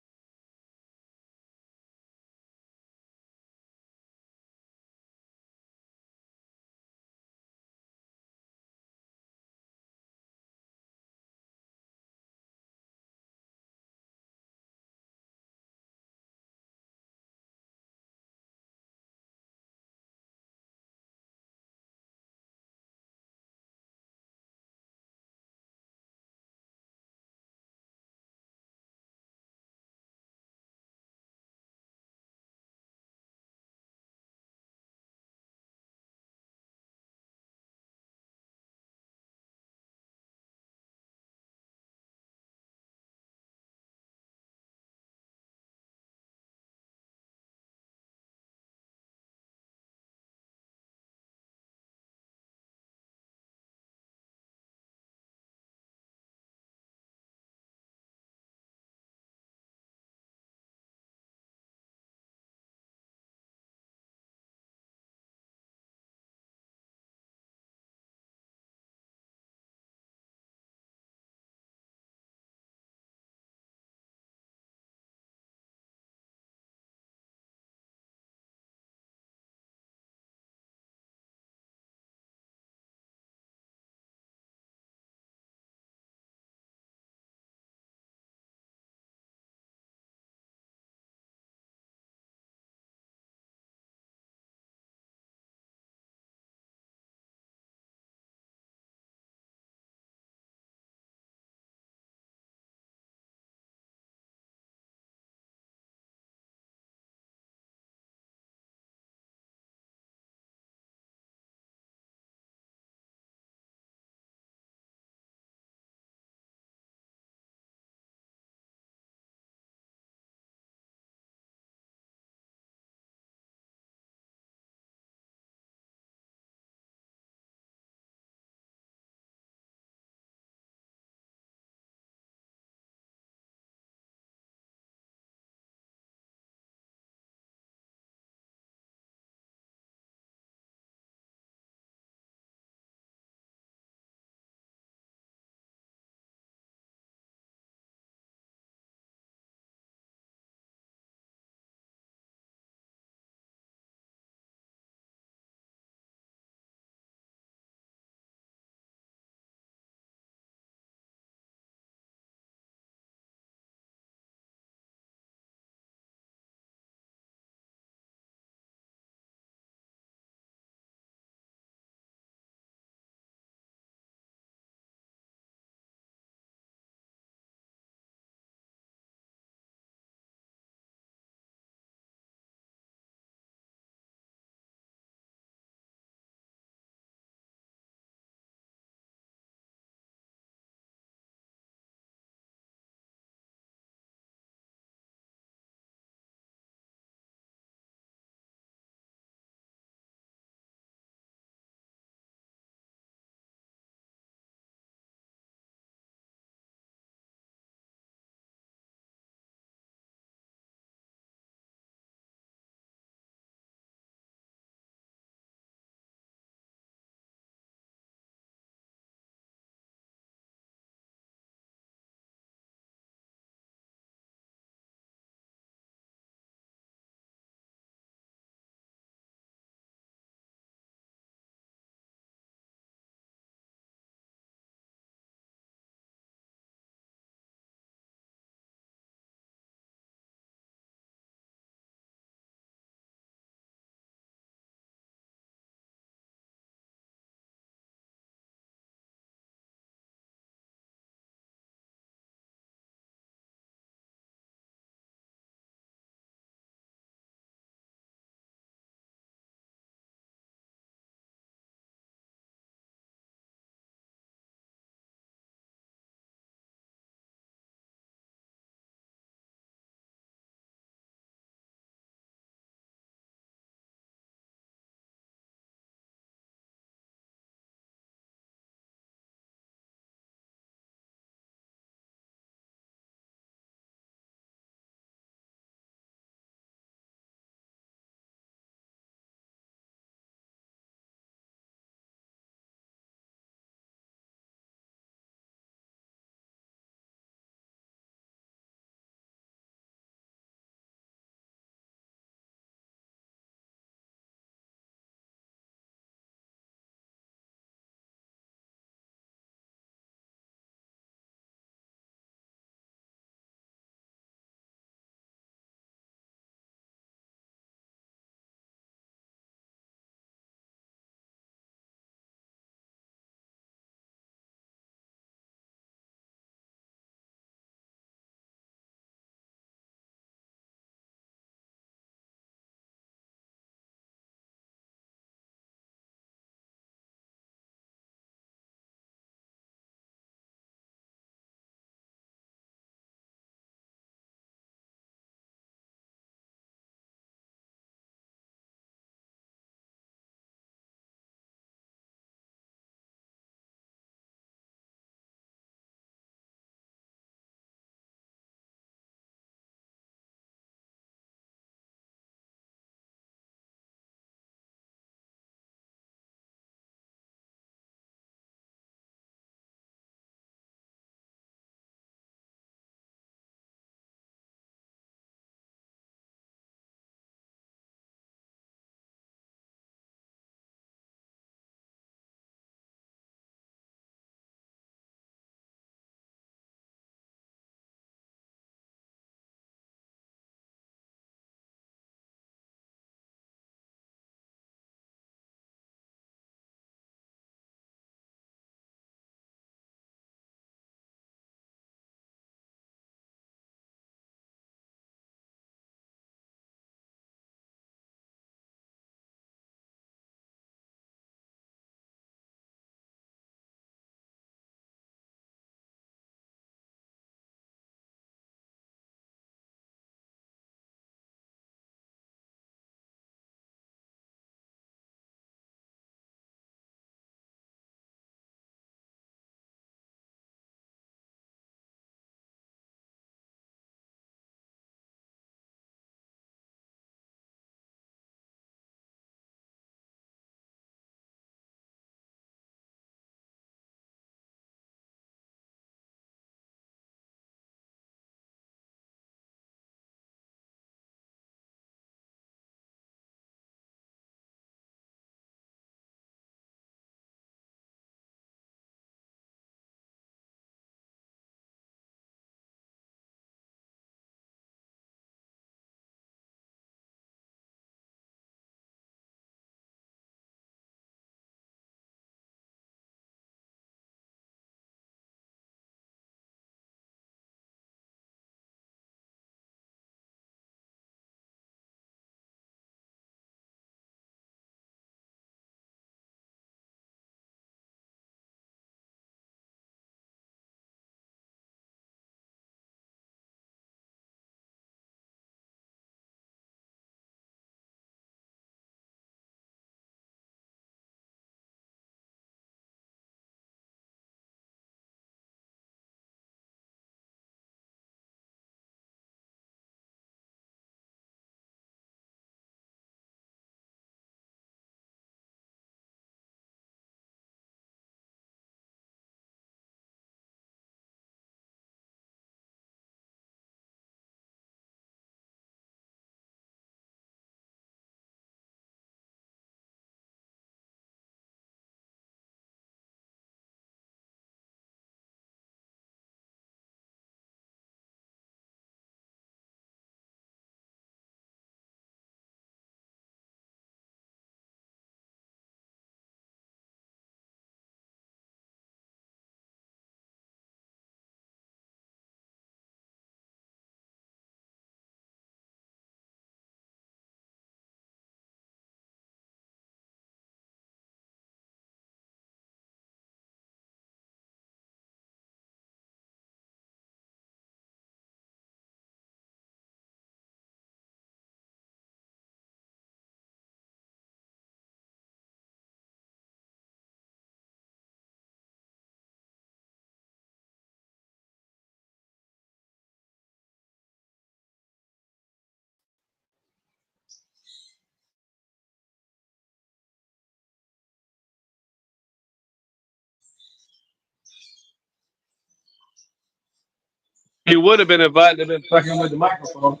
He would have been invited to been fucking with the microphone.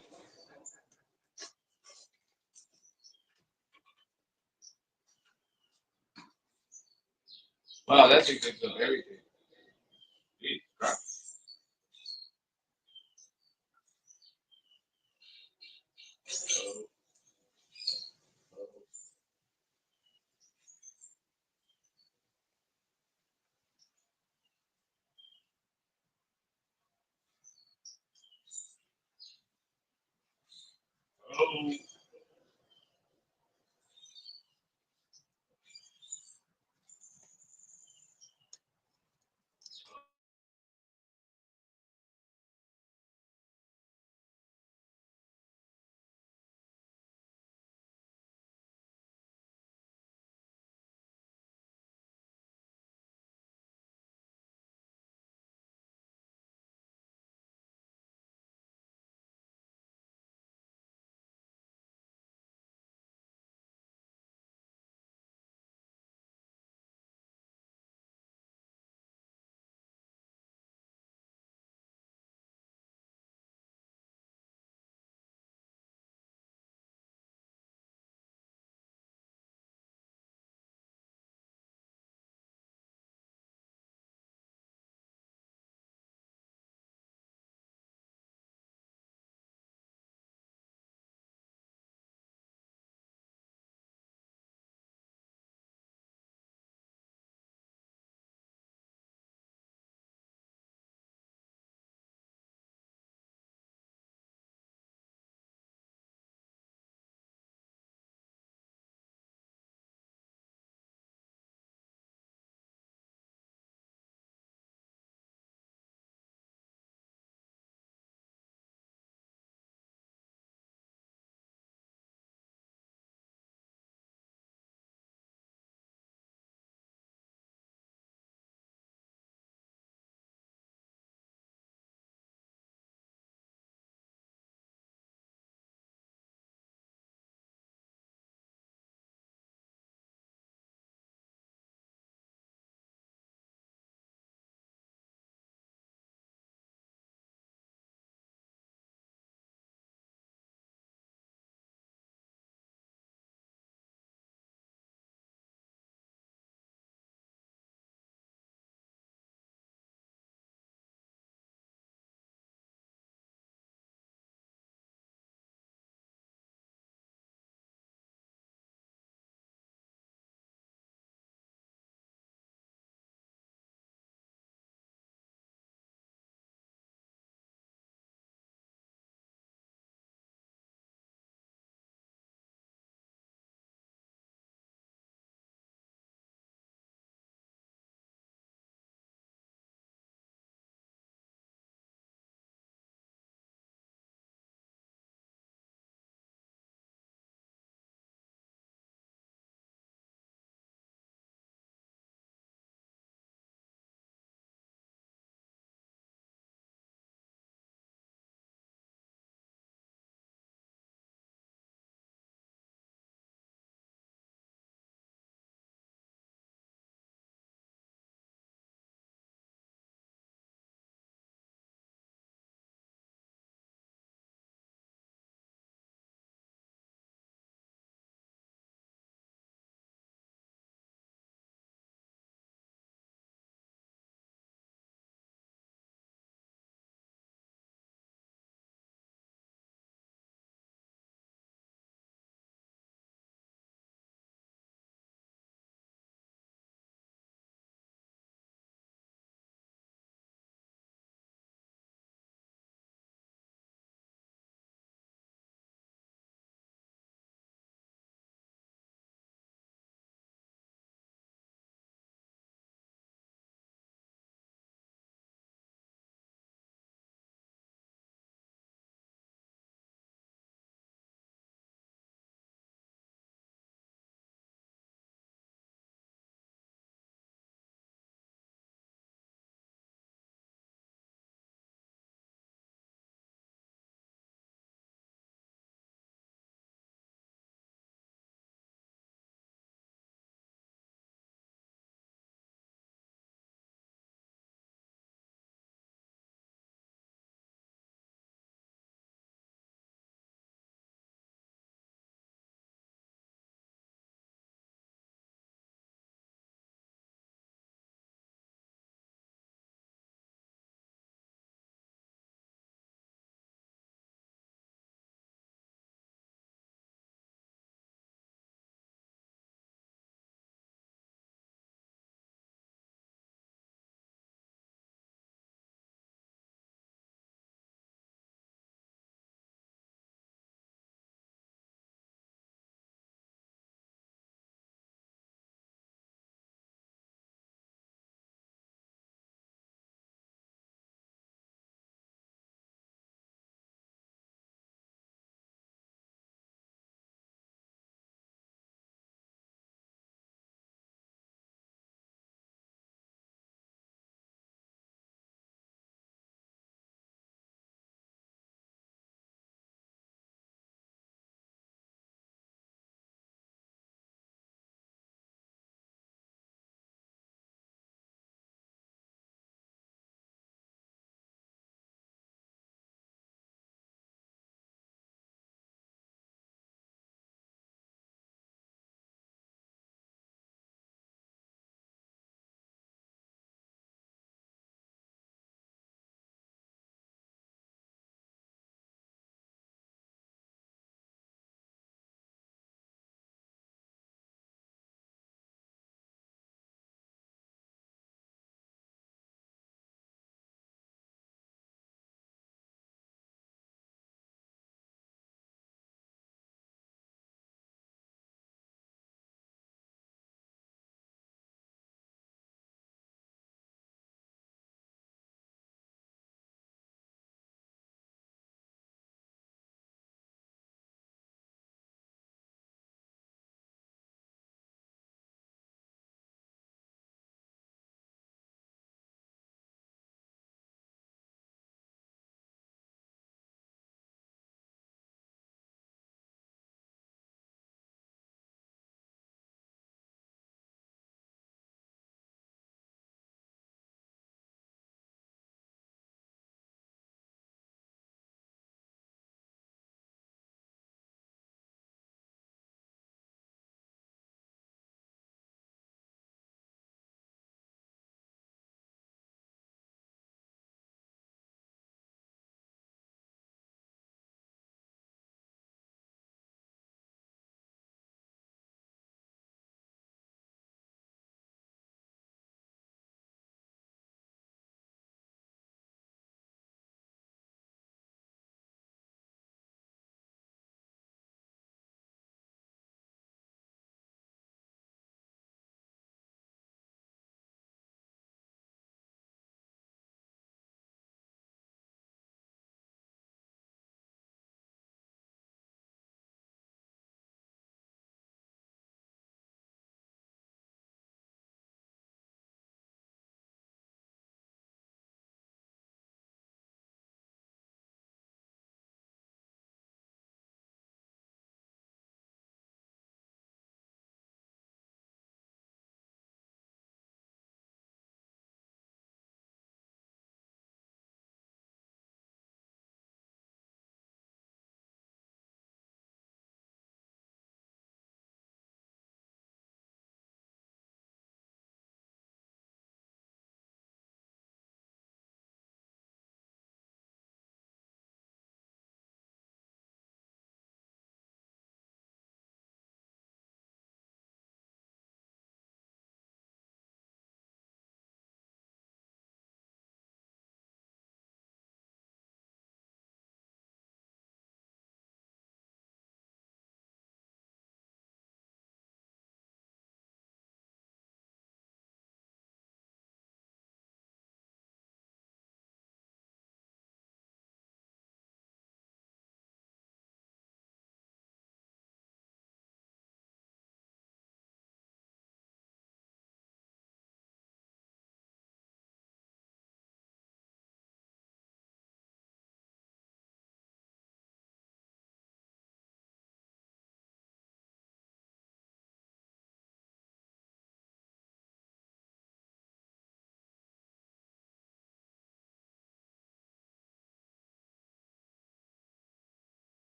Wow, that's a good of everything. Jesus Christ. Oh.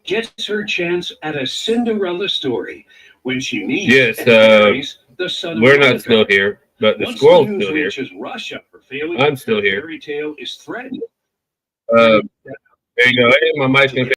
gets her chance at a Cinderella story when she meets Yes, and marries the son of we're another not still couple. here, but the Once squirrel's news still here. reaches Russia for failing, I'm still the here. fairy tale is threatened. There you go. Hey, my mic's gonna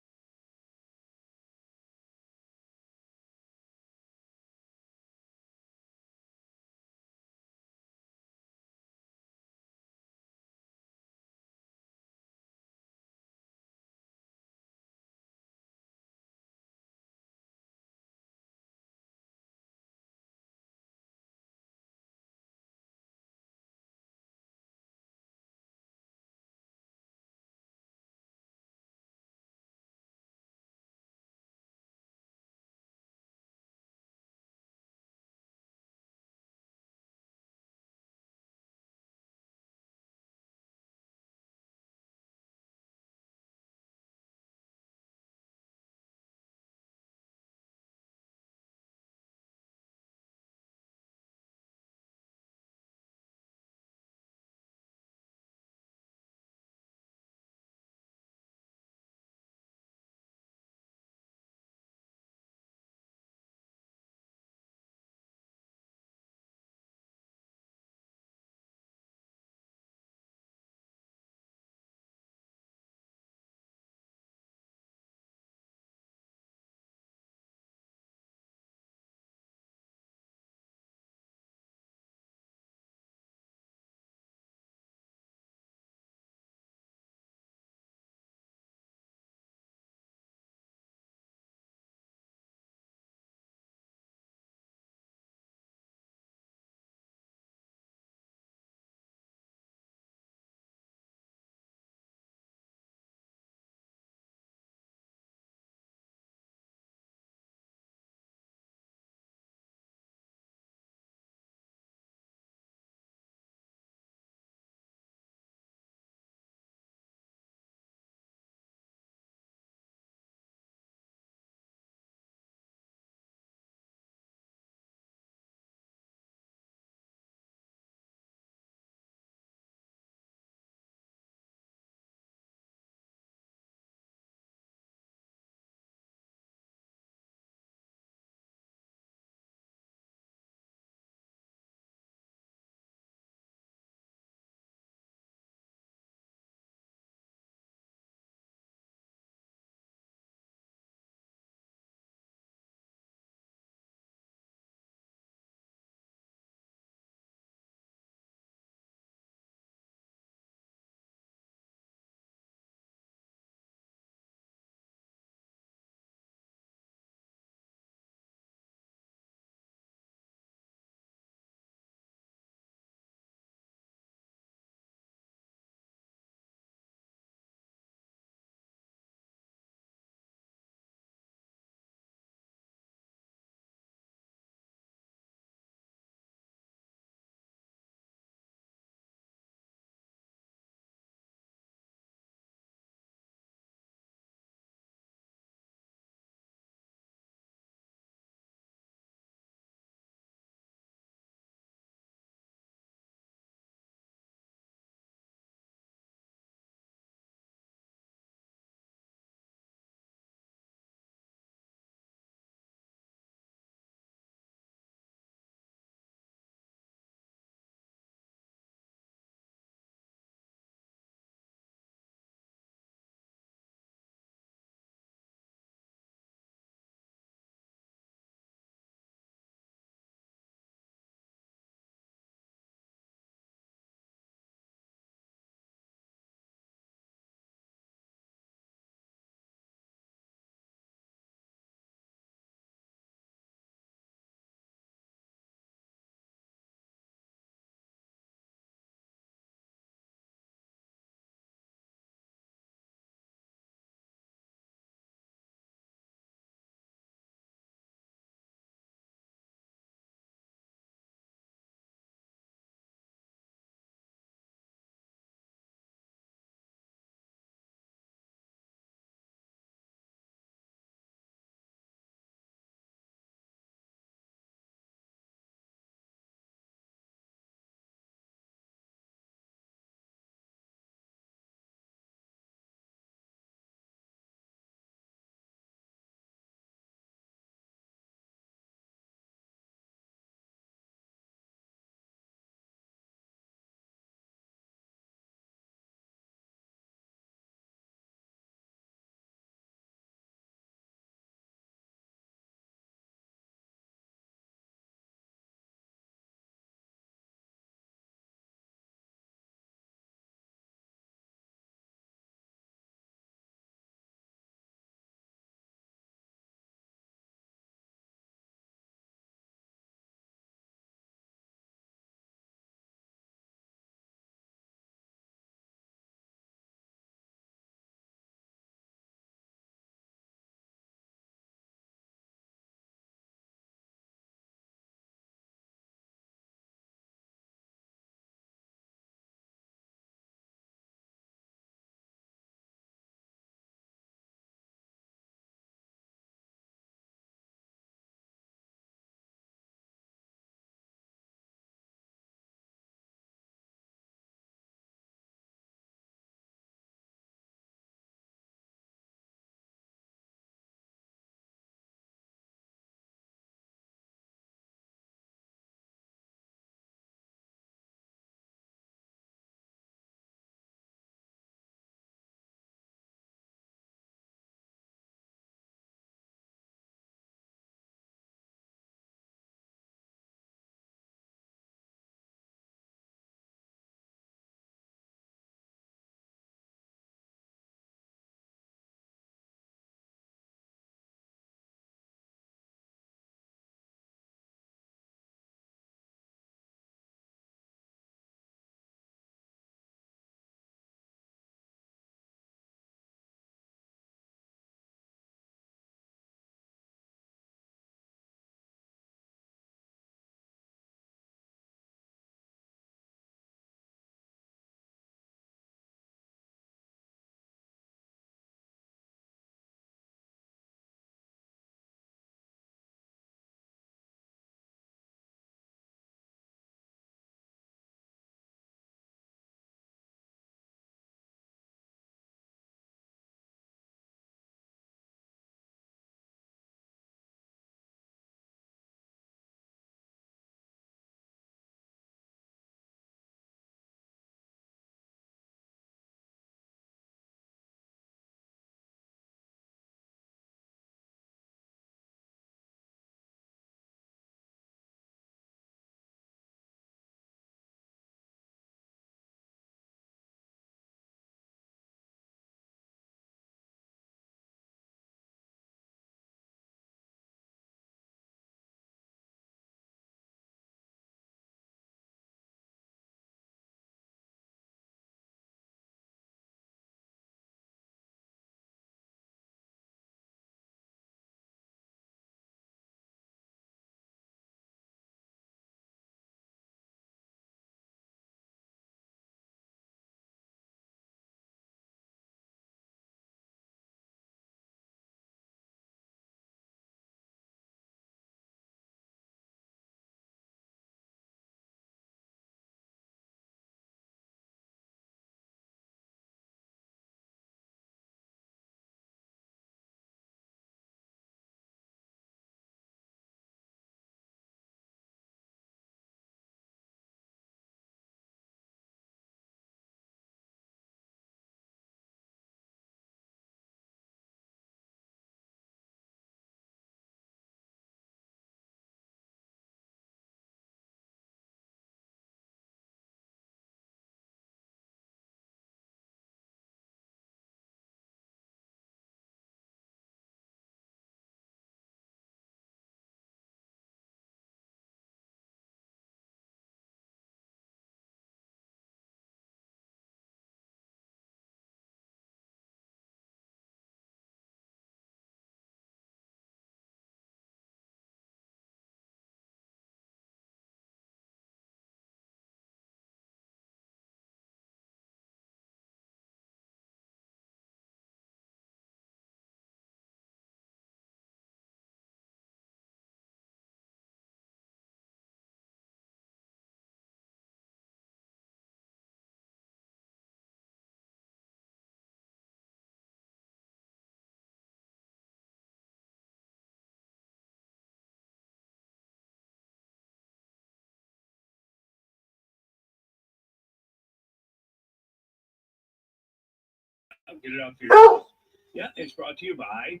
Get it out for yourself. Yeah, it's brought to you by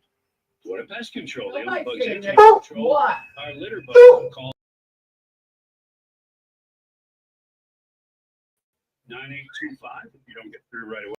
Florida Pest Control. The only bugs they can control are litter bugs. Call 9825 if you don't get through right away.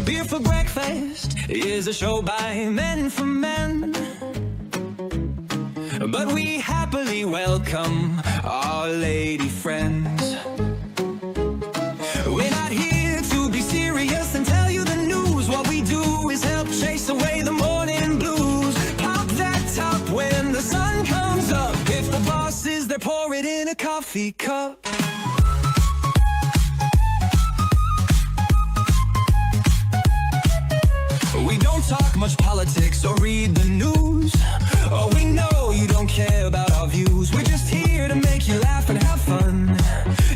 Beer for Breakfast is a show by men for men, but we happily welcome our lady friends. We're not here to be serious and tell you the news. What we do is help chase away the morning blues. Pop that top when the sun comes up. If the boss is there, pour it in a coffee cup. We don't talk much politics or read the news. Oh, we know you don't care about our views. We're just here to make you laugh and have fun.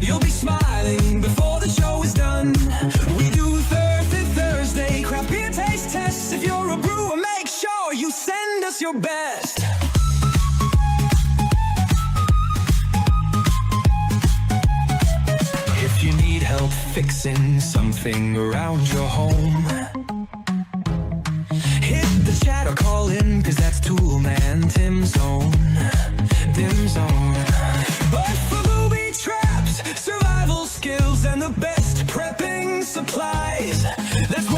You'll be smiling before the show is done. We do Thursday craft beer taste tests. If you're a brewer, make sure you send us your best. If you need help fixing something around your home, hit the chat or call in, cause that's Toolman Tim's zone. But for booby traps, survival skills, and the best prepping supplies, that's